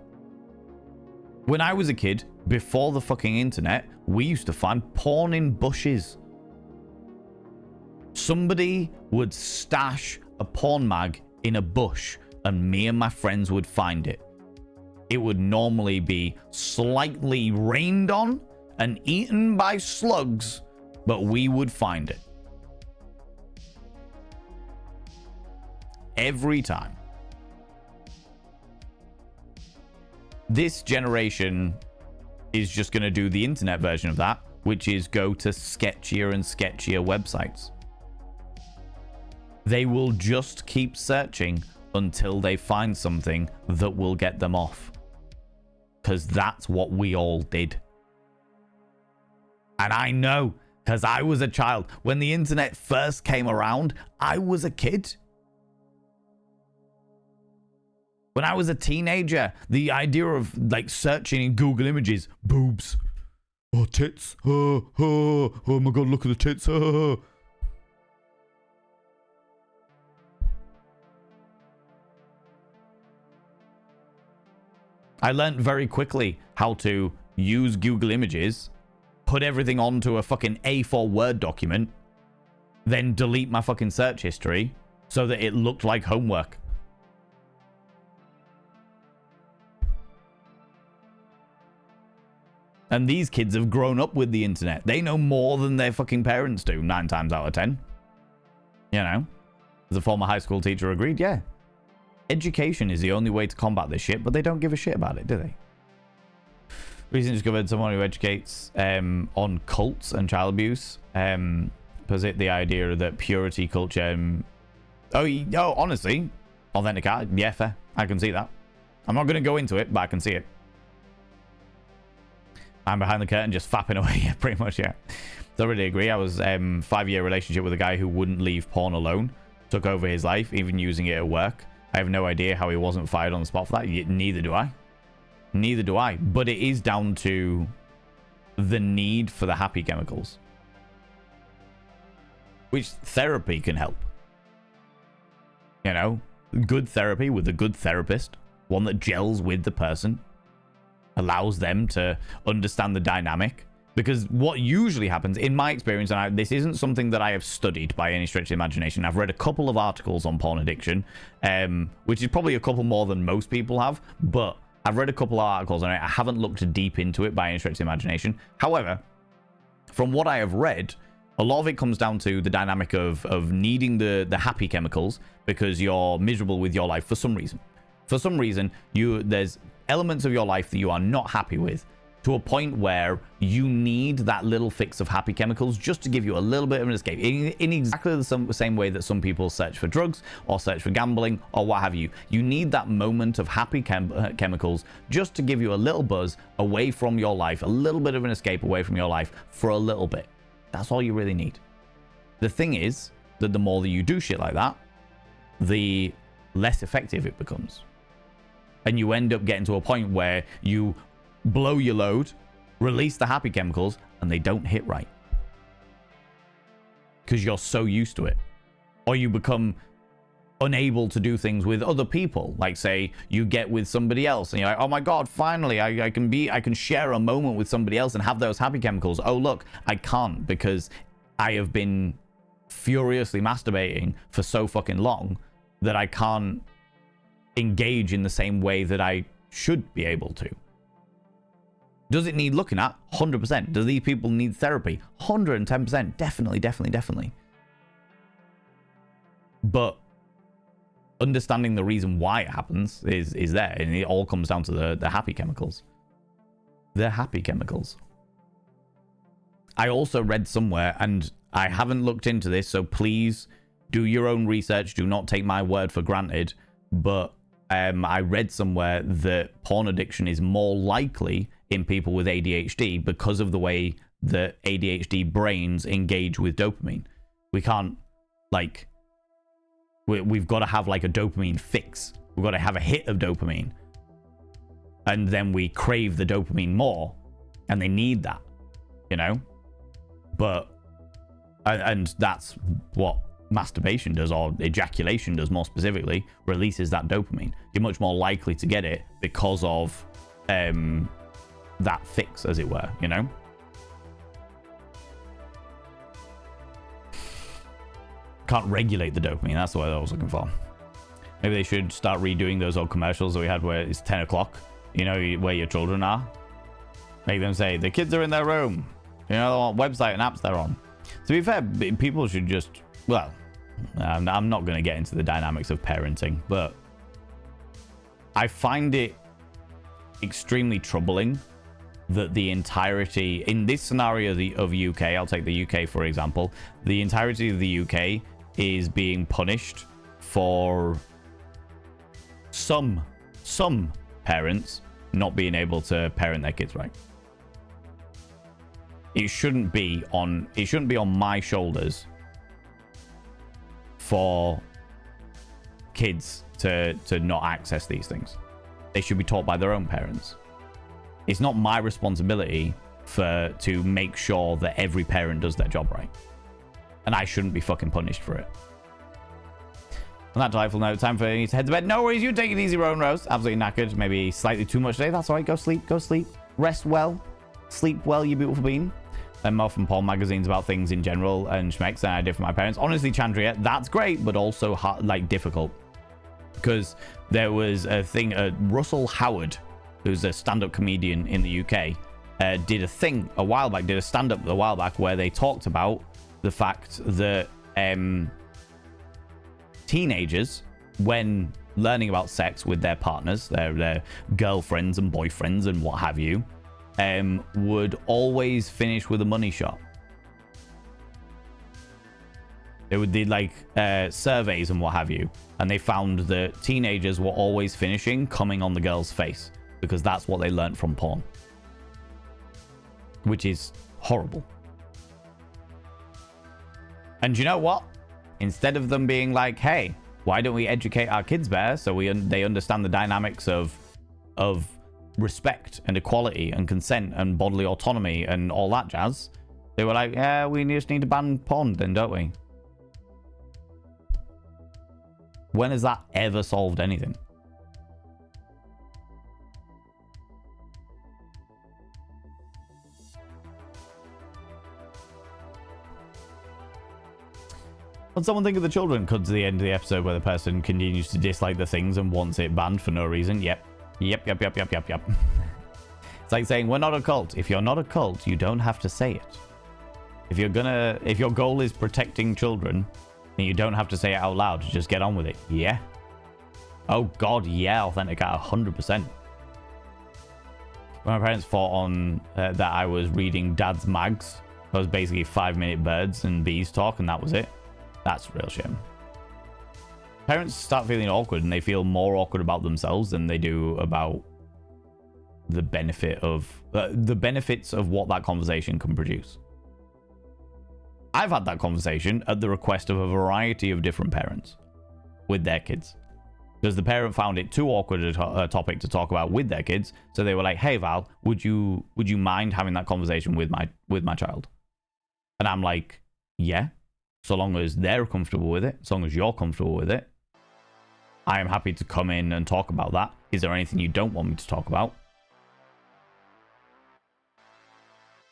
When I was a kid, before the fucking internet, we used to find porn in bushes. Somebody would stash a porn mag in a bush and me and my friends would find it. It would normally be slightly rained on and eaten by slugs, but we would find it. Every time. This generation is just going to do the internet version of that, which is go to sketchier and sketchier websites. They will just keep searching until they find something that will get them off. Because that's what we all did. And I know, because I was a child. When the internet first came around, I was a kid. When I was a teenager, the idea of like searching in Google Images, boobs, oh tits, oh my god, look at the tits, I learned very quickly how to use Google Images, put everything onto a fucking A4 Word document, then delete my fucking search history so that it looked like homework. And these kids have grown up with the internet. They know more than their fucking parents do, 9 times out of 10. You know? As a former high school teacher agreed, yeah. Education is the only way to combat this shit, but they don't give a shit about it, do they? Recently discovered someone who educates on cults and child abuse. Posit the idea that purity culture... honestly, authentic art, yeah, fair. I can see that. I'm not going to go into it, but I can see it. I'm behind the curtain just fapping away. Yeah, pretty much, yeah. Thoroughly agree. I was 5-year relationship with a guy who wouldn't leave porn alone. Took over his life, even using it at work. I have no idea how he wasn't fired on the spot for that. Neither do I. Neither do I. But it is down to the need for the happy chemicals. Which therapy can help. You know, good therapy with a good therapist. One that gels with the person. Allows them to understand the dynamic. Because what usually happens, in my experience, and this isn't something that I have studied by any stretch of the imagination. I've read a couple of articles on porn addiction, which is probably a couple more than most people have. But I've read a couple of articles and I haven't looked deep into it by any stretch of the imagination. However, from what I have read, a lot of it comes down to the dynamic of needing the happy chemicals because you're miserable with your life for some reason. For some reason, there's elements of your life that you are not happy with, to a point where you need that little fix of happy chemicals just to give you a little bit of an escape. In exactly the same way that some people search for drugs or search for gambling or what have you. You need that moment of happy chemicals just to give you a little buzz away from your life, a little bit of an escape away from your life for a little bit. That's all you really need. The thing is that the more that you do shit like that, the less effective it becomes. And you end up getting to a point where you blow your load, release the happy chemicals, and they don't hit right. Because you're so used to it. Or you become unable to do things with other people. Like, say, you get with somebody else, and you're like, oh my god, finally, I can share a moment with somebody else and have those happy chemicals. Oh, look, I can't because I have been furiously masturbating for so fucking long that I can't engage in the same way that I should be able to. Does it need looking at? 100%. Do these people need therapy? 110%. Definitely. But understanding the reason why it happens is there. And it all comes down to the happy chemicals. The happy chemicals. I also read somewhere, and I haven't looked into this, so please do your own research. Do not take my word for granted. But I read somewhere that porn addiction is more likely in people with ADHD because of the way that ADHD brains engage with dopamine. We can't, like, we've got to have like a dopamine fix. We've got to have a hit of dopamine. And then we crave the dopamine more. And they need that, you know? But, and that's what masturbation does, or ejaculation does more specifically, releases that dopamine. You're much more likely to get it because of that fix, as it were, you know? Can't regulate the dopamine, that's the word I was looking for. Maybe they should start redoing those old commercials that we had where it's 10 o'clock, you know, where your children are. Make them say, the kids are in their room. You know, what website and apps they're on. To be fair, people should just, well, I'm not going to get into the dynamics of parenting, but I find it extremely troubling that the entirety, in this scenario of UK, I'll take the UK for example, the entirety of the UK is being punished for some parents not being able to parent their kids right. It shouldn't be on my shoulders for kids to not access these things. They should be taught by their own parents. It's not my responsibility to make sure that every parent does their job right. And I shouldn't be fucking punished for it. On that delightful note, time for you to head to bed. No worries, you take it easy, Rowan Rose. Absolutely knackered, maybe slightly too much today. That's all right, go sleep. Rest well. Sleep well, you beautiful bean. And more from porn magazines about things in general and schmecks than I did for my parents. Honestly, Chandria, that's great, but also hard, like difficult. Because there was a thing, Russell Howard, who's a stand-up comedian in the UK, did a thing a while back, did a stand-up a while back, where they talked about the fact that teenagers, when learning about sex with their partners, their girlfriends and boyfriends and what have you, would always finish with a money shot. They would do like surveys and what have you, and they found that teenagers were always finishing coming on the girl's face because that's what they learned from porn, which is horrible. And you know what? Instead of them being like, hey, why don't we educate our kids better so they understand the dynamics of respect and equality and consent and bodily autonomy and all that jazz, they were like, yeah, we just need to ban porn then, don't we? When has that ever solved anything? When someone think of the children cut to the end of the episode where the person continues to dislike the things and wants it banned for no reason. Yep. It's like saying we're not a cult. If you're not a cult, you don't have to say it. If your goal is protecting children, then you don't have to say it out loud. Just get on with it. Yeah. Oh god, yeah, Authenticate 100%. When my parents fought on that I was reading Dad's Mags, it was basically 5-minute birds and bees talk, and that was it. That's a real shame. Parents start feeling awkward, and they feel more awkward about themselves than they do about the benefits of what that conversation can produce. I've had that conversation at the request of a variety of different parents with their kids, because the parent found it too awkward a topic to talk about with their kids, so they were like, "Hey Val, would you mind having that conversation with my child?" And I'm like, "Yeah, so long as they're comfortable with it, so long as you're comfortable with it, I am happy to come in and talk about that. Is there anything you don't want me to talk about?"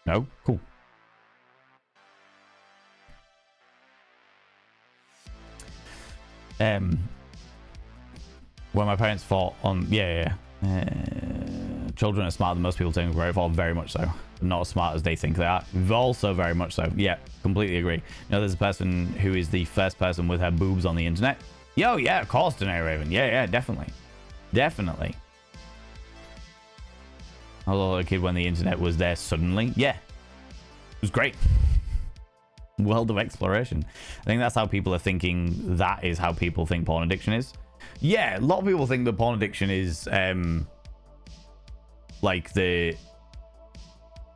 No? Cool. When my parents fought on... children are smarter than most people think. Very much so. Not as smart as they think they are. Also very much so. Yeah, completely agree. You know, there's a person who is the first person with her boobs on the internet. Yo, yeah, of course, Danae Raven. Yeah, definitely. Definitely. I was a little kid when the internet was there suddenly. Yeah. It was great. World of exploration. I think that's how people are thinking. That is how people think porn addiction is. Yeah, a lot of people think that porn addiction is like the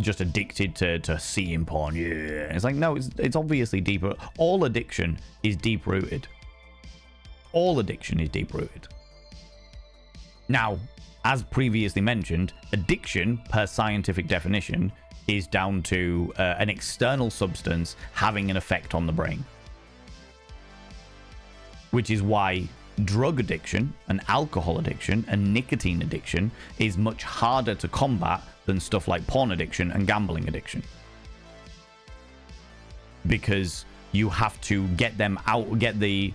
just addicted to seeing porn. Yeah, it's like, no, it's obviously deeper. All addiction is deep rooted. All addiction is deep rooted. Now, as previously mentioned, addiction per scientific definition is down to an external substance having an effect on the brain, which is why drug addiction and alcohol addiction and nicotine addiction is much harder to combat than stuff like porn addiction and gambling addiction, because you have to get them out, get the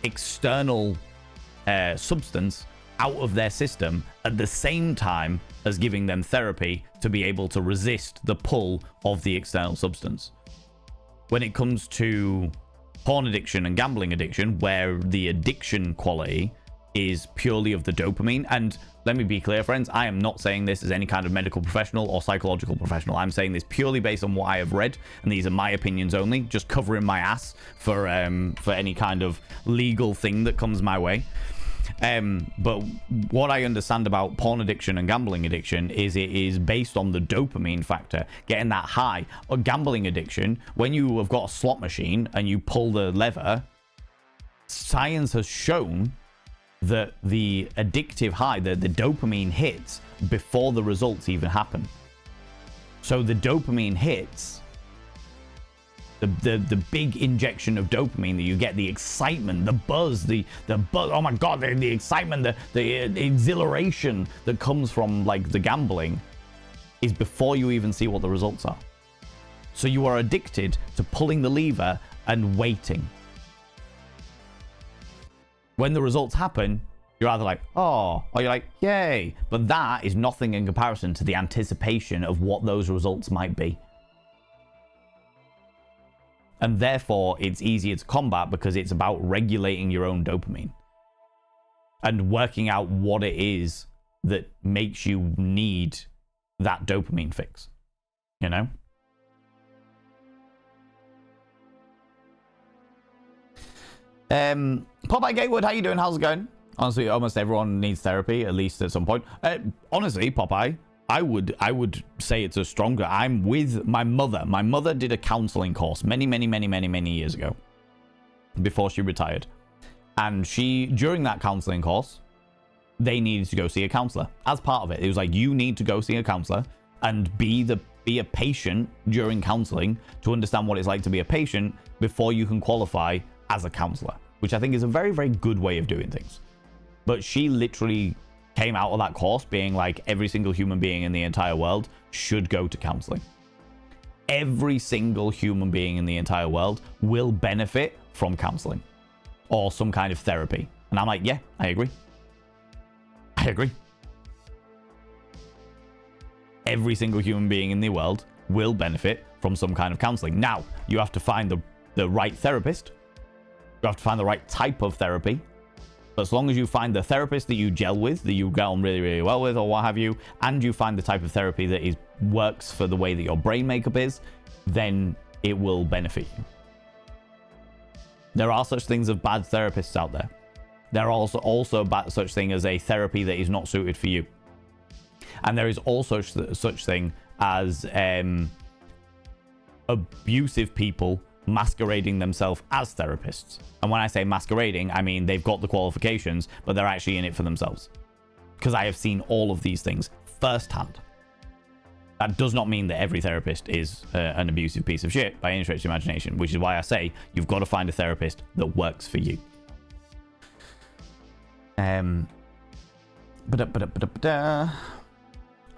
external substance out of their system at the same time as giving them therapy to be able to resist the pull of the external substance. When it comes to porn addiction and gambling addiction, where the addiction quality is purely of the dopamine, and let me be clear, friends, I am not saying this as any kind of medical professional or psychological professional. I'm saying this purely based on what I have read, and these are my opinions only, just covering my ass for any kind of legal thing that comes my way. But what I understand about porn addiction and gambling addiction is it is based on the dopamine factor, getting that high. Or gambling addiction, when you have got a slot machine and you pull the lever, science has shown that the addictive high, the dopamine hits before the results even happen. So the dopamine hits, the big injection of dopamine that you get, the excitement, the buzz, the buzz, oh my god, the excitement, the exhilaration that comes from like the gambling is before you even see what the results are. So you are addicted to pulling the lever and waiting. When the results happen, You're either like, oh, or you're like, yay. But that is nothing in comparison to the anticipation of what those results might be. And therefore, it's easier to combat because it's about regulating your own dopamine and working out what it is that makes you need that dopamine fix, you know? Popeye Gatewood, how you doing? How's it going? Honestly, almost everyone needs therapy, at least at some point. Honestly, Popeye, I would say it's a stronger. I'm with my mother. My mother did a counseling course many years ago, before she retired. And during that counseling course, they needed to go see a counselor as part of it. It was like, you need to go see a counselor and be a patient during counseling to understand what it's like to be a patient before you can qualify as a counselor, which I think is a very, very good way of doing things. But she literally came out of that course being like, every single human being in the entire world should go to counseling. Every single human being in the entire world will benefit from counseling or some kind of therapy. And I'm like, yeah, I agree. I agree. Every single human being in the world will benefit from some kind of counseling. Now, you have to find the right therapist. You have to find the right type of therapy. But as long as you find the therapist that you gel with, that you get on really, really well with, or what have you, and you find the type of therapy that works for the way that your brain makeup is, then it will benefit you. There are such things as bad therapists out there. There are also such thing as a therapy that is not suited for you. And there is also such thing as abusive people masquerading themselves as therapists. And when I say masquerading, I mean they've got the qualifications, but they're actually in it for themselves. Because I have seen all of these things firsthand. That does not mean that every therapist is an abusive piece of shit by any stretch of imagination, which is why I say you've got to find a therapist that works for you. I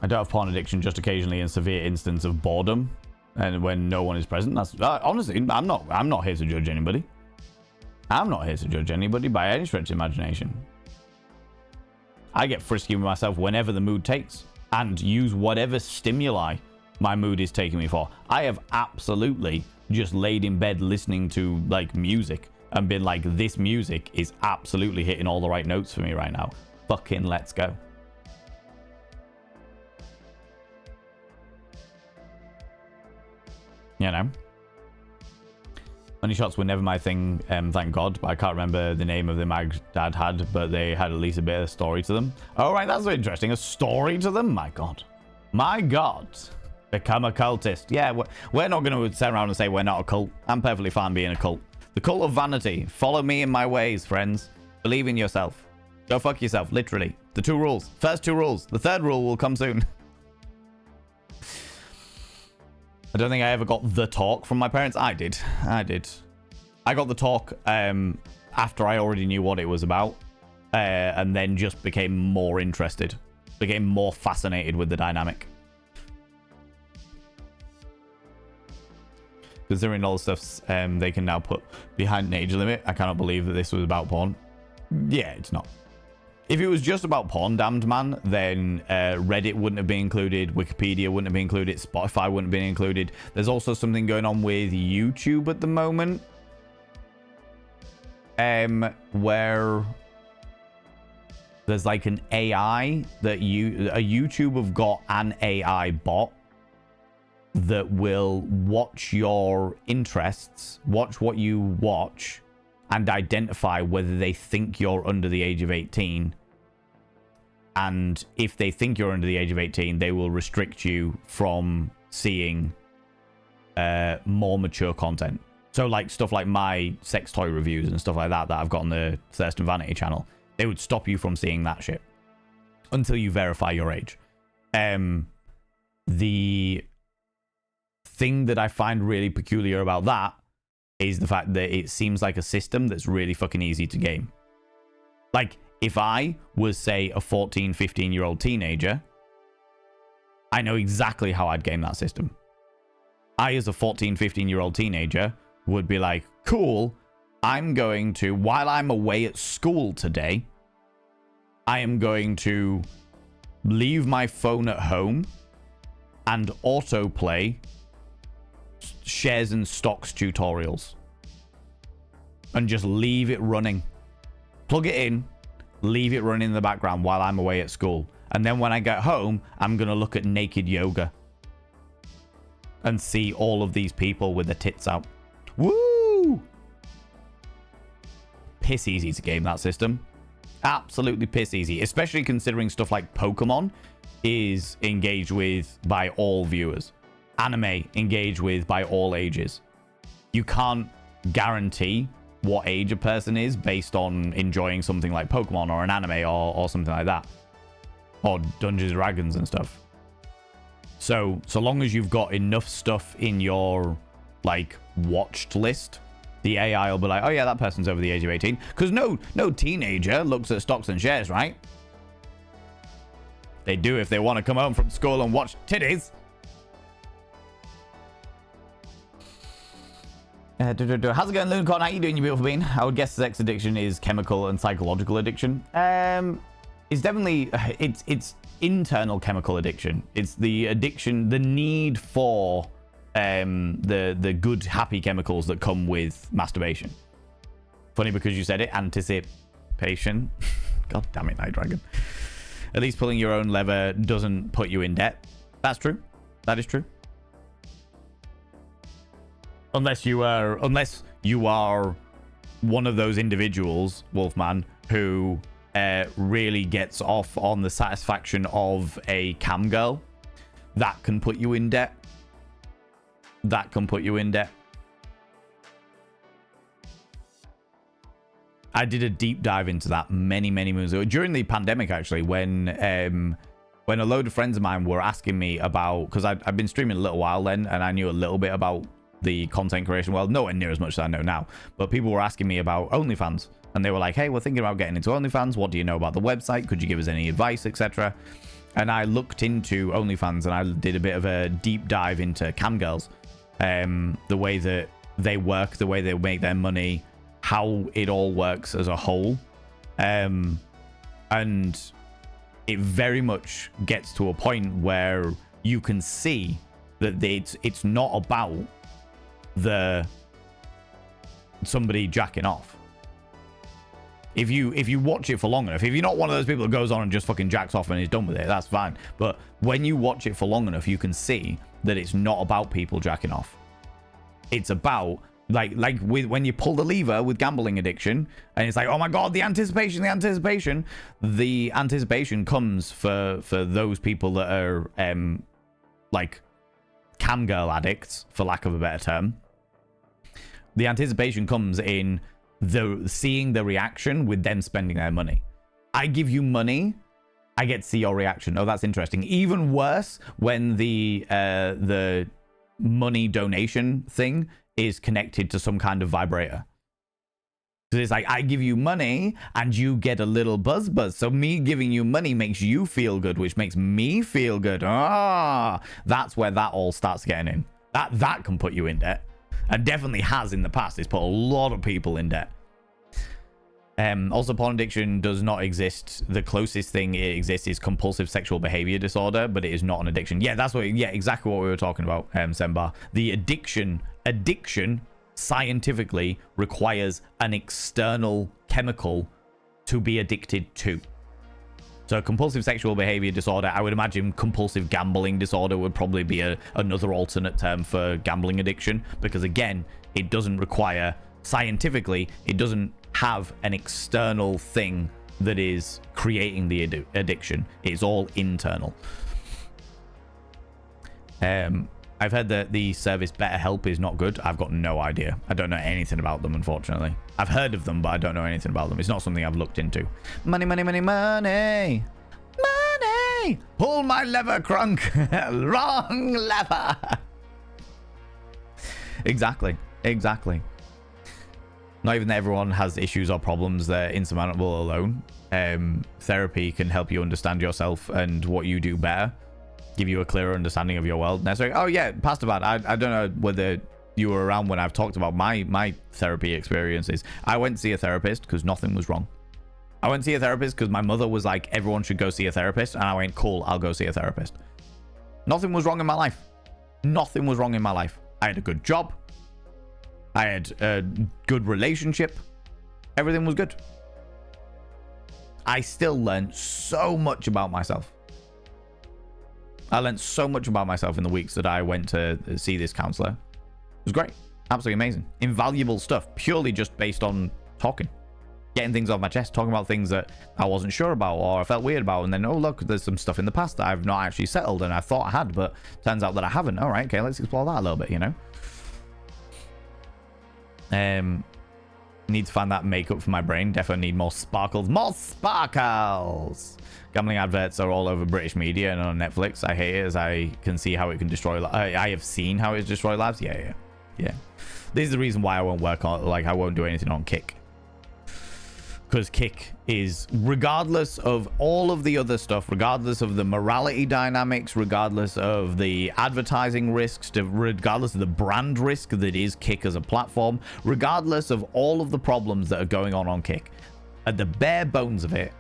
don't have porn addiction, just occasionally in severe instance of boredom and when no one is present. That's honestly, I'm not here to judge anybody. I'm not here to judge anybody by any stretch of imagination. I get frisky with myself whenever the mood takes and use whatever stimuli my mood is taking me for. I have absolutely just laid in bed listening to like music and been like, this music is absolutely hitting all the right notes for me right now. Fucking let's go. You know? Money shots were never my thing, thank God. But I can't remember the name of the my dad had, but they had at least a bit of a story to them. All right, that's interesting. A story to them? My God. My God. Become a cultist. Yeah, we're not going to sit around and say we're not a cult. I'm perfectly fine being a cult. The cult of vanity. Follow me in my ways, friends. Believe in yourself. Go fuck yourself, literally. The 2 rules. First 2 rules. The 3rd rule will come soon. I don't think I ever got the talk from my parents. I did. I got the talk after I already knew what it was about. And then just became more interested. Became more fascinated with the dynamic. Considering all the stuff they can now put behind an age limit, I cannot believe that this was about porn. Yeah, it's not. If it was just about porn, damned man, then Reddit wouldn't have been included, Wikipedia wouldn't have been included, Spotify wouldn't have been included. There's also something going on with YouTube at the moment, where there's like an AI that YouTube have got an AI bot that will watch your interests, watch what you watch, and identify whether they think you're under the age of 18. And if they think you're under the age of 18, they will restrict you from seeing more mature content. So like stuff like my sex toy reviews and stuff like that I've got on the Thurston Vanity channel, they would stop you from seeing that shit until you verify your age. The thing that I find really peculiar about that is the fact that it seems like a system that's really fucking easy to game. Like, if I was, say, a 14, 15-year-old teenager, I know exactly how I'd game that system. I, as a 14, 15-year-old teenager, would be like, cool, I'm going to, while I'm away at school today, I am going to leave my phone at home and autoplay shares and stocks tutorials. And just leave it running. Plug it in, leave it running in the background while I'm away at school. And then when I get home, I'm going to look at naked yoga. And see all of these people with their tits out. Woo! Piss easy to game that system. Absolutely piss easy. Especially considering stuff like Pokemon is engaged with by all viewers. Anime engaged with by all ages. You can't guarantee what age a person is based on enjoying something like Pokemon or an anime or something like that. Or Dungeons and Dragons and stuff. So long as you've got enough stuff in your, like, watched list, the AI will be like, oh yeah, that person's over the age of 18. Because no teenager looks at stocks and shares, right? They do if they want to come home from school and watch titties. How's it going, Lunacorn? How you doing, you beautiful being? I would guess sex addiction is chemical and psychological addiction. It's definitely, it's internal chemical addiction. It's the addiction, the need for the good, happy chemicals that come with masturbation. Funny because you said it, anticipation. God damn it, Night Dragon. At least pulling your own lever doesn't put you in debt. That's true. That is true. Unless you are one of those individuals, Wolfman, who really gets off on the satisfaction of a cam girl. That can put you in debt. That can put you in debt. I did a deep dive into that many moons ago. During the pandemic, actually, when a load of friends of mine were asking me about... Because I've been streaming a little while then, and I knew a little bit about the content creation world. Nowhere near as much as I know now. But people were asking me about OnlyFans. And they were like, hey, we're thinking about getting into OnlyFans. What do you know about the website? Could you give us any advice, etc.? And I looked into OnlyFans and I did a bit of a deep dive into cam girls. The way that they work, the way they make their money, how it all works as a whole. And it very much gets to a point where you can see that it's not about somebody jacking off. If you watch it for long enough, if you're not one of those people that goes on and just fucking jacks off and is done with it, that's fine. But when you watch it for long enough, you can see that it's not about people jacking off. It's about like with when you pull the lever with gambling addiction, and it's like, oh my god, the anticipation. The anticipation comes for those people that are like cam girl addicts, for lack of a better term. The anticipation comes in seeing the reaction with them spending their money. I give you money, I get to see your reaction. Oh, that's interesting. Even worse when the money donation thing is connected to some kind of vibrator. So it's like, I give you money and you get a little buzz. So me giving you money makes you feel good, which makes me feel good. That's where that all starts getting in. That can put you in debt. And definitely has in the past. It's put a lot of people in debt. Also, porn addiction does not exist. The closest thing it exists is compulsive sexual behavior disorder, but it is not an addiction. Yeah, that's what. Yeah, exactly what we were talking about, Sembar. The addiction scientifically requires an external chemical to be addicted to. So compulsive sexual behavior disorder, I would imagine compulsive gambling disorder would probably be another alternate term for gambling addiction, because again, it doesn't require, scientifically, it doesn't have an external thing that is creating the addiction. It's all internal. I've heard that the service BetterHelp is not good. I've got no idea. I don't know anything about them, unfortunately. I've heard of them, but I don't know anything about them. It's not something I've looked into. Money. Pull my lever, Crunk. Wrong lever. Exactly. Not even everyone has issues or problems that are insurmountable alone. Therapy can help you understand yourself and what you do better. Give you a clearer understanding of your world. Necessarily. Oh yeah, Pastor Bad. I don't know whether you were around when I've talked about my therapy experiences. I went to see a therapist because nothing was wrong. I went to see a therapist because my mother was like, everyone should go see a therapist. And I went, cool, I'll go see a therapist. Nothing was wrong in my life. Nothing was wrong in my life. I had a good job. I had a good relationship. Everything was good. I still learned so much about myself. I learned so much about myself in the weeks that I went to see this counselor. It was great. Absolutely amazing. Invaluable stuff. Purely just based on talking. Getting things off my chest. Talking about things that I wasn't sure about or I felt weird about. And then, oh, look, there's some stuff in the past that I've not actually settled and I thought I had, but turns out that I haven't. All right, okay, let's explore that a little bit, you know? Need to find that makeup for my brain. Definitely need more sparkles. More sparkles! Gambling adverts are all over British media and on Netflix. I hate it as I can see how it can destroy. I have seen how it's destroyed lives. Yeah. This is the reason why I won't work on, like, I won't do anything on Kick. Because Kick is, regardless of all of the other stuff, regardless of the morality dynamics, regardless of the advertising risks, regardless of the brand risk that is Kick as a platform, regardless of all of the problems that are going on Kick, at the bare bones of it,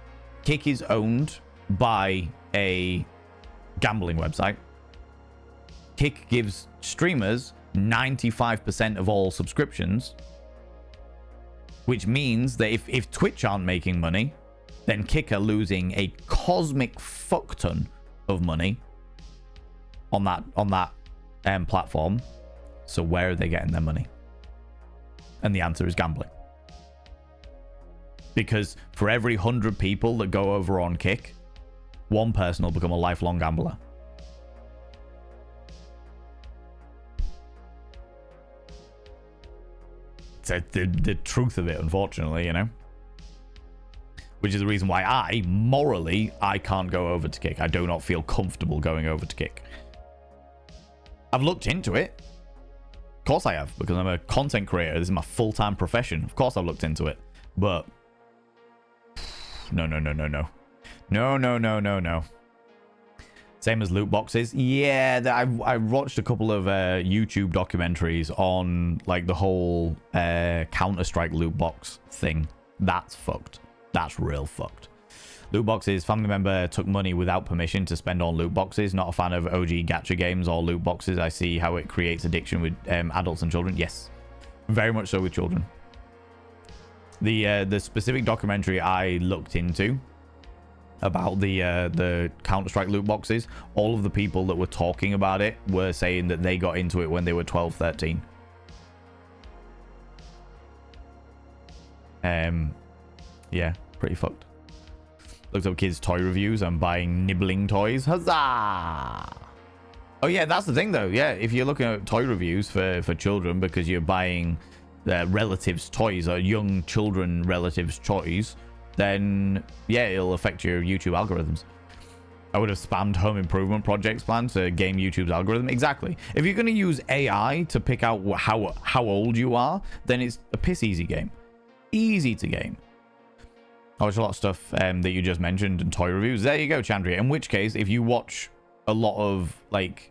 Kick is owned by a gambling website. Kick gives streamers 95% of all subscriptions, which means that if Twitch aren't making money, then Kick are losing a cosmic fuck ton of money on that platform. So where are they getting their money? And the answer is gambling. Because for every 100 people that go over on Kick, one person will become a lifelong gambler. It's the truth of it, unfortunately, you know? Which is the reason why I can't go over to Kick. I do not feel comfortable going over to Kick. I've looked into it. Of course I have, because I'm a content creator. This is my full-time profession. Of course I've looked into it. But no. No. Same as loot boxes. Yeah, I watched a couple of YouTube documentaries on like the whole Counter-Strike loot box thing. That's fucked. That's real fucked. Loot boxes, family member took money without permission to spend on loot boxes. Not a fan of OG gacha games or loot boxes. I see how it creates addiction with adults and children. Yes, very much so with children. The specific documentary I looked into about the Counter-Strike loot boxes, all of the people that were talking about it were saying that they got into it when they were 12, 13. Yeah, pretty fucked. Looked up kids' toy reviews. I'm buying nibbling toys. Huzzah! Oh yeah, that's the thing though. Yeah, if you're looking at toy reviews for children because you're buying their relatives' toys or young children relatives' toys, then yeah, it'll affect your YouTube algorithms. I would have spammed home improvement projects plan to game YouTube's algorithm. Exactly. If you're going to use AI to pick out how old you are, then it's a piss easy game. Easy to game. I watch a lot of stuff that you just mentioned and toy reviews. There you go, Chandria. In which case, if you watch a lot of like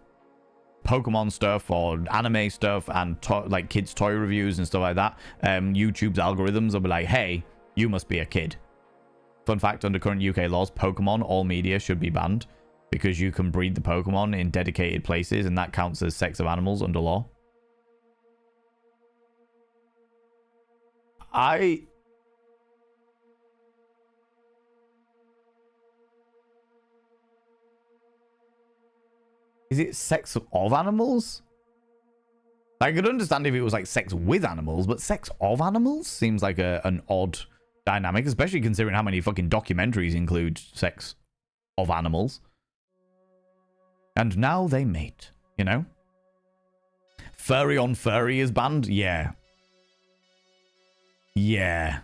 Pokemon stuff or anime stuff and like kids toy reviews and stuff like that, YouTube's algorithms will be like, hey, you must be a kid. Fun fact, under current UK laws, Pokemon, all media should be banned because you can breed the Pokemon in dedicated places and that counts as sex of animals under law. Is it sex of animals? I could understand if it was like sex with animals, but sex of animals seems like an odd dynamic, especially considering how many fucking documentaries include sex of animals. And now they mate, you know? Furry on furry is banned? Yeah. Yeah.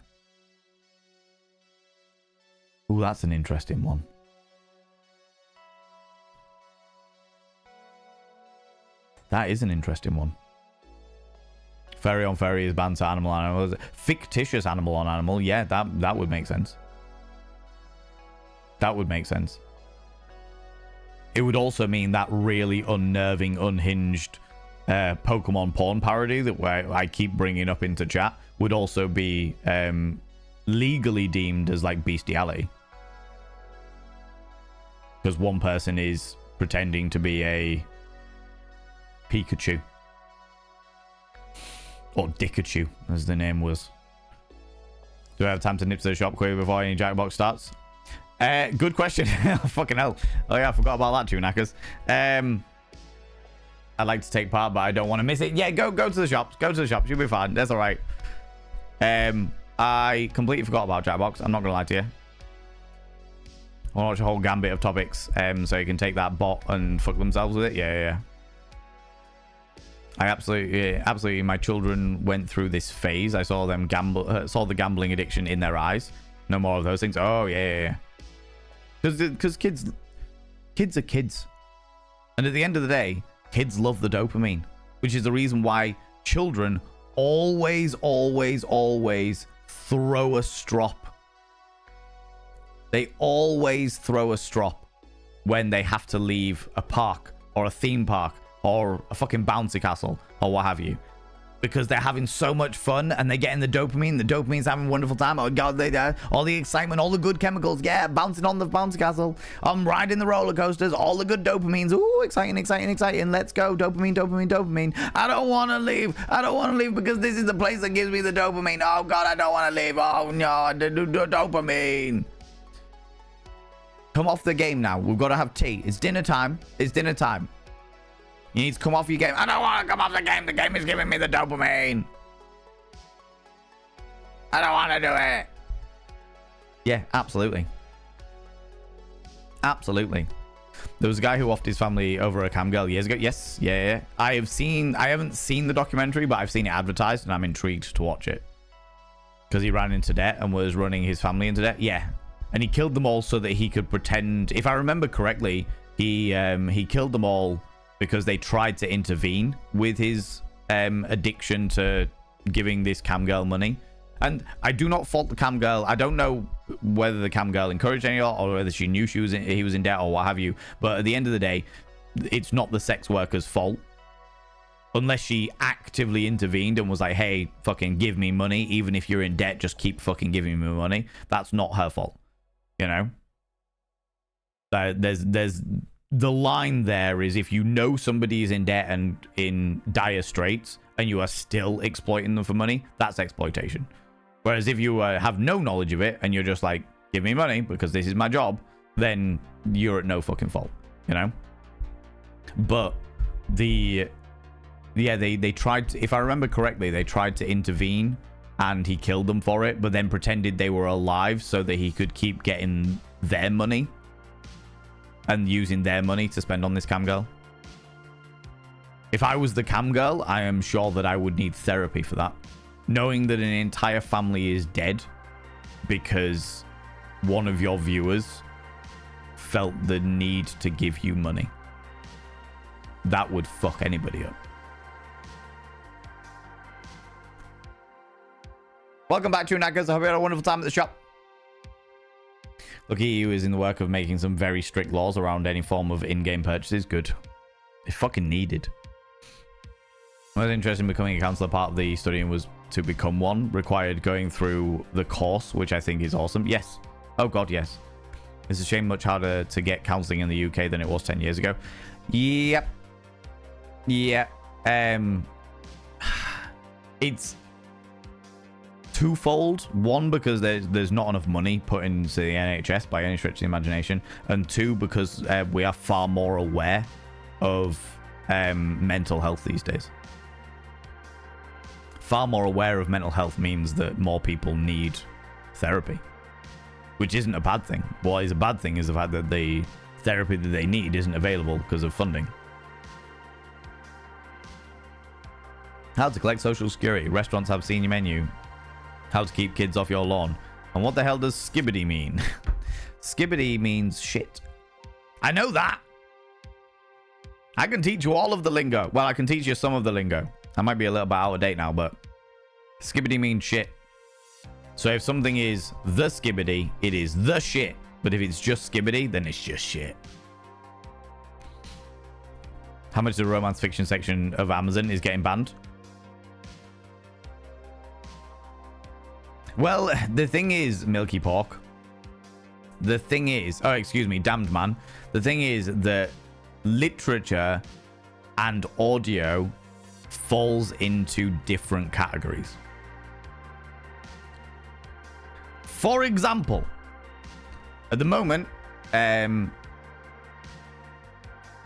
Ooh, that's an interesting one. That is an interesting one. Furry on furry is banned to animal on animal. Fictitious animal on animal. Yeah, that would make sense. That would make sense. It would also mean that really unnerving, unhinged Pokemon porn parody that I keep bringing up into chat would also be legally deemed as like bestiality. Because one person is pretending to be a Pikachu. Or Dickachu, as the name was. Do I have time to nip to the shop quickly before any Jackbox starts? Good question. Fucking hell. Oh yeah, I forgot about that too, Knackers. I'd like to take part, but I don't want to miss it. Yeah, go to the shops. Go to the shops. You'll be fine. That's all right. I completely forgot about Jackbox. I'm not going to lie to you. I want to watch a whole gambit of topics so you can take that bot and fuck themselves with it. Yeah. I absolutely, my children went through this phase. I saw them saw the gambling addiction in their eyes. No more of those things. Oh, yeah. Because kids are kids. And at the end of the day, kids love the dopamine, which is the reason why children always throw a strop. They always throw a strop when they have to leave a park or a theme park or a fucking bouncy castle or what have you, because they're having so much fun and they're getting the dopamine. The dopamine's having a wonderful time. Oh god, all the excitement, all the good chemicals, yeah, bouncing on the bouncy castle, I'm riding the roller coasters, all the good dopamines. Ooh, exciting. Let's go. Dopamine. I don't want to leave because this is the place that gives me the dopamine. Oh god, I don't want to leave. Oh no, dopamine. Come off the game now. We've got to have tea. It's dinner time. You need to come off your game. I don't want to come off the game. The game is giving me the dopamine. I don't want to do it. Yeah, absolutely. There was a guy who offed his family over a cam girl years ago. Yes, yeah. I haven't seen the documentary, but I've seen it advertised and I'm intrigued to watch it. Because he ran into debt and was running his family into debt. Yeah. And he killed them all so that he could pretend. If I remember correctly, he killed them all because they tried to intervene with his addiction to giving this cam girl money. And I do not fault the cam girl. I don't know whether the cam girl encouraged any or whether she knew he was in debt or what have you. But at the end of the day, it's not the sex worker's fault. Unless she actively intervened and was like, hey, fucking give me money. Even if you're in debt, just keep fucking giving me money. That's not her fault. You know? There's the line there is if you know somebody is in debt and in dire straits and you are still exploiting them for money, that's exploitation. Whereas if you have no knowledge of it and you're just like, give me money because this is my job, then you're at no fucking fault, you know? But they tried to, if I remember correctly, they tried to intervene and he killed them for it, but then pretended they were alive so that he could keep getting their money and using their money to spend on this cam girl. If I was the cam girl, I am sure that I would need therapy for that. Knowing that an entire family is dead because one of your viewers felt the need to give you money. That would fuck anybody up. Welcome back, True Knackers. I hope you had a wonderful time at the shop. Look, EU is in the work of making some very strict laws around any form of in-game purchases. Good. It's fucking needed. I was interested in becoming a counselor. Part of the studying was to become one. Required going through the course, which I think is awesome. Yes. Oh, God, yes. It's a shame much harder to get counseling in the UK than it was 10 years ago. Yep. Yeah. It's twofold. One, because there's not enough money put into the NHS by any stretch of the imagination, and two, because we are far more aware of mental health these days. Far more aware of mental health means that more people need therapy, which isn't a bad thing. What is a bad thing is the fact that the therapy that they need isn't available because of funding. How to collect social security. Restaurants have senior menu. How to keep kids off your lawn. And what the hell does skibbity mean? Skibbity means shit. I know that. I can teach you all of the lingo. Well, I can teach you some of the lingo. I might be a little bit out of date now, but skibbity means shit. So if something is the skibbity, it is the shit. But if it's just skibbity, then it's just shit. How much the romance fiction section of Amazon is getting banned? Well, the thing is, Milky Pork. The thing is, oh, excuse me, Damned Man. The thing is that literature and audio falls into different categories. For example, at the moment,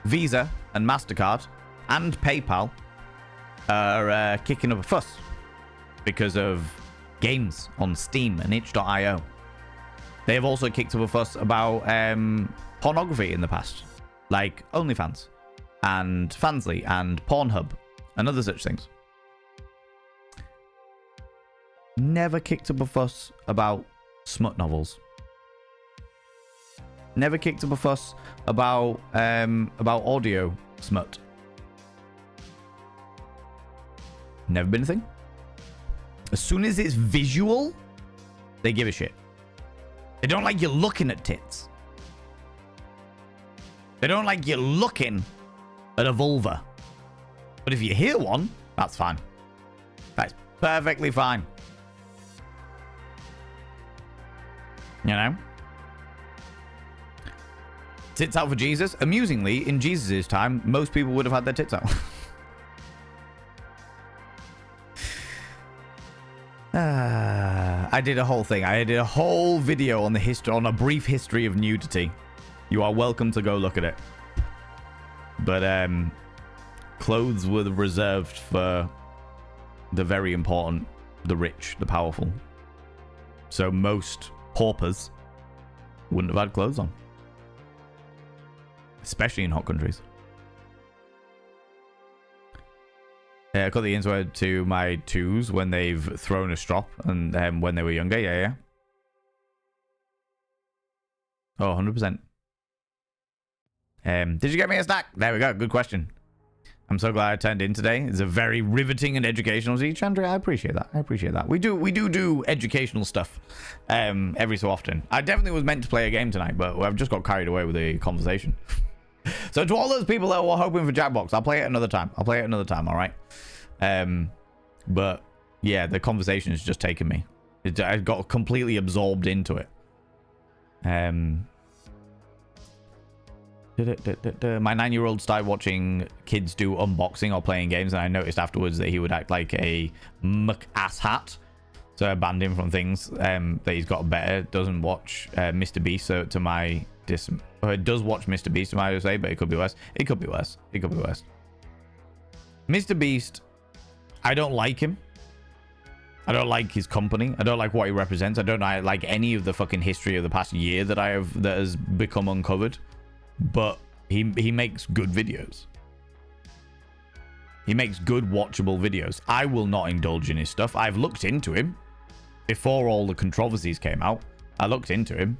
Visa and MasterCard and PayPal are kicking up a fuss because of games on Steam and itch.io. They have also kicked up a fuss about pornography in the past, like OnlyFans and Fansly and Pornhub and other such things. Never kicked up a fuss about smut novels. Never kicked up a fuss about audio smut. Never been a thing. As soon as it's visual, they give a shit. They don't like you looking at tits. They don't like you looking at a vulva. But if you hear one, that's fine. That's perfectly fine. You know? Tits out for Jesus. Amusingly, in Jesus' time, most people would have had their tits out. I did a whole thing. I did a whole video on the history, on a brief history of nudity. You are welcome to go look at it. But clothes were reserved for the very important, the rich, the powerful. So most paupers wouldn't have had clothes on, especially in hot countries. I cut the inside to my twos when they've thrown a strop and when they were younger. Yeah. Oh, 100%. Did you get me a snack? There we go. Good question. I'm so glad I turned in today. It's a very riveting and educational speech, Andrea. I appreciate that. We do educational stuff every so often. I definitely was meant to play a game tonight, but I've just got carried away with the conversation. So to all those people that were hoping for Jackbox, I'll play it another time. All right. But yeah, the conversation has just taken me. I got completely absorbed into it. My 9-year-old started watching kids do unboxing or playing games, and I noticed afterwards that he would act like a asshat. So I banned him from things that he's got better. Doesn't watch Mr. Beast, so to my it does watch Mr. Beast, I would say, but it could be worse. It could be worse. Mr. Beast, I don't like him. I don't like his company. I don't like what he represents. I don't like any of the fucking history of the past year that has become uncovered. But he makes good videos. He makes good watchable videos. I will not indulge in his stuff. I've looked into him before all the controversies came out. I looked into him.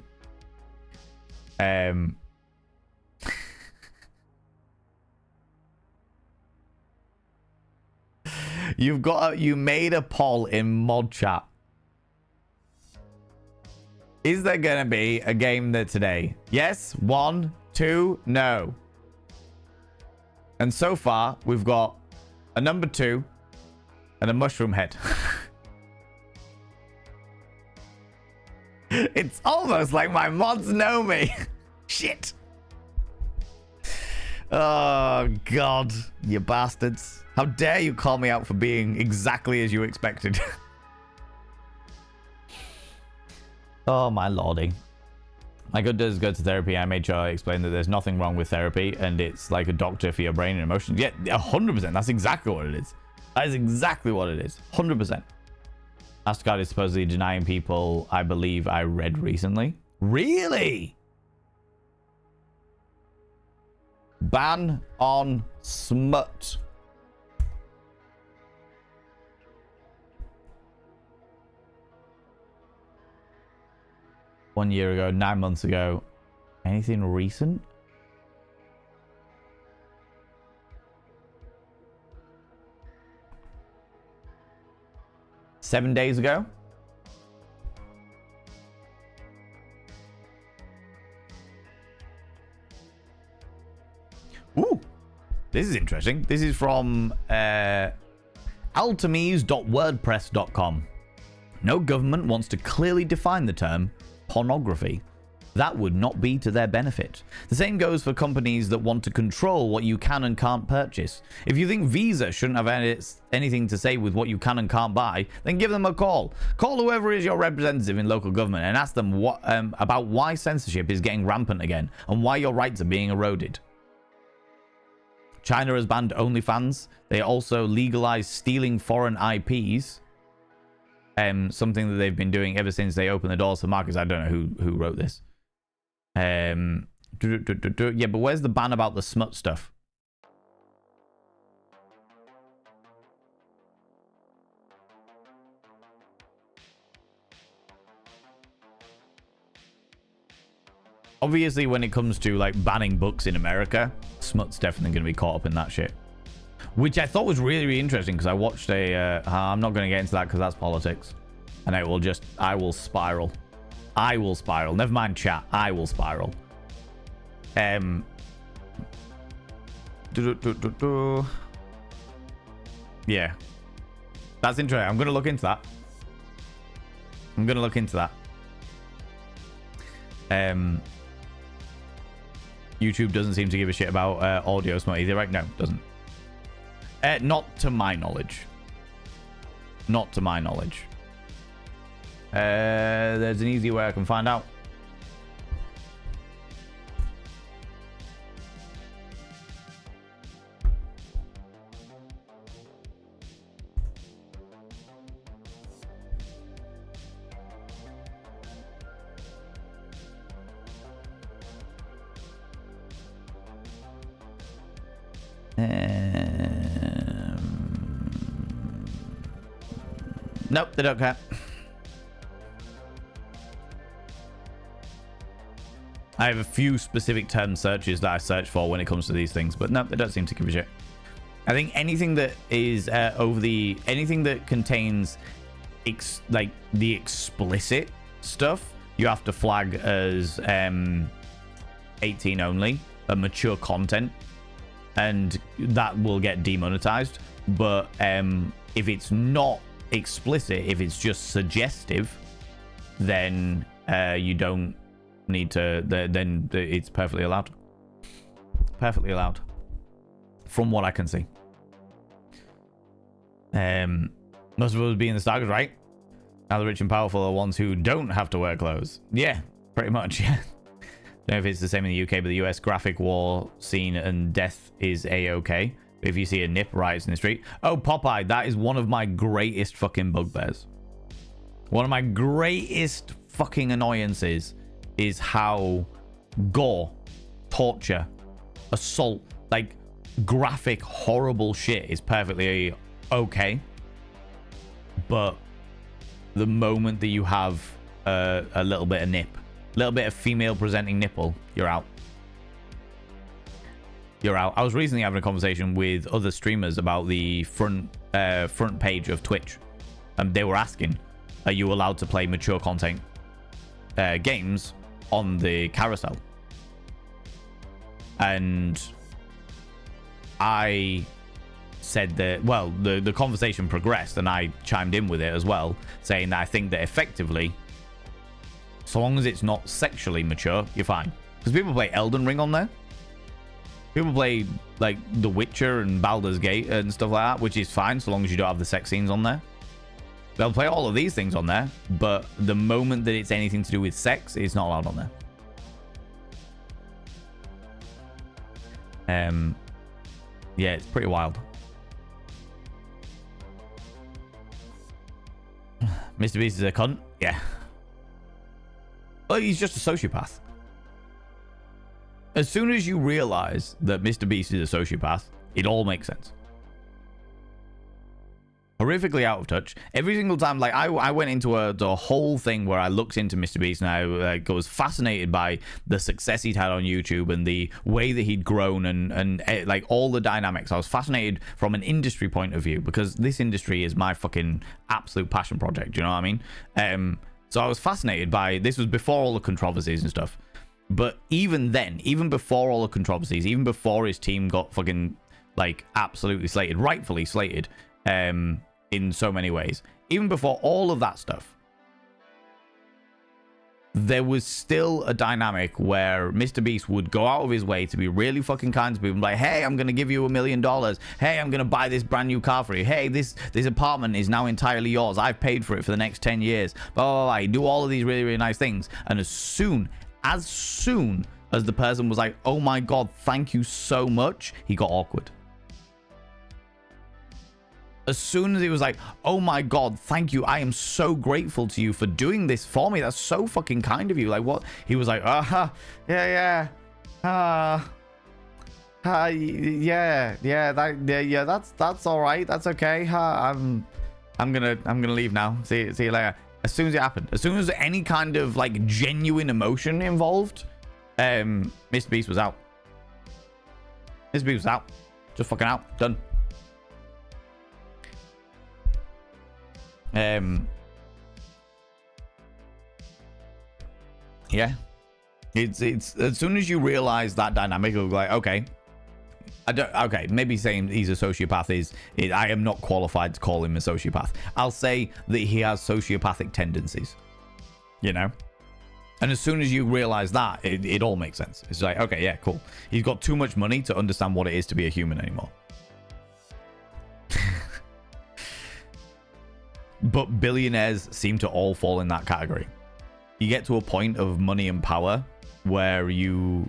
You made a poll in mod chat. Is there gonna be a game there today? Yes, 1, 2, no. And so far we've got a number 2 and a mushroom head. It's almost like my mods know me. Shit. Oh, God. You bastards. How dare you call me out for being exactly as you expected. Oh, my lordy. My good does go to therapy. I made sure I explained that there's nothing wrong with therapy, and it's like a doctor for your brain and emotions. Yeah, 100%. That's exactly what it is. That is exactly what it is. 100%. MasterCard is supposedly denying people, I believe I read recently. Really? Ban on smut. One year ago, 9 months ago. Anything recent? Seven days ago? Ooh, this is interesting. This is from altemes.wordpress.com. No government wants to clearly define the term pornography. That would not be to their benefit. The same goes for companies that want to control what you can and can't purchase. If you think Visa shouldn't have anything to say with what you can and can't buy, then give them a call. Call whoever is your representative in local government and ask them about why censorship is getting rampant again and why your rights are being eroded. China has banned OnlyFans. They also legalized stealing foreign IPs. Something that they've been doing ever since they opened the doors to markets. I don't know who wrote this. Yeah, but where's the ban about the smut stuff? Obviously, when it comes to like banning books in America, smut's definitely going to be caught up in that shit. Which I thought was really, really interesting because I watched I'm not going to get into that because that's politics. And I will spiral. I will spiral. Never mind chat. I will spiral. Yeah. That's interesting. I'm going to look into that. YouTube doesn't seem to give a shit about audio smut either, right? No, doesn't. Not to my knowledge. There's an easy way I can find out. Nope, they don't care. I have a few specific term searches that I search for when it comes to these things, but no, they don't seem to give a shit. I think anything that is anything that contains like the explicit stuff, you have to flag as 18 only, mature content, and that will get demonetized. But if it's not explicit, if it's just suggestive, then you don't need to, then it's perfectly allowed. From what I can see. Most of us being the Stargers, right? Now the rich and powerful are ones who don't have to wear clothes. Yeah, pretty much, yeah. Don't know if it's the same in the UK, but the US graphic war scene and death is A-OK. If you see a nip riots in the street. Oh, Popeye, that is one of my greatest fucking bugbears. One of my greatest fucking annoyances is how gore, torture, assault, like graphic, horrible shit is perfectly okay. But the moment that you have a little bit of nip, a little bit of female presenting nipple, you're out. I was recently having a conversation with other streamers about the front page of Twitch, and they were asking, are you allowed to play mature content games on the carousel? And I said that, well, the conversation progressed, and I chimed in with it as well, saying that I think that effectively, so long as it's not sexually mature, you're fine. Because people play Elden Ring on there. People play like The Witcher and Baldur's Gate and stuff like that, which is fine so long as you don't have the sex scenes on there. They'll play all of these things on there, but the moment that it's anything to do with sex, it's not allowed on there. Yeah, it's pretty wild. Mr. Beast is a cunt? Yeah. Well, he's just a sociopath. As soon as you realize that Mr. Beast is a sociopath, it all makes sense. Horrifically out of touch. Every single time, like, I went into the whole thing where I looked into Mr. Beast, and I was fascinated by the success he'd had on YouTube and the way that he'd grown and like all the dynamics. I was fascinated from an industry point of view because this industry is my fucking absolute passion project. Do you know what I mean? So I was fascinated by, this was before all the controversies and stuff. But even then, even before all the controversies, even before his team got fucking like absolutely slated, rightfully slated, in so many ways, even before all of that stuff, there was still a dynamic where Mr. Beast would go out of his way to be really fucking kind to people, like, hey, I'm going to give you $1 million. Hey, I'm going to buy this brand new car for you. Hey, this apartment is now entirely yours. I've paid for it for the next 10 years. Blah, blah, blah. He'd do all of these really, really nice things. And as soon as the person was like, oh my God, thank you so much, he got awkward. As soon as he was like, oh my God, thank you. I am so grateful to you for doing this for me. That's so fucking kind of you. Like, what? He was like, yeah. That's all right. That's okay. I'm gonna leave now. See you later. As soon as it happened, as soon as any kind of like genuine emotion involved, Mr. Beast was out. Mr. Beast was out. Just fucking out. Done. Yeah, it's as soon as you realize that dynamic of like, okay, maybe saying he's a sociopath I am not qualified to call him a sociopath. I'll say that he has sociopathic tendencies, you know. And as soon as you realize that, it all makes sense. It's like, okay, yeah, cool. He's got too much money to understand what it is to be a human anymore. But billionaires seem to all fall in that category. You get to a point of money and power where you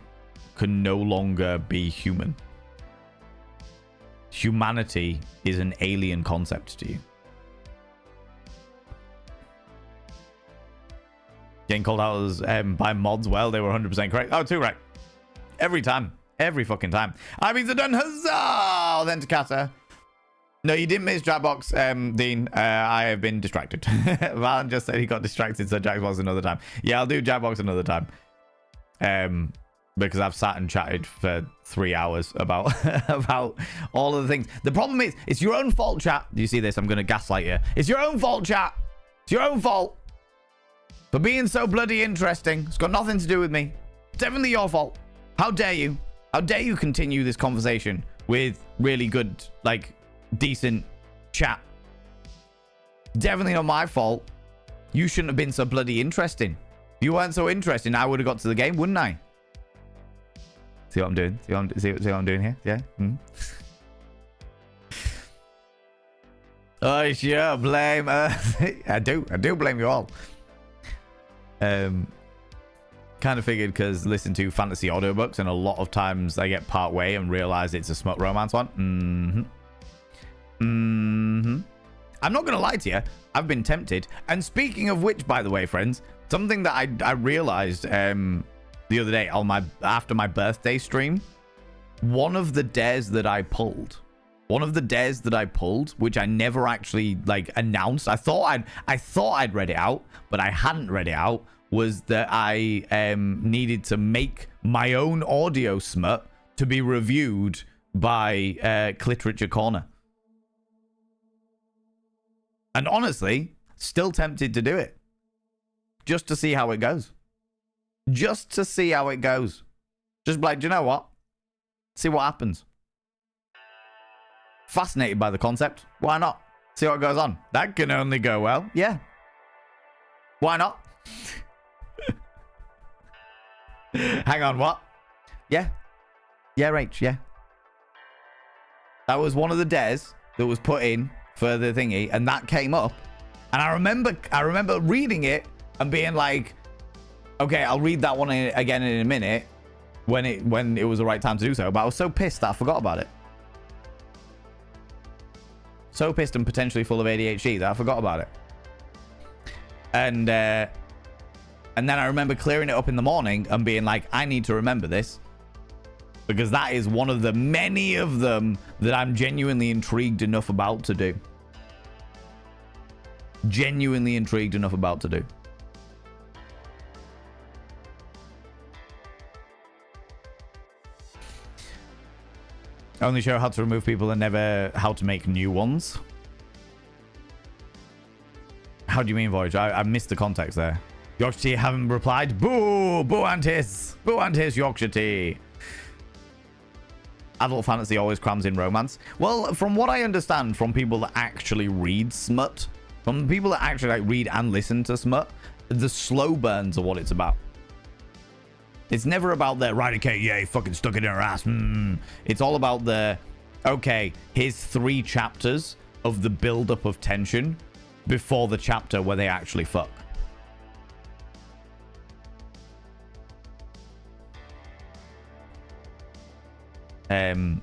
can no longer be human. Humanity is an alien concept to you. Getting called out as by mods, well, they were 100% correct. Oh, too right. Every time. Every fucking time. I mean, done. Huzzah! Then to Kata. No, you didn't miss Jackbox, Dean. I have been distracted. Valan just said he got distracted, so Jackbox another time. Yeah, I'll do Jackbox another time. Because I've sat and chatted for 3 hours about about all of the things. The problem is, it's your own fault, chat. Do you see this? I'm going to gaslight you. It's your own fault, chat. It's your own fault. For being so bloody interesting. It's got nothing to do with me. It's definitely your fault. How dare you? How dare you continue this conversation with really good, like, decent chat? Definitely not my fault. You shouldn't have been so bloody interesting. If you weren't so interesting, I would have got to the game, wouldn't I? See what I'm doing? See what I'm doing here? Yeah? I sure blame I do blame you all. Kind of figured, because listen to fantasy audiobooks and a lot of times I get part way and realize it's a smut romance one. I'm not gonna lie to you, I've been tempted. And speaking of which, by the way, friends, something that I realized the other day on after my birthday stream, one of the dares that I pulled, which I never actually like announced. I thought I'd read it out, but I hadn't read it out, was that I needed to make my own audio smut to be reviewed by Cliterature Corner. And honestly, still tempted to do it. Just to see how it goes. Just to see how it goes. Just like, do you know what? See what happens. Fascinated by the concept. Why not? See what goes on. That can only go well. Yeah. Why not? Hang on, what? Yeah. Yeah, Rach, yeah. That was one of the dares that was put in for the thingy, and that came up, and I remember reading it and being like, okay, I'll read that one again in a minute when it was the right time to do so. But I was so pissed that I forgot about it. So pissed and potentially full of ADHD that I forgot about it. And then I remember clearing it up in the morning and being like, I need to remember this, because that is one of the many of them that I'm genuinely intrigued enough about to do. Genuinely intrigued enough about to do. Only show how to remove people and never how to make new ones. How do you mean, Voyage? I missed the context there. Yorkshire Tea haven't replied. Boo! Boo and hiss! Boo and hiss, Yorkshire Tea. Adult fantasy always crams in romance. Well, from what I understand from people that actually read smut, From the people that actually like read and listen to smut, the slow burns are what it's about. It's never about the, right, okay, yeah, he fucking stuck it in her ass. It's all about the, okay, here's 3 chapters of the build-up of tension before the chapter where they actually fuck. The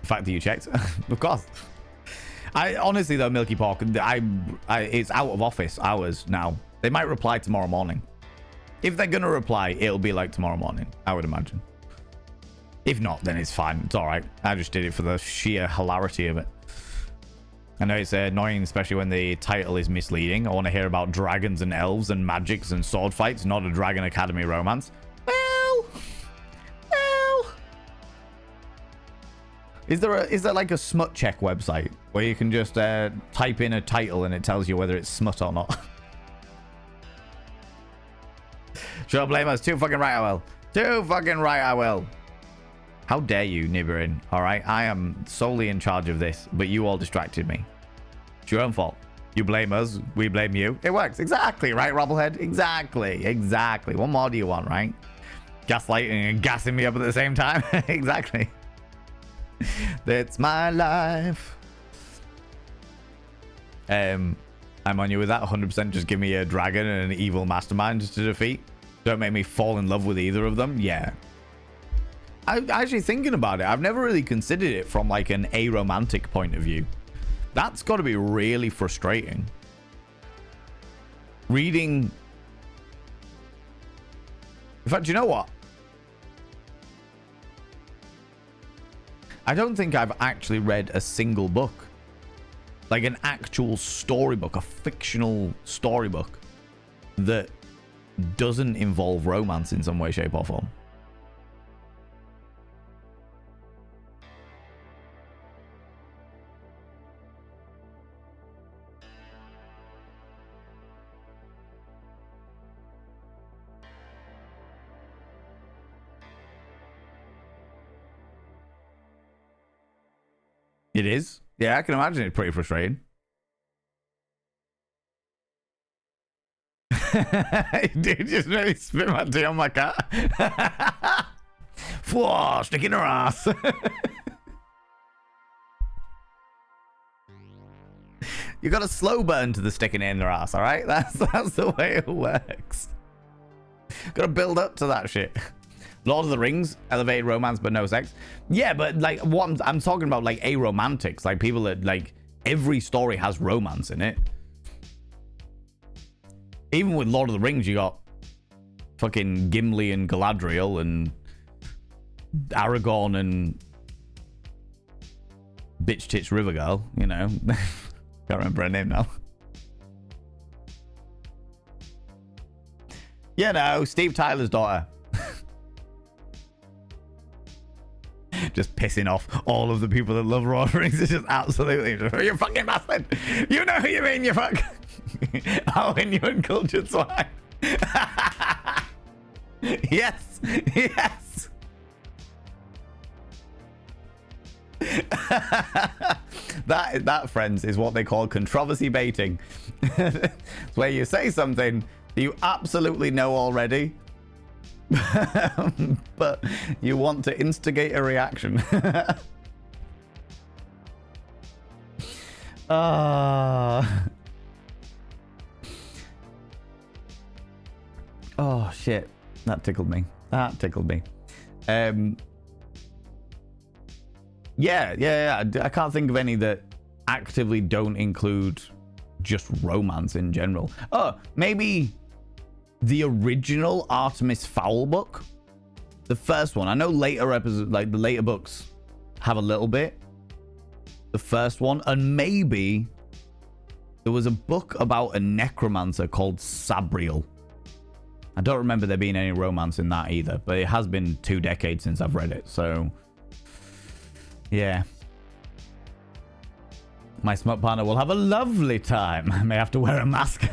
fact that you checked, of course. I honestly though, Milky Pork, it's out of office hours now. They might reply tomorrow morning. If they're gonna reply, it'll be like tomorrow morning, I would imagine. If not, then it's fine. It's all right. I just did it for the sheer hilarity of it. I know it's annoying, especially when the title is misleading. I want to hear about dragons and elves and magics and sword fights, not a Dragon Academy romance. Well. Is there like a smut check website where you can just type in a title and it tells you whether it's smut or not? Sure, blame us. Too fucking right I will. Too fucking right I will. How dare you, Nibirin? All right, I am solely in charge of this, but you all distracted me. It's your own fault. You blame us, we blame you. It works. Exactly, right, Robblehead? Exactly. What more do you want, right? Gaslighting and gassing me up at the same time? Exactly. That's my life. I'm on you with that 100%. Just give me a dragon and an evil mastermind to defeat. Don't make me fall in love with either of them. Yeah. I actually thinking about it, I've never really considered it from like an aromantic point of view. That's got to be really frustrating. Reading. In fact, you know what? I don't think I've actually read a single book. Like an actual storybook, a fictional storybook that doesn't involve romance in some way, shape, or form. It is. Yeah, I can imagine it's pretty frustrating. Dude, just really spit my tea on my cat. Whoa, stick in her ass. You got a slow burn to the sticking it in their ass, all right? That's the way it works. Got to build up to that shit. Lord of the Rings, elevated romance but no sex. Yeah, but like what I'm talking about, like aromantics, like people that like every story has romance in it. Even with Lord of the Rings, you got fucking Gimli and Galadriel and Aragorn and bitch tits River Girl, you know. Can't remember her name now. You know, Steve Tyler's daughter. Just pissing off all of the people that love Lord of the Rings. It's just absolutely, you fucking bastard. You know who you mean, you fuck. Oh, and you uncultured swine. Yes. That, friends, is what they call controversy baiting. It's where you say something you absolutely know already, but you want to instigate a reaction. Oh shit, that tickled me. Yeah. I can't think of any that actively don't include just romance in general. Oh, maybe the original Artemis Fowl book, the first one. I know later episodes, like the later books, have a little bit. The first one, and maybe there was a book about a necromancer called Sabriel. I don't remember there being any romance in that either, but it has been 2 decades since I've read it, so yeah. My smut partner will have a lovely time. I may have to wear a mask.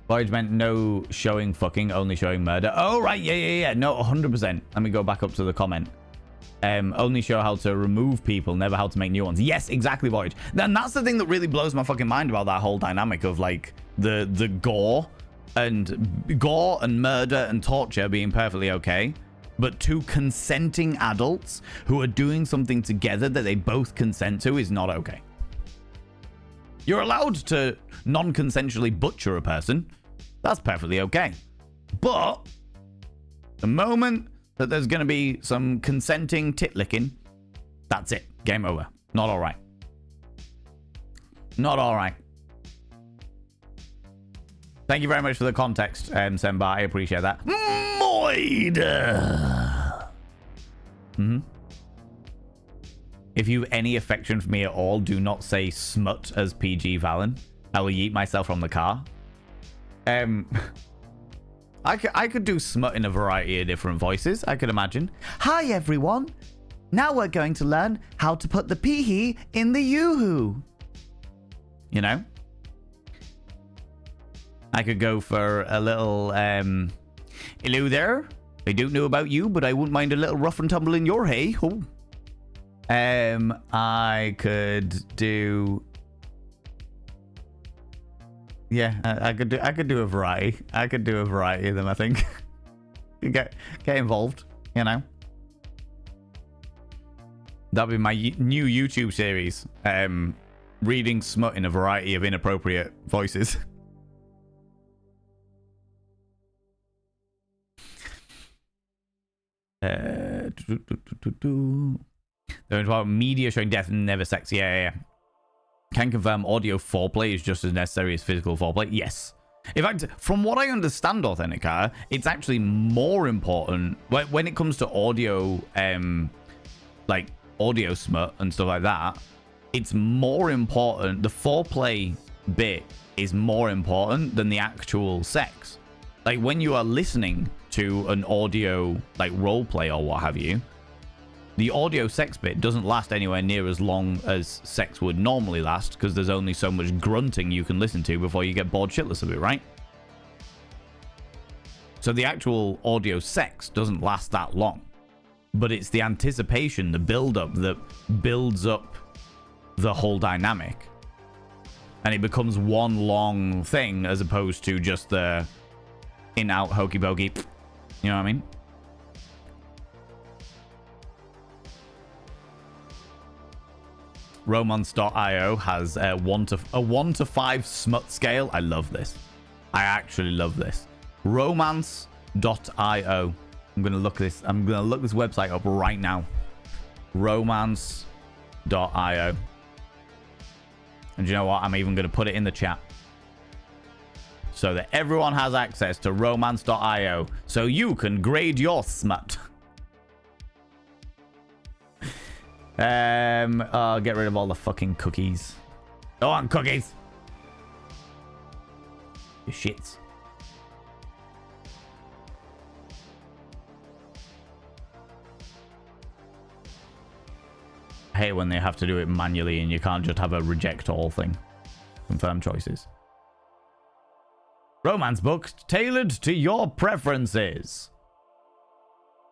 Voyage meant no showing fucking, only showing murder. Oh, right. Yeah. No, 100%. Let me go back up to the comment. Only show how to remove people, never how to make new ones. Yes, exactly, Voyage. Then that's the thing that really blows my fucking mind about that whole dynamic of like the gore and murder and torture being perfectly okay, but two consenting adults who are doing something together that they both consent to is not okay. You're allowed to non-consensually butcher a person. That's perfectly okay. But the moment that there's going to be some consenting tit licking, that's it. Game over. Not all right. Not all right. Thank you very much for the context, Semba. I appreciate that. Moid! If you've any affection for me at all, do not say smut as PG Valen. I will yeet myself from the car. I could do smut in a variety of different voices, I could imagine. Hi, everyone. Now we're going to learn how to put the pee-hee in the yoo-hoo. You know? I could go for a little, hello there. I don't know about you, but I wouldn't mind a little rough and tumble in your hay. Oh. I could do... Yeah, I could do a variety. I could do a variety of them, I think. get involved, you know. That'll be my new YouTube series. Reading smut in a variety of inappropriate voices. They're about media showing death and never sex. Yeah. Can confirm audio foreplay is just as necessary as physical foreplay. Yes. In fact, from what I understand, Authenticator, it's actually more important when it comes to audio, like audio smut and stuff like that. It's more important. The foreplay bit is more important than the actual sex. Like when you are listening to an audio like role play or what have you, the audio sex bit doesn't last anywhere near as long as sex would normally last because there's only so much grunting you can listen to before you get bored shitless of it, right? So the actual audio sex doesn't last that long, but it's the anticipation, the build-up that builds up the whole dynamic, and it becomes one long thing as opposed to just the in-out hokey pokey. You know what I mean? Romance.io has a 1 to 5 smut scale. I love this. I actually love this. Romance.io. I'm gonna look this website up right now. Romance.io. And you know what? I'm even gonna put it in the chat so that everyone has access to Romance.io, so you can grade your smut. Get rid of all the fucking cookies. Go on, cookies. You shits. I hate when they have to do it manually and you can't just have a reject all thing. Confirm choices. Romance books tailored to your preferences.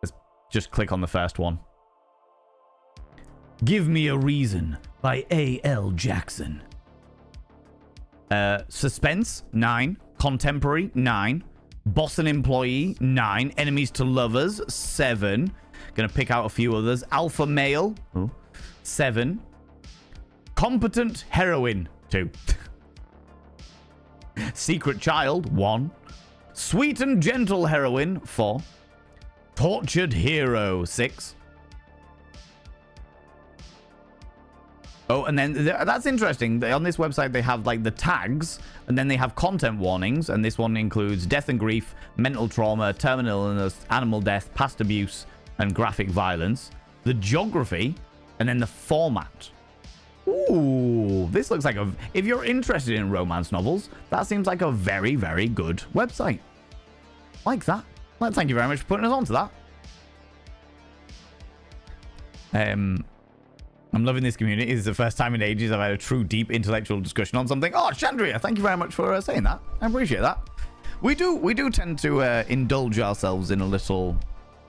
Let's just click on the first one. Give Me a Reason by A.L. Jackson. Suspense, 9. Contemporary, 9. Boss and Employee, 9. Enemies to Lovers, 7. Gonna pick out a few others. Alpha Male, 7. Competent Heroine, 2. Secret Child, 1. Sweet and Gentle Heroine, 4. Tortured Hero, 6. Oh, and then that's interesting. On this website, they have like the tags, and then they have content warnings, and this one includes death and grief, mental trauma, terminal illness, animal death, past abuse, and graphic violence. The geography, and then the format. Ooh, this looks like a... If you're interested in romance novels, that seems like a very, very good website. Like that. Well, thank you very much for putting us on to that. I'm loving this community. This is the first time in ages I've had a true deep intellectual discussion on something. Oh, Chandria, thank you very much for saying that. I appreciate that. We do tend to indulge ourselves in a little,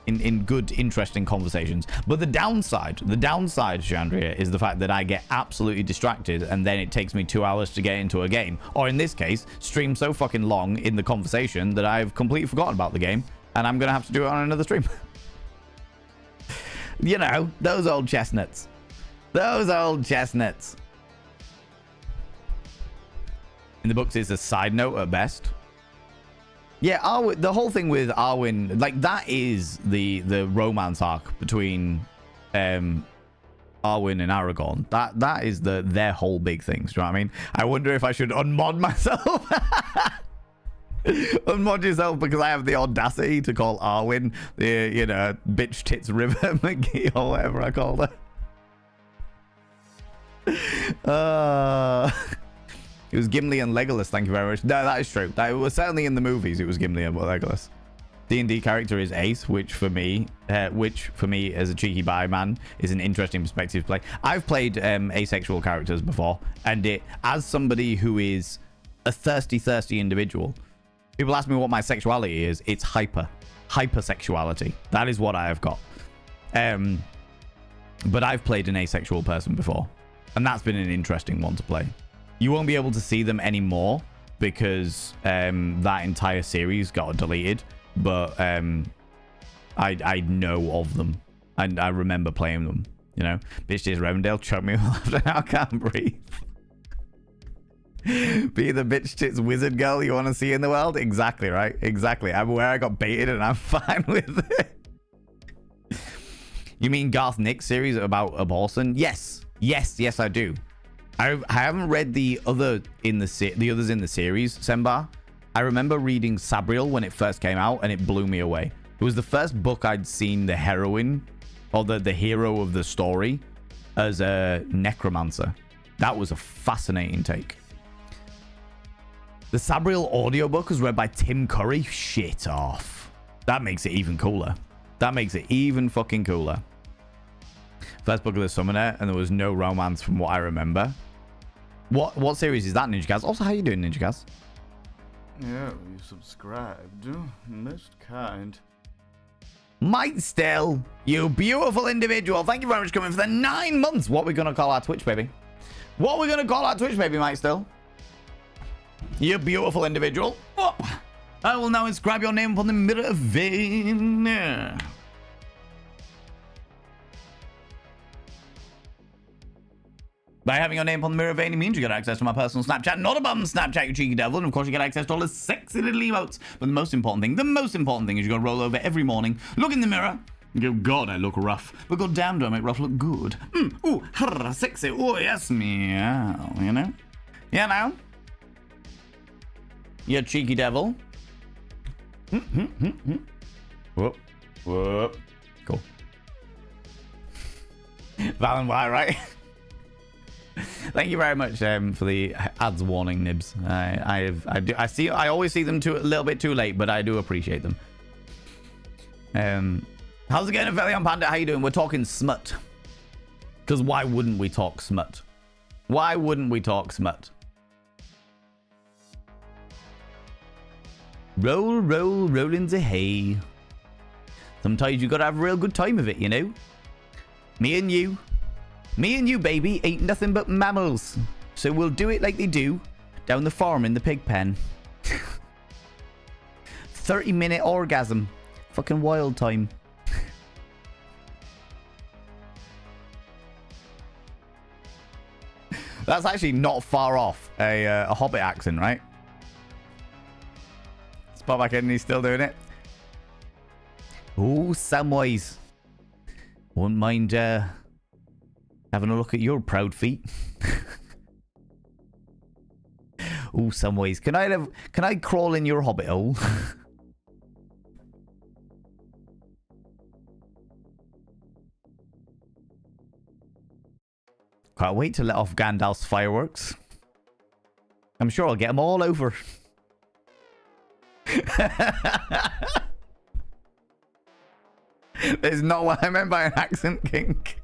in good, interesting conversations. But the downside, Chandria, is the fact that I get absolutely distracted, and then it takes me 2 hours to get into a game. Or in this case, stream so fucking long in the conversation that I've completely forgotten about the game, and I'm gonna have to do it on another stream. You know, those old chestnuts. Those old chestnuts. In the books, it's a side note at best. Yeah, Arwen, the whole thing with Arwen, like, that is the romance arc between Arwen and Aragorn. That is their whole big thing. Do you know what I mean? I wonder if I should unmod myself. Unmod yourself, because I have the audacity to call Arwen the, you know, bitch tits river McGee or whatever I called her. It was Gimli and Legolas, thank you very much. No, that is true. That was certainly in the movies. It was Gimli and Legolas. D&D character is Ace, which for me as a cheeky bi man is an interesting perspective to play. I've played asexual characters before, and as somebody who is a thirsty individual, people ask me what my sexuality is. It's hypersexuality. That is what I have got. But I've played an asexual person before, and that's been an interesting one to play. You won't be able to see them anymore because that entire series got deleted. But I know of them, and I remember playing them. You know, bitch is Revendale, choke me with laughter. I can't breathe. Be the bitch tits wizard girl you want to see in the world. Exactly, right? Exactly. I'm aware I got baited, and I'm fine with it. You mean Garth Nick's series about abortion? Yes, I do. I haven't read the others in the series, Sembar. I remember reading Sabriel when it first came out, and it blew me away. It was the first book I'd seen the heroine, or the hero of the story, as a necromancer. That was a fascinating take. The Sabriel audiobook was read by Tim Curry. Shit off. That makes it even cooler. That makes it even fucking cooler. First book of the Summoner, and there was no romance from what I remember. What series is that, Ninja Also, how you doing, Ninja Yeah, you subscribed. Most kind. Might Still, you beautiful individual. Thank you very much for coming for the 9 months. What are we going to call our Twitch, baby? What are we going to call our Twitch, baby, Might Still? You beautiful individual. Oh, I will now inscribe your name upon the mirror of vein. By having your name upon the mirror vein, it means you get access to my personal Snapchat, not a bum Snapchat, you cheeky devil, and of course you get access to all the sexy little emotes. But the most important thing is you gotta roll over every morning, look in the mirror, and go, God, I look rough, but god damn, do I make rough look good. Ooh, sexy, oh yes, meow, you know? Yeah, now? You cheeky devil. Whoop, whoop. Cool. Valen White, right? Thank you very much for the ads warning, Nibs. I always see them a little bit too late, but I do appreciate them. How's it going, Aphelion Panda? How you doing? We're talking smut. Because why wouldn't we talk smut? Why wouldn't we talk smut? Roll, roll, roll into hay. Sometimes you gotta have a real good time of it, you know? Me and you, baby, ain't nothing but mammals. So we'll do it like they do down the farm in the pig pen. 30-minute orgasm. Fucking wild time. That's actually not far off a Hobbit accent, right? Spot back in and he's still doing it. Oh, Samwise. Wouldn't mind having a look at your proud feet. Oh, Samwise. Can I crawl in your hobbit hole? Can't wait to let off Gandalf's fireworks. I'm sure I'll get them all over. There's not what I meant by an accent kink.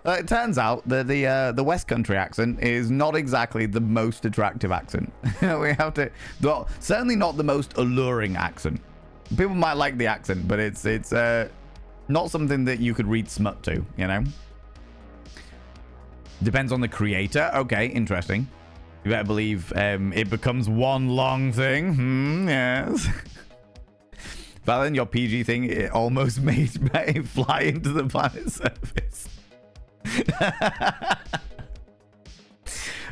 It turns out that the West Country accent is not exactly the most attractive accent. We have to, well, certainly not the most alluring accent. People might like the accent, but it's not something that you could read smut to, you know? Depends on the creator. Okay, interesting. You better believe it becomes one long thing. Yes. But then your PG thing, it almost made me fly into the planet's surface.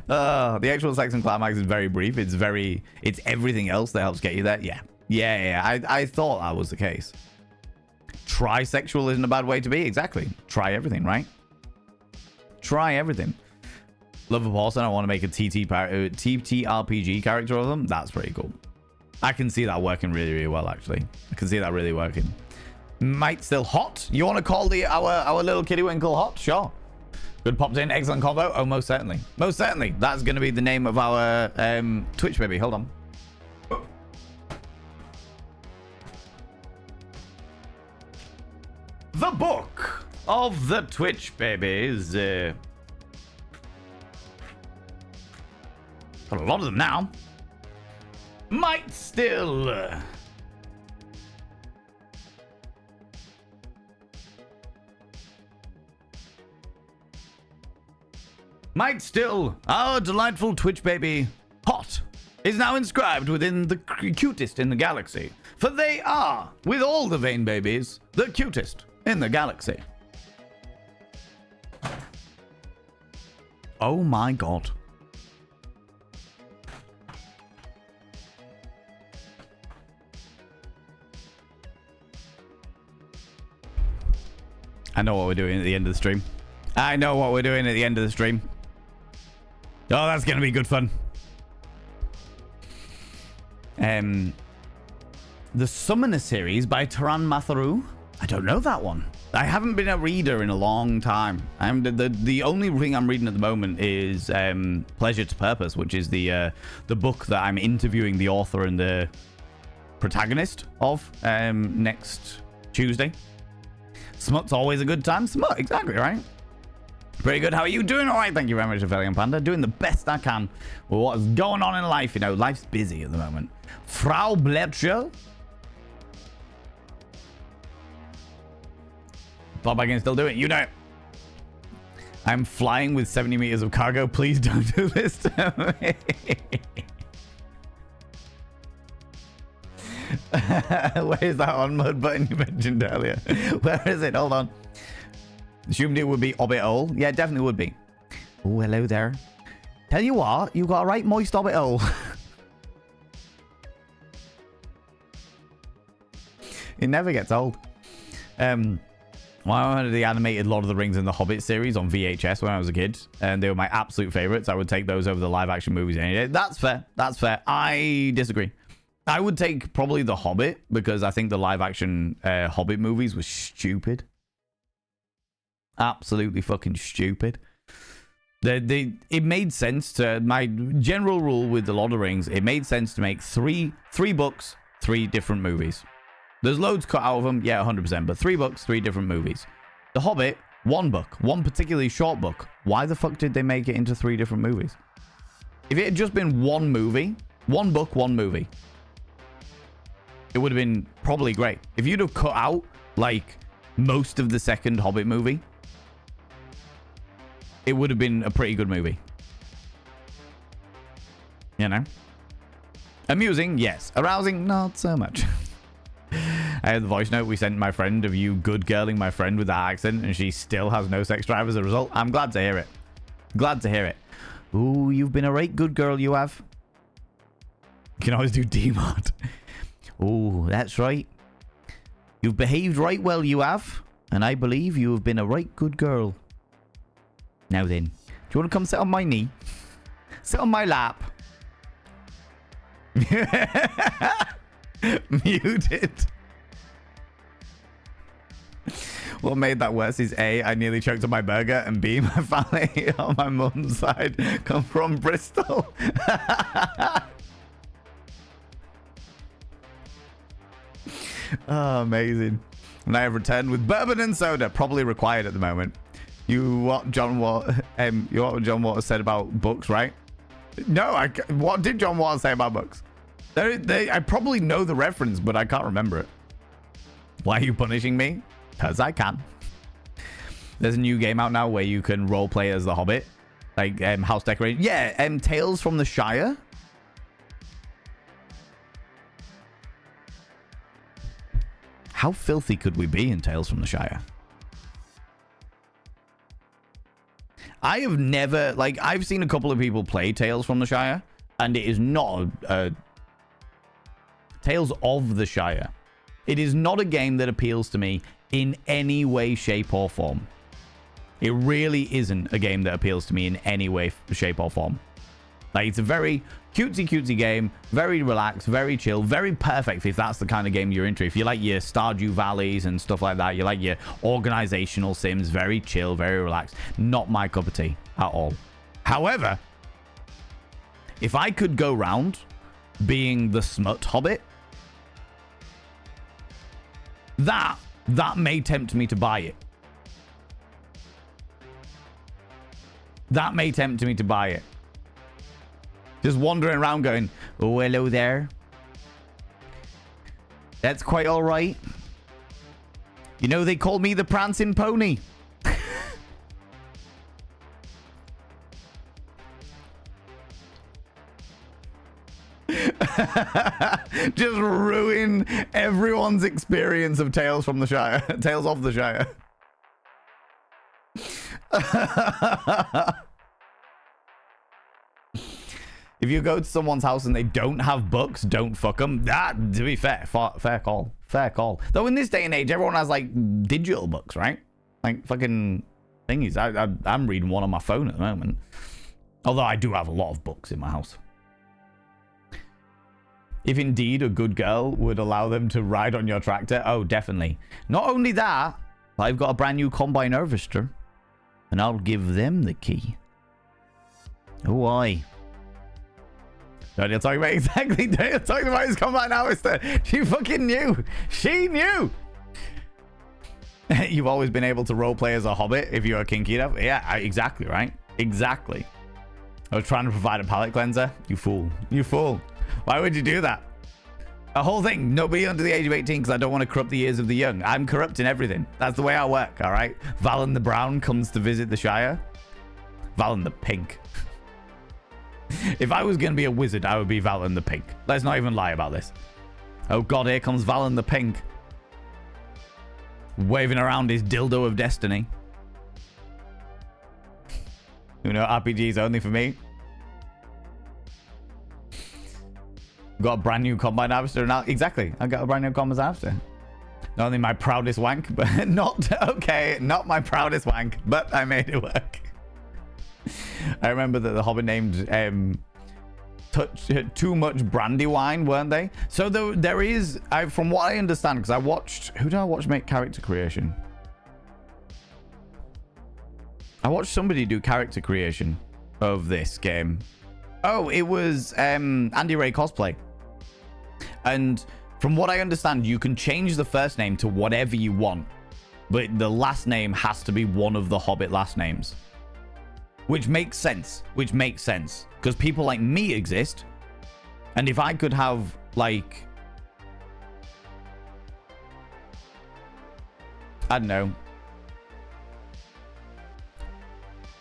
The actual sex and climax is very brief. It's everything else that helps get you there. Yeah. I thought that was the case. Trisexual isn't a bad way to be. Exactly. Try everything, right? Try everything. Love of Horse, and I want to make a TTRPG character of them. That's pretty cool. I can see that working really, really well, actually. I can see that really working. Might still hot. You want to call our little Kittywinkle hot? Sure. Good popped in. Excellent combo. Oh, most certainly. Most certainly. That's going to be the name of our Twitch baby. Hold on. The book of the Twitch babies. Got a lot of them now. Might still. Might still. Our delightful Twitch baby, Hot, is now inscribed within the cutest in the galaxy. For they are, with all the Vane babies, the cutest in the galaxy. Oh my god. I know what we're doing at the end of the stream. I know what we're doing at the end of the stream. Oh, that's going to be good fun. The Summoner series by Taran Matharu. I don't know that one. I haven't been a reader in a long time. The only thing I'm reading at the moment is Pleasure to Purpose, which is the book that I'm interviewing the author and the protagonist of next Tuesday. Smut's always a good time. Smut, exactly, right? Pretty good. How are you doing? All right, thank you very much, Aphelion Panda. Doing the best I can with what's going on in life. You know, life's busy at the moment. Frau Bletcher. Bob, I can still do it. You know it. I'm flying with 70 meters of cargo. Please don't do this to me. Where is that on mode button you mentioned earlier? Where is it? Hold on. Assumed it would be Orbit Hole. Yeah, it definitely would be. Oh, hello there. Tell you what, you got a right moist Orbit Hole. It never gets old. Well, I wanted the animated Lord of the Rings and the Hobbit series on VHS when I was a kid, and they were my absolute favorites. I would take those over the live action movies any day. That's fair. That's fair. I disagree. I would take probably The Hobbit because I think the live action Hobbit movies were stupid. Absolutely fucking stupid. It made sense to, my general rule with The Lord of the Rings, it made sense to make three books, 3 different movies. There's loads cut out of them, yeah, 100%, but 3 books, 3 different movies. The Hobbit, 1 book, 1 particularly short book. Why the fuck did they make it into 3 different movies? If it had just been 1 movie, 1 book, 1 movie, it would have been probably great. If you'd have cut out, like, most of the second Hobbit movie, it would have been a pretty good movie. You know? Amusing, yes. Arousing, not so much. I had the voice note we sent my friend of you good girling my friend with that accent, and she still has no sex drive as a result. I'm glad to hear it. Glad to hear it. Ooh, you've been a right good girl, you have. You can always do DMod. Oh, that's right. You've behaved right well, you have. And I believe you have been a right good girl. Now then, do you want to come sit on my knee? Sit on my lap. Muted. What made that worse is A, I nearly choked on my burger, and B, my family on my mum's side come from Bristol. Oh, amazing. And I have returned with bourbon and soda, probably required at the moment. You what John Waters said about books, right? No, what did John Waters say about books? I probably know the reference, but I can't remember it. Why are you punishing me? Because I can. There's a new game out now where you can role play as the Hobbit, like house decoration. Yeah, Tales from the Shire. How filthy could we be in Tales from the Shire? I have never, like, I've seen a couple of people play Tales from the Shire, and it is not Tales of the Shire. It is not a game that appeals to me in any way, shape, or form. It really isn't a game that appeals to me in any way, shape, or form. Like, it's a very cutesy game, very relaxed, very chill, very perfect if that's the kind of game you're into. If you like your Stardew Valleys and stuff like that, you like your organizational sims, very chill, very relaxed. Not my cup of tea at all. However, if I could go round being the smut hobbit, that may tempt me to buy it. That may tempt me to buy it. Just wandering around going, oh, hello there. That's quite all right. You know, they call me the prancing pony. Just ruin everyone's experience of Tales from the Shire. Tales of the Shire. If you go to someone's house and they don't have books, don't fuck them. That, to be fair, fair call. Fair call. Though in this day and age, everyone has, like, digital books, right? Like, fucking thingies. I'm reading one on my phone at the moment. Although I do have a lot of books in my house. If indeed a good girl would allow them to ride on your tractor, oh, definitely. Not only that, I've got a brand new combine harvester, and I'll give them the key. Oh, aye. Daniel talking about exactly. Daniel talking about his combine harvester. She fucking knew. She knew. You've always been able to roleplay as a hobbit if you're a kinky enough. Yeah, exactly, right? Exactly. I was trying to provide a palate cleanser. You fool. You fool. Why would you do that? A whole thing. Nobody under the age of 18 because I don't want to corrupt the ears of the young. I'm corrupting everything. That's the way I work, all right? Valen the Brown comes to visit the Shire. Valen the Pink. If I was going to be a wizard, I would be Valen the Pink. Let's not even lie about this. Oh god, here comes Valen the Pink. Waving around his dildo of destiny. You know, RPGs only for me. Got a brand new combine harvester now. Exactly. I got a brand new combine harvester. Not only my proudest wank, but not my proudest wank, but I made it work. I remember that the Hobbit named Too Much Brandywine, weren't they? So there is, from what I understand, because I watched, who did I watch make character creation? I watched somebody do character creation of this game. Oh, it was Andy Ray Cosplay. And from what I understand, you can change the first name to whatever you want, but the last name has to be one of the Hobbit last names. Which makes sense. Which makes sense. Because people like me exist. And if I could have, like, I don't know,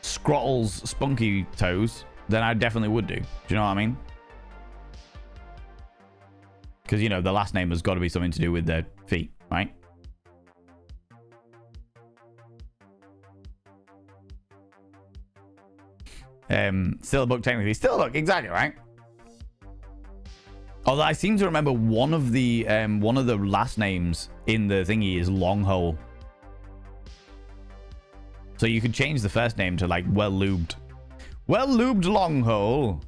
Scrottle's spunky toes, then I definitely would do. Do you know what I mean? Because, you know, the last name has got to be something to do with their feet, right? Still a book, technically. Still a book, exactly, right? Although I seem to remember one of the last names in the thingy is Longhole. So you could change the first name to, like, Well-Lubed. Well-Lubed Longhole.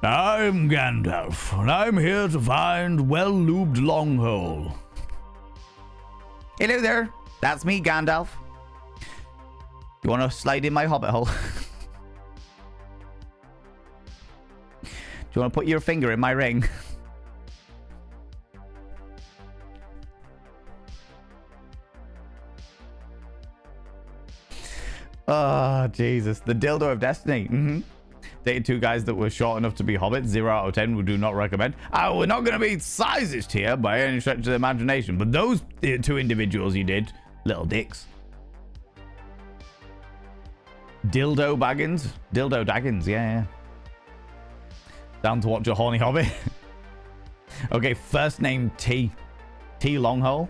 I'm Gandalf, and I'm here to find Well-Lubed Longhole. Hello there. That's me, Gandalf. You want to slide in my hobbit hole? Do you want to put your finger in my ring? Oh, Jesus. The dildo of destiny. Dated two guys that were short enough to be hobbits. 0 out of 10 would do not recommend. We're not going to be sizist here by any stretch of the imagination. But those two individuals you did, little dicks. Dildo Baggins? Dildo Daggins, yeah. Down to watch a horny hobbit. Okay, first name T. T Longhole.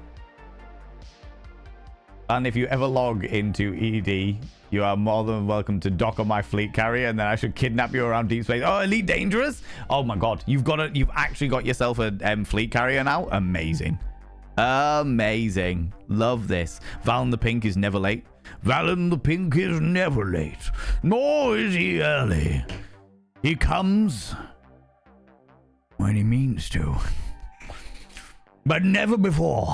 And if you ever log into ED, you are more than welcome to dock on my fleet carrier, and then I should kidnap you around deep space. Oh, Elite Dangerous? Oh my god, you've actually got yourself a fleet carrier now? Amazing. Amazing. Love this. Valen the Pink is never late. Valen the Pink is never late, nor is he early. He comes when he means to, but never before.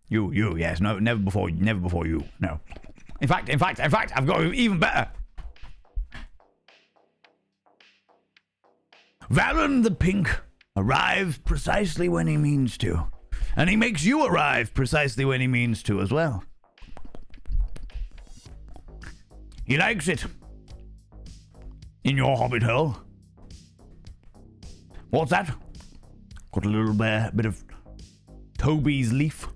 You, yes, no, never before you, no. In fact, I've got even better. Valen the Pink arrives precisely when he means to, and he makes you arrive precisely when he means to as well. He likes it. In your hobbit hole. What's that? Got a little bit of Toby's leaf.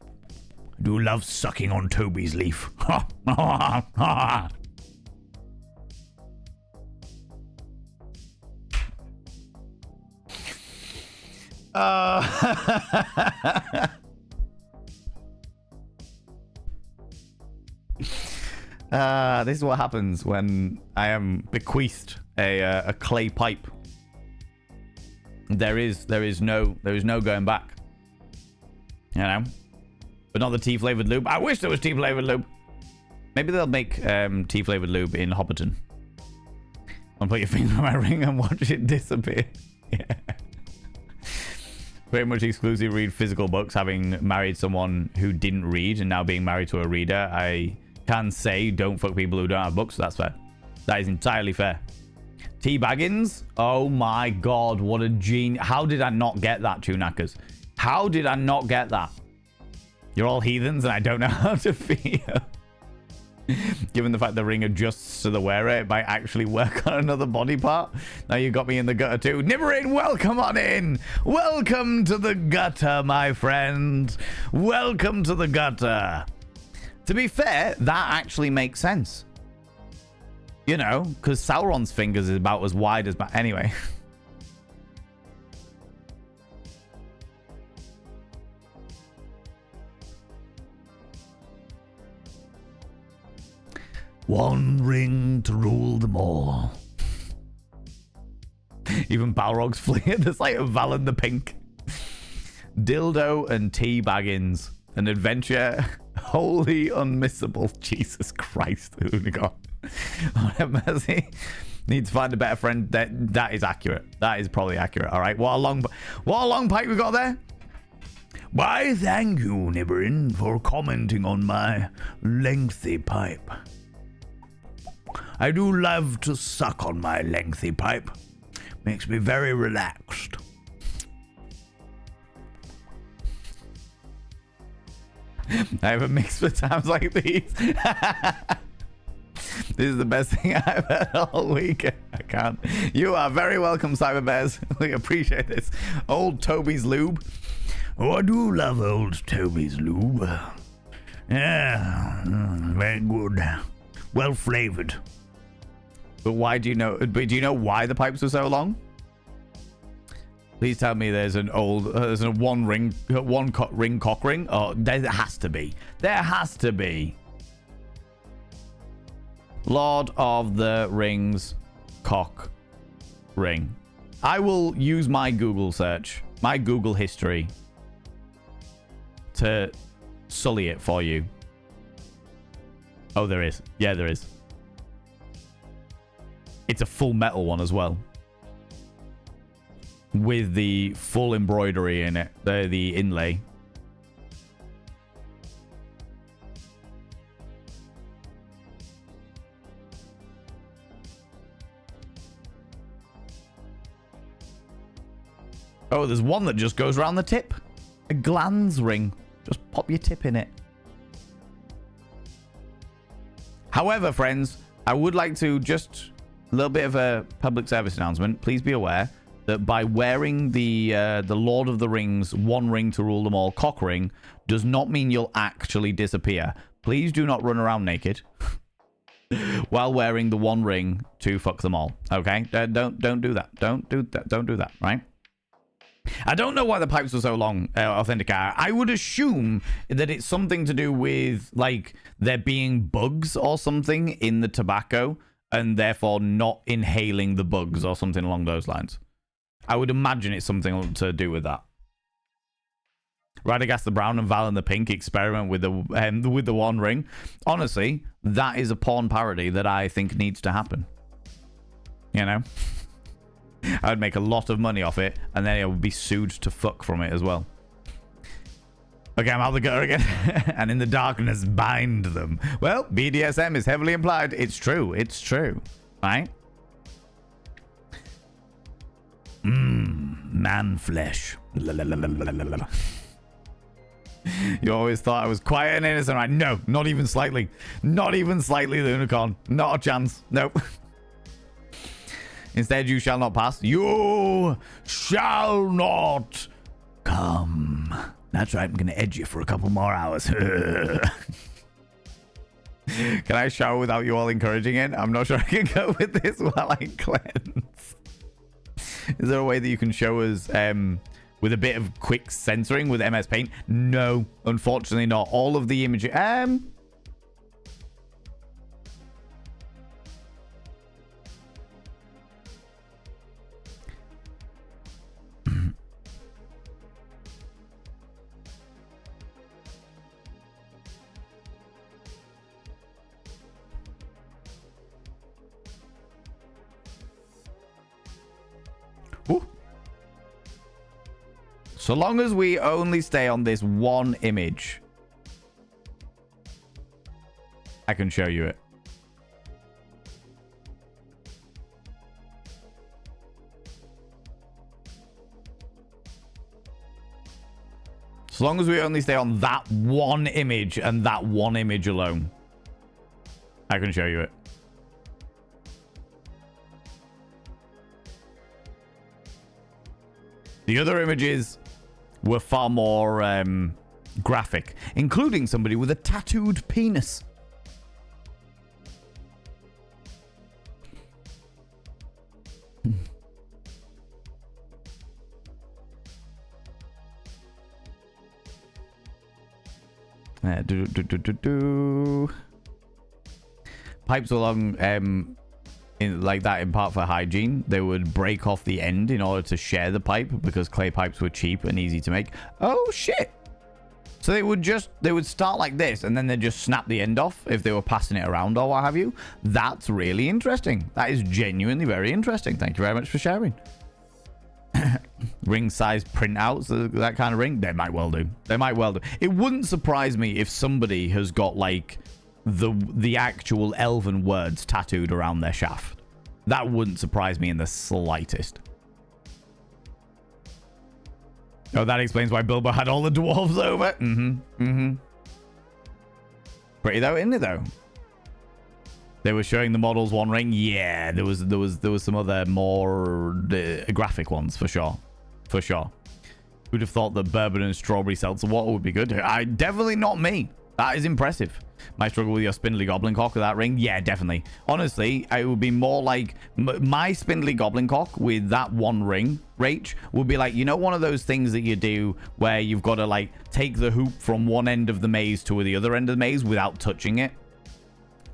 I do love sucking on Toby's leaf. This is what happens when I am bequeathed a clay pipe. There is no going back. You know? But not the tea flavored lube. I wish there was tea flavored lube. Maybe they'll make tea flavored lube in Hobbiton. I'll put your finger on my ring and watch it disappear. Yeah. Pretty much exclusively read physical books, having married someone who didn't read and now being married to a reader. I can say don't fuck people who don't have books. That's fair. That is entirely fair. T Baggins. Oh my god, what a genius. How did I not get that, Tunackers? How did I not get that? You're all heathens and I don't know how to feel. Given the fact the ring adjusts to the wearer, it might actually work on another body part. Now you got me in the gutter too. Nibbering, welcome on in. Welcome to the gutter, my friend. Welcome to the gutter. To be fair, that actually makes sense. You know, because Sauron's fingers is about as wide as... Anyway. One ring to rule them all. Even Balrog's flee at the sight of Valen the Pink. Dildo and T Baggins. An adventure wholly unmissable. Jesus Christ. God. Oh, have mercy. Need to find a better friend. That is accurate. That is probably accurate. All right. What a long pipe we got there. Why, thank you, Nibberin, for commenting on my lengthy pipe. I do love to suck on my lengthy pipe. Makes me very relaxed. I have a mix for times like these. This is the best thing I've heard all week. I can't. You are very welcome, Cyber Bears. We appreciate this. Old Toby's lube. Oh, I do love old Toby's lube. Yeah, very good. Well flavored. But why do you know? But do you know why the pipes are so long? Please tell me there's a one ring cock ring. Oh, there has to be. There has to be. Lord of the Rings cock ring. I will use my Google search, my Google history, to sully it for you. Oh, there is. Yeah, there is. It's a full metal one as well. With the full embroidery in it. The inlay. Oh, there's one that just goes around the tip. A glands ring. Just pop your tip in it. However, friends, I would like to just a little bit of a public service announcement. Please be aware that by wearing the Lord of the Rings One Ring to Rule Them All cock ring does not mean you'll actually disappear. Please do not run around naked while wearing the One Ring to fuck them all. Okay? Don't do that. Don't do that. Don't do that. Right? I don't know why the pipes were so long, Authenticator. I would assume that it's something to do with, like, there being bugs or something in the tobacco and therefore not inhaling the bugs or something along those lines. I would imagine it's something to do with that. Radagast the brown and Valen the pink experiment with the One Ring. Honestly, that is a porn parody that I think needs to happen. You know? I would make a lot of money off it, and then I would be sued to fuck from it as well. Okay, I'm out the gutter again. And in the darkness, bind them. Well, BDSM is heavily implied. It's true. It's true. Right? Man flesh. You always thought I was quiet and innocent, right? No, not even slightly. Not even slightly, Unicorn. Not a chance. Nope. Instead, you shall not pass. You shall not come. That's right. I'm going to edge you for a couple more hours. Can I shower without you all encouraging it? I'm not sure I can go with this while I cleanse. Is there a way that you can show us with a bit of quick censoring with MS Paint? No, unfortunately not. All of the images... Ooh. So long as we only stay on this one image, I can show you it. As long as we only stay on that one image and that one image alone, I can show you it. The other images were far more graphic, including somebody with a tattooed penis. Pipes along like that in part for hygiene. They would break off the end in order to share the pipe because clay pipes were cheap and easy to make. Oh shit. So they would start like this and then they'd just snap the end off if they were passing it around or what have you. That's really interesting. That is genuinely very interesting. Thank you very much for sharing. Ring size printouts, that kind of ring, they might well do. They might well do. It wouldn't surprise me if somebody has got like the actual elven words tattooed around their shaft. That wouldn't surprise me in the slightest. Oh, that explains why Bilbo had all the dwarves over. Pretty though, isn't it though? They were showing the models One Ring. Yeah, there was some other more graphic ones for sure. For sure. Who'd have thought that bourbon and strawberry seltzer water would be good? Definitely not me. That is impressive. Might struggle with your spindly goblin cock with that ring. Yeah, definitely. Honestly, it would be more like my spindly goblin cock with that One Ring, Rach, would be like, you know, one of those things that you do where you've got to like take the hoop from one end of the maze to the other end of the maze without touching it.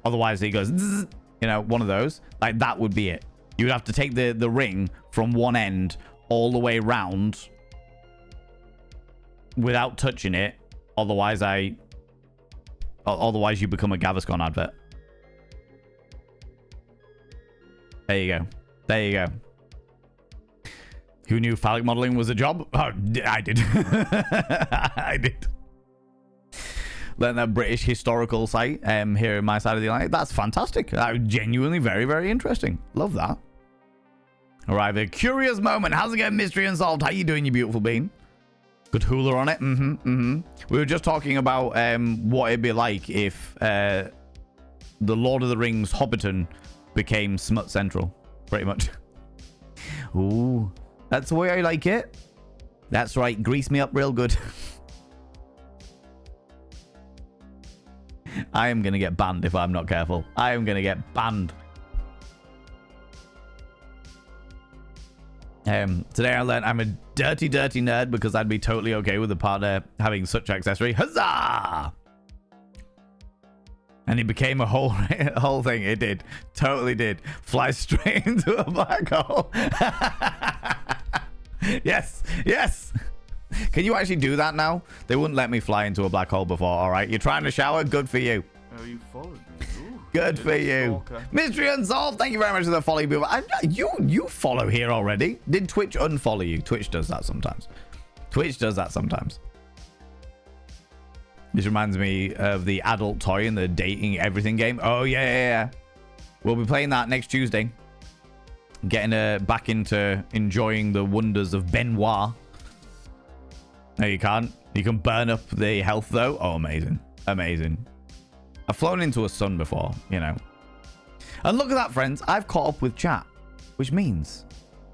Otherwise, it goes, zzz, you know, one of those. Like, that would be it. You would have to take the ring from one end all the way round without touching it. Otherwise, you become a Gaviscon advert. There you go. There you go. Who knew phallic modeling was a job? Oh, I did. I did. Learn that British historical site here in my side of the Atlantic. That's fantastic. That was genuinely very, very interesting. Love that. All right, a curious moment. How's it going? Mystery Unsolved. How you doing, you beautiful bean? Good hula on it. We were just talking about what it'd be like if the Lord of the Rings Hobbiton became Smut Central, pretty much. Ooh, that's the way I like it. That's right, grease me up real good. I am going to get banned if I'm not careful. I am going to get banned. Today I learned I'm a dirty, dirty nerd because I'd be totally okay with a partner having such accessory. Huzzah! And it became a whole thing. It did. Totally did. Fly straight into a black hole. Yes. Yes. Can you actually do that now? They wouldn't let me fly into a black hole before. All right. You're trying to shower? Good for you. Oh, you followed me. Ooh, good for you. Stalker. Mystery Unsolved. Thank you very much for the follow. You follow here already. Did Twitch unfollow you? Twitch does that sometimes. Twitch does that sometimes. This reminds me of the adult toy and the dating everything game. Oh, yeah. We'll be playing that next Tuesday. Getting back into enjoying the wonders of Benoit. No, you can't. You can burn up the health, though. Oh, amazing. Amazing. I've flown into a sun before, you know. And look at that, friends. I've caught up with chat, which means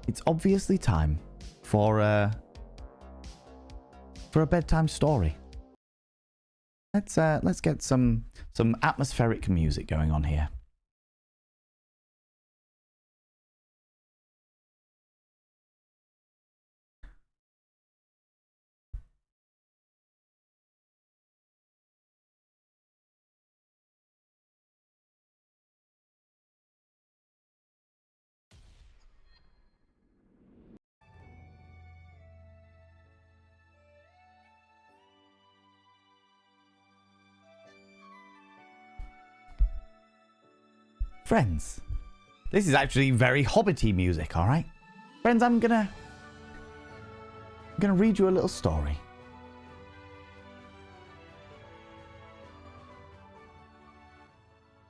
it's obviously time for a bedtime story. Let's get some atmospheric music going on here. Friends, this is actually very hobbity music, all right? Friends, I'm gonna read you a little story.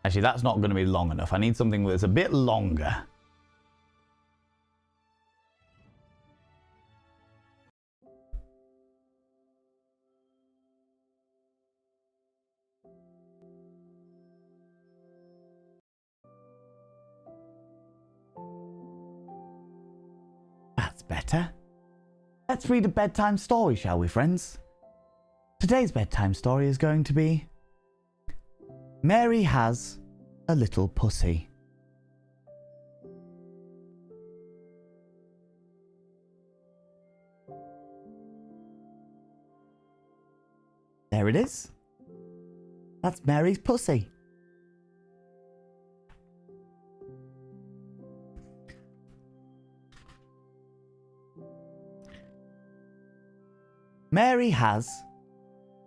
Actually, that's not going to be long enough. I need something that's a bit longer. That's better. Let's read a bedtime story, shall we, friends? Today's bedtime story is going to be Mary Has a Little Pussy. There it is. That's Mary's pussy. Mary has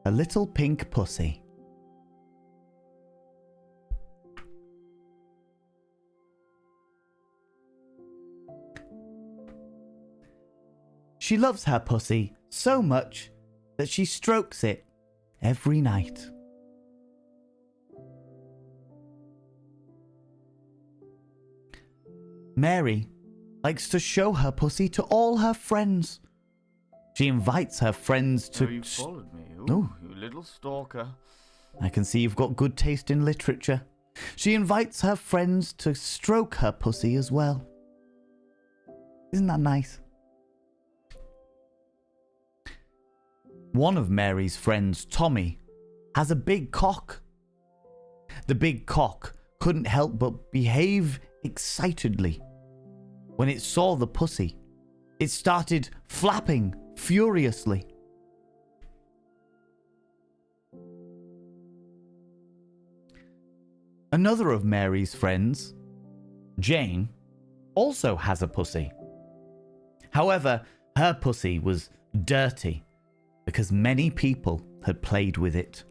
a little pink pussy. She loves her pussy so much that she strokes it every night. Mary likes to show her pussy to all her friends. She invites her friends to... Oh, you followed me. Ooh, Oh. You little stalker. I can see you've got good taste in literature. She invites her friends to stroke her pussy as well. Isn't that nice? One of Mary's friends, Tommy, has a big cock. The big cock couldn't help but behave excitedly. When it saw the pussy, it started flapping furiously. Another of Mary's friends, Jane, also has a pussy. However, her pussy was dirty because many people had played with it.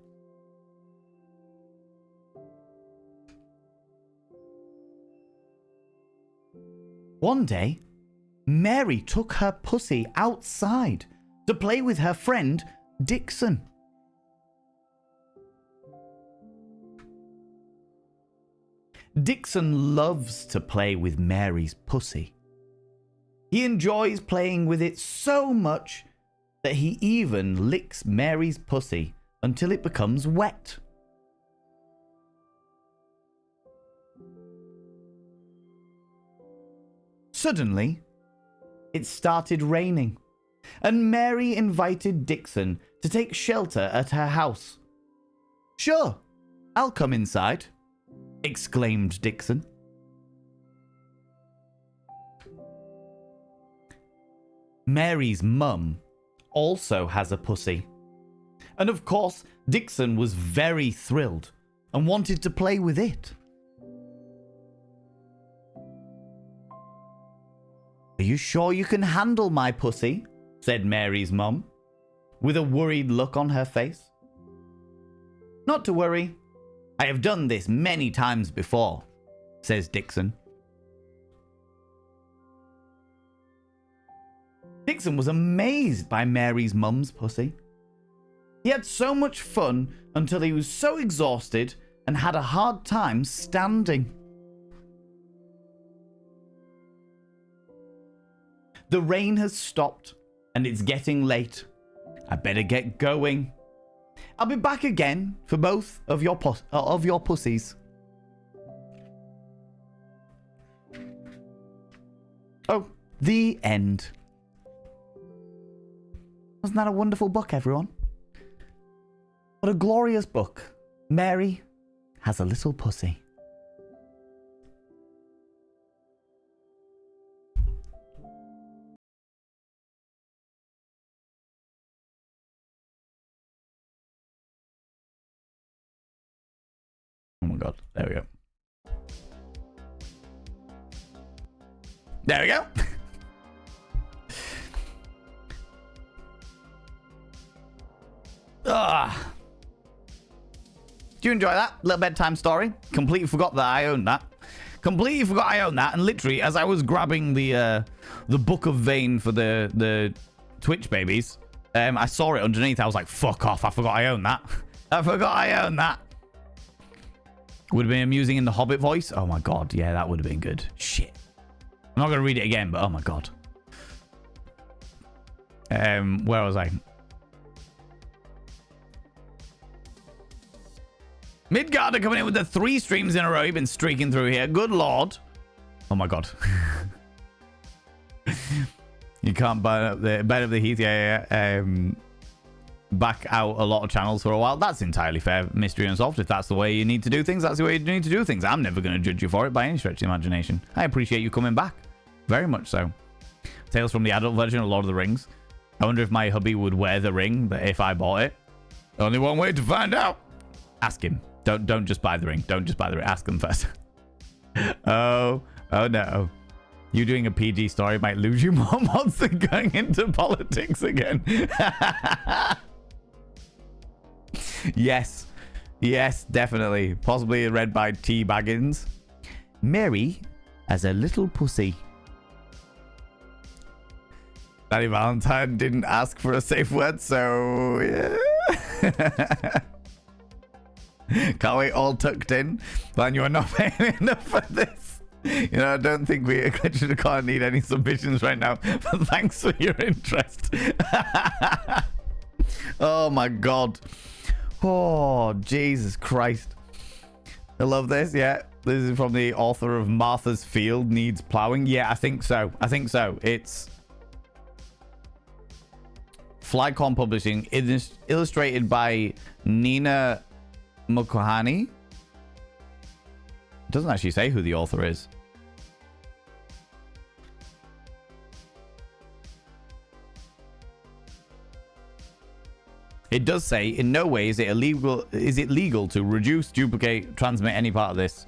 One day, Mary took her pussy outside to play with her friend Dixon. Dixon loves to play with Mary's pussy. He enjoys playing with it so much that he even licks Mary's pussy until it becomes wet. Suddenly, it started raining, and Mary invited Dixon to take shelter at her house. "Sure, I'll come inside," exclaimed Dixon. Mary's mum also has a pussy. And of course, Dixon was very thrilled and wanted to play with it. "Are you sure you can handle my pussy?" said Mary's mum, with a worried look on her face. "Not to worry. I have done this many times before," says Dixon. Dixon was amazed by Mary's mum's pussy. He had so much fun until he was so exhausted and had a hard time standing. "The rain has stopped and it's getting late. I better get going. I'll be back again for both of your pussies." Oh, the end. Wasn't that a wonderful book, everyone? What a glorious book. Mary has a little pussy. Oh my god, there we go. There we go. Ah. Do you enjoy that little bedtime story? Completely forgot that I owned that. Completely forgot I owned that. And literally, as I was grabbing the Book of Vane for the Twitch babies, I saw it underneath. I was like, "Fuck off! I forgot I owned that. I forgot I owned that." Would have been amusing in the Hobbit voice. Oh my god, yeah, that would have been good. Shit. I'm not gonna read it again, but oh my god. Where was I? Midgarder coming in with the 3 streams in a row. You've been streaking through here. Good lord. Oh my god. You can't burn up the heath. Yeah. Back out a lot of channels for a while. That's entirely fair. Mystery Unsolved. If that's the way you need to do things, that's the way you need to do things. I'm never going to judge you for it by any stretch of the imagination. I appreciate you coming back. Very much so. Tales from the adult version of Lord of the Rings. I wonder if my hubby would wear the ring if I bought it. Only one way to find out. Ask him. Don't just buy the ring. Don't just buy the ring. Ask them first. Oh no. You doing a PG story might lose you more mods than going into politics again. Yes. Yes, definitely. Possibly read by T. Baggins. Mary as a little pussy. Daddy Valentine didn't ask for a safe word, so yeah. Can't we all tucked in? Man, you are not paying enough for this. You know, I don't think we actually can't need any submissions right now. But thanks for your interest. Oh my god. Oh, Jesus Christ. I love this, yeah. This is from the author of Martha's Field Needs Plowing. Yeah, I think so. It's Flycorn Publishing, illustrated by Nina Mukohani. It doesn't actually say who the author is. It does say, in no way is it legal to reduce, duplicate, transmit any part of this.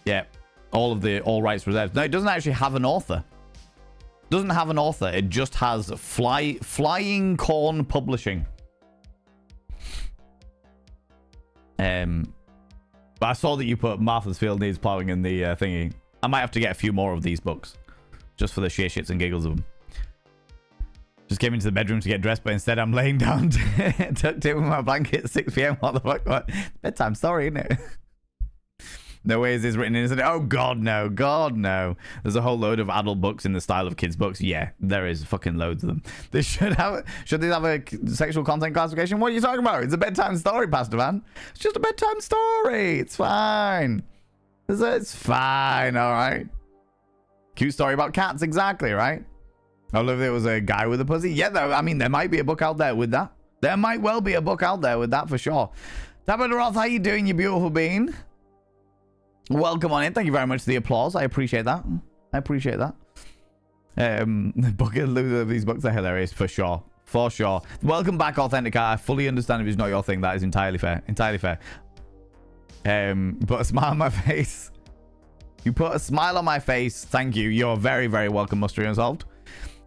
Yeah, all rights reserved. No, it doesn't actually have an author. Doesn't have an author. It just has Flying Corn Publishing. But I saw that you put Martha's Field Needs Plowing in the thingy. I might have to get a few more of these books, just for the sheer shits and giggles of them. Just came into the bedroom to get dressed, but instead I'm laying down tucked in with my blanket at 6 p.m. What the fuck? What? Bedtime story, isn't it? No way is this written in, isn't it? Oh, God, no. God, no. There's a whole load of adult books in the style of kids' books. Yeah, there is fucking loads of them. They should they have a sexual content classification? What are you talking about? It's a bedtime story, Pastor Man. It's just a bedtime story. It's fine. So it's fine, all right. Cute story about cats, exactly, right? I love if there was a guy with a pussy. Yeah, though, I mean, there might be a book out there with that. There might well be a book out there with that for sure. Tabitha Roth, how you doing, you beautiful being? Welcome on in. Thank you very much for the applause. I appreciate that. I appreciate that. The book of these books are hilarious for sure. For sure. Welcome back, Authentica. I fully understand if it's not your thing. That is entirely fair. Entirely fair. Put a smile on my face. You put a smile on my face. Thank you. You're very, very welcome, Mystery Unsolved.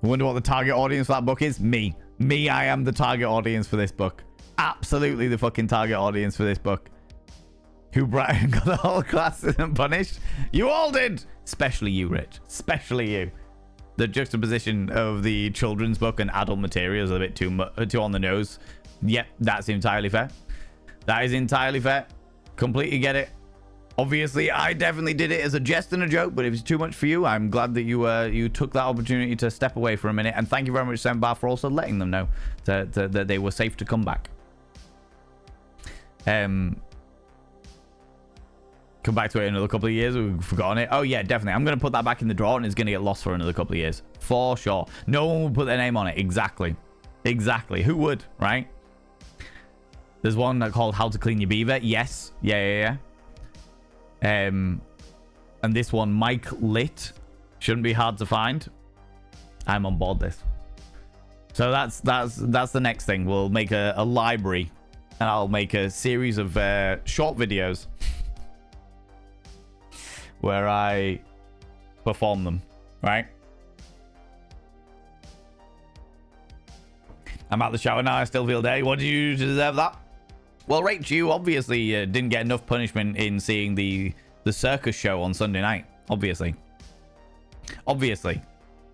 I wonder what the target audience for that book is. Me. Me, I am the target audience for this book. Absolutely the fucking target audience for this book. Who got the whole class and punished? You all did! Especially you, Rich. Especially you. The juxtaposition of the children's book and adult material is a bit too on the nose. Yep, that's entirely fair. That is entirely fair. Completely get it. Obviously, I definitely did it as a jest and a joke, but if it's too much for you, I'm glad that you took that opportunity to step away for a minute. And thank you very much, Sembar, for also letting them know that they were safe to come back. Come back to it in another couple of years. We've forgotten it. Oh, yeah, definitely. I'm going to put that back in the drawer and it's going to get lost for another couple of years. For sure. No one would put their name on it. Exactly. Exactly. Who would, right? There's one called How to Clean Your Beaver. Yes. Yeah. And this one, Mike Lit. Shouldn't be hard to find. I'm on board this. So that's the next thing. We'll make a library. And I'll make a series of short videos where I perform them, right? I'm out the shower now. I still feel dirty. What did you do to deserve that? Well, Rach, you obviously didn't get enough punishment in seeing the circus show on Sunday night. Obviously.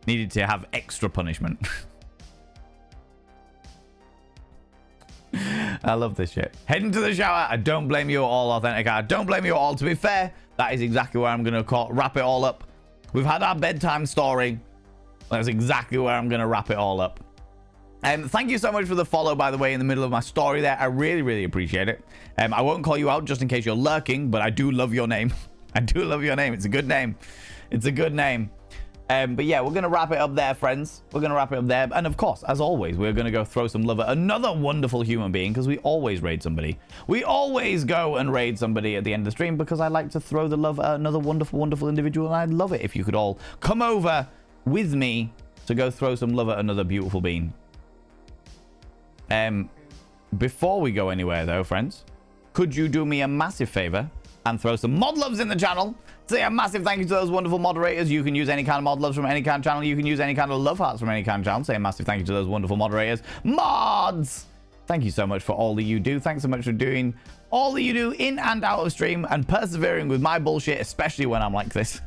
Needed to have extra punishment. I love this shit. Heading to the shower. I don't blame you at all, Authentic. I don't blame you at all. To be fair, that is exactly where I'm going to wrap it all up. We've had our bedtime story. That's exactly where I'm going to wrap it all up. Thank you so much for the follow, by the way, in the middle of my story there. I really, really appreciate it. I won't call you out just in case you're lurking, but I do love your name. I do love your name. It's a good name. It's a good name. But yeah, we're going to wrap it up there, friends. We're going to wrap it up there. And of course, as always, we're going to go throw some love at another wonderful human being because we always raid somebody. We always go and raid somebody at the end of the stream because I like to throw the love at another wonderful, wonderful individual. And I'd love it if you could all come over with me to go throw some love at another beautiful being. Before we go anywhere, though, friends, could you do me a massive favor and throw some mod loves in the channel? Say a massive thank you to those wonderful moderators. You can use any kind of mod loves from any kind of channel. You can use any kind of love hearts from any kind of channel. Say a massive thank you to those wonderful moderators. Mods! Thank you so much for all that you do. Thanks so much for doing all that you do in and out of stream and persevering with my bullshit, especially when I'm like this.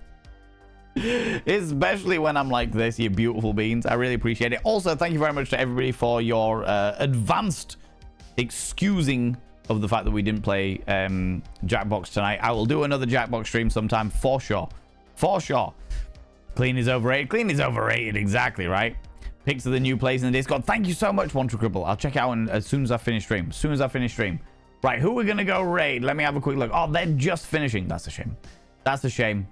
Especially when I'm like this, you beautiful beings. I really appreciate it. Also, thank you very much to everybody for your advanced excusing of the fact that we didn't play Jackbox tonight. I will do another Jackbox stream sometime for sure. For sure. Clean is overrated. Clean is overrated. Exactly, right? Pics of the new place in the Discord. Thank you so much, Wanter Cripple. I'll check out as soon as I finish stream. As soon as I finish stream. Right, who are we going to go raid? Let me have a quick look. Oh, they're just finishing. That's a shame. That's a shame.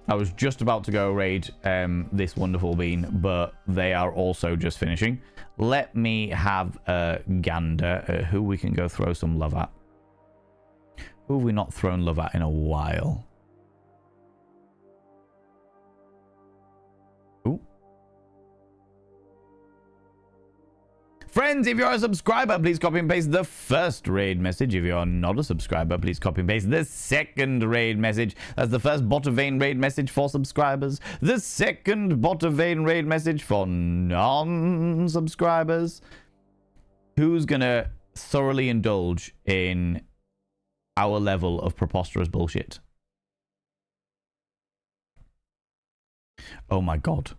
I was just about to go raid this wonderful bean, but they are also just finishing. Let me have a gander at who we can go throw some love at. Who have we not thrown love at in a while? Ooh. Friends, if you're a subscriber, please copy and paste the first raid message. If you're not a subscriber, please copy and paste the second raid message. That's the first Bot of Vane raid message for subscribers. The second Bot of Vane raid message for non-subscribers. Who's gonna thoroughly indulge in our level of preposterous bullshit? Oh my god.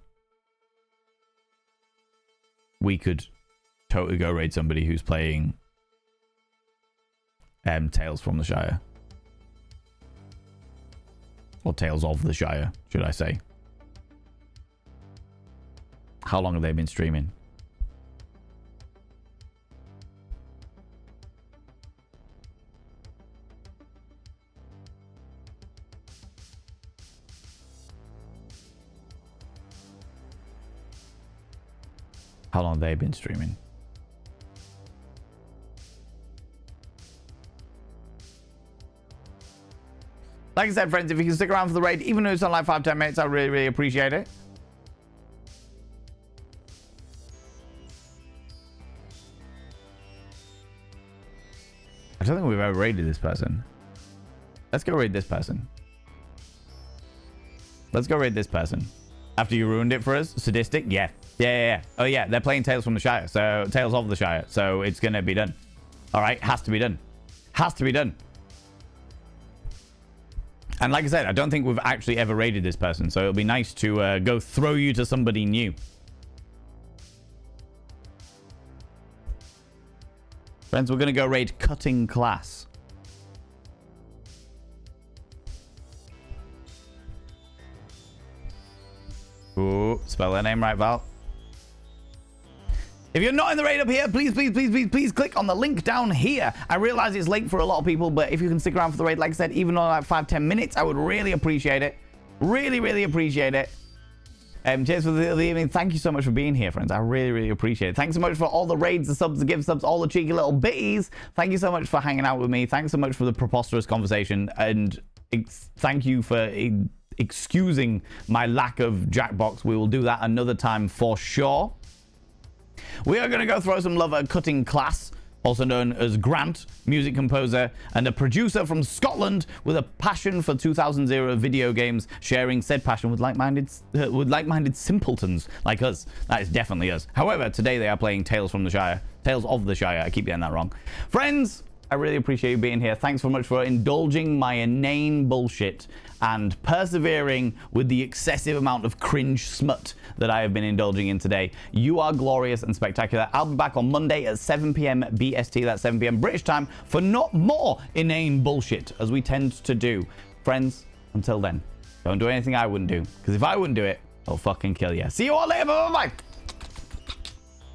We could totally go raid somebody who's playing Tales from the Shire. Or Tales of the Shire, should I say. How long have they been streaming? How long have they been streaming? Like I said, friends, if you can stick around for the raid, even though it's on like 5-10 minutes, I really, really appreciate it. I don't think we've ever raided this person. Let's go raid this person. Let's go raid this person. After you ruined it for us. Sadistic? Yeah. Yeah. Oh, yeah. They're playing Tales from the Shire. So, Tales of the Shire. So, it's going to be done. All right. Has to be done. Has to be done. And like I said, I don't think we've actually ever raided this person. So, it'll be nice to go throw you to somebody new. Friends, we're going to go raid Cutting Class. Ooh, spell their name right, Val. If you're not in the raid up here, please click on the link down here. I realize it's late for a lot of people, but if you can stick around for the raid, like I said, even on like 5-10 minutes, I would really appreciate it. Really appreciate it. Cheers for the evening. Thank you so much for being here, friends. I really appreciate it. Thanks so much for all the raids, the subs, the gift subs, all the cheeky little bitties. Thank you so much for hanging out with me. Thanks so much for the preposterous conversation. And thank you for excusing my lack of Jackbox. We will do that another time for sure. We are going to go throw some love at Cutting Class, also known as Grant, music composer and a producer from Scotland with a passion for 2000s video games, sharing said passion with like-minded simpletons like us. That is definitely us. However, today they are playing Tales from the Shire. Tales of the Shire. I keep getting that wrong. Friends, I really appreciate you being here. Thanks so much for indulging my inane bullshit and persevering with the excessive amount of cringe smut that I have been indulging in today. You are glorious and spectacular. I'll be back on Monday at 7 p.m. BST, that's 7 p.m. British time, for not more inane bullshit, as we tend to do. Friends, until then, don't do anything I wouldn't do, because if I wouldn't do it, I'll fucking kill you. See you all later. Bye-bye.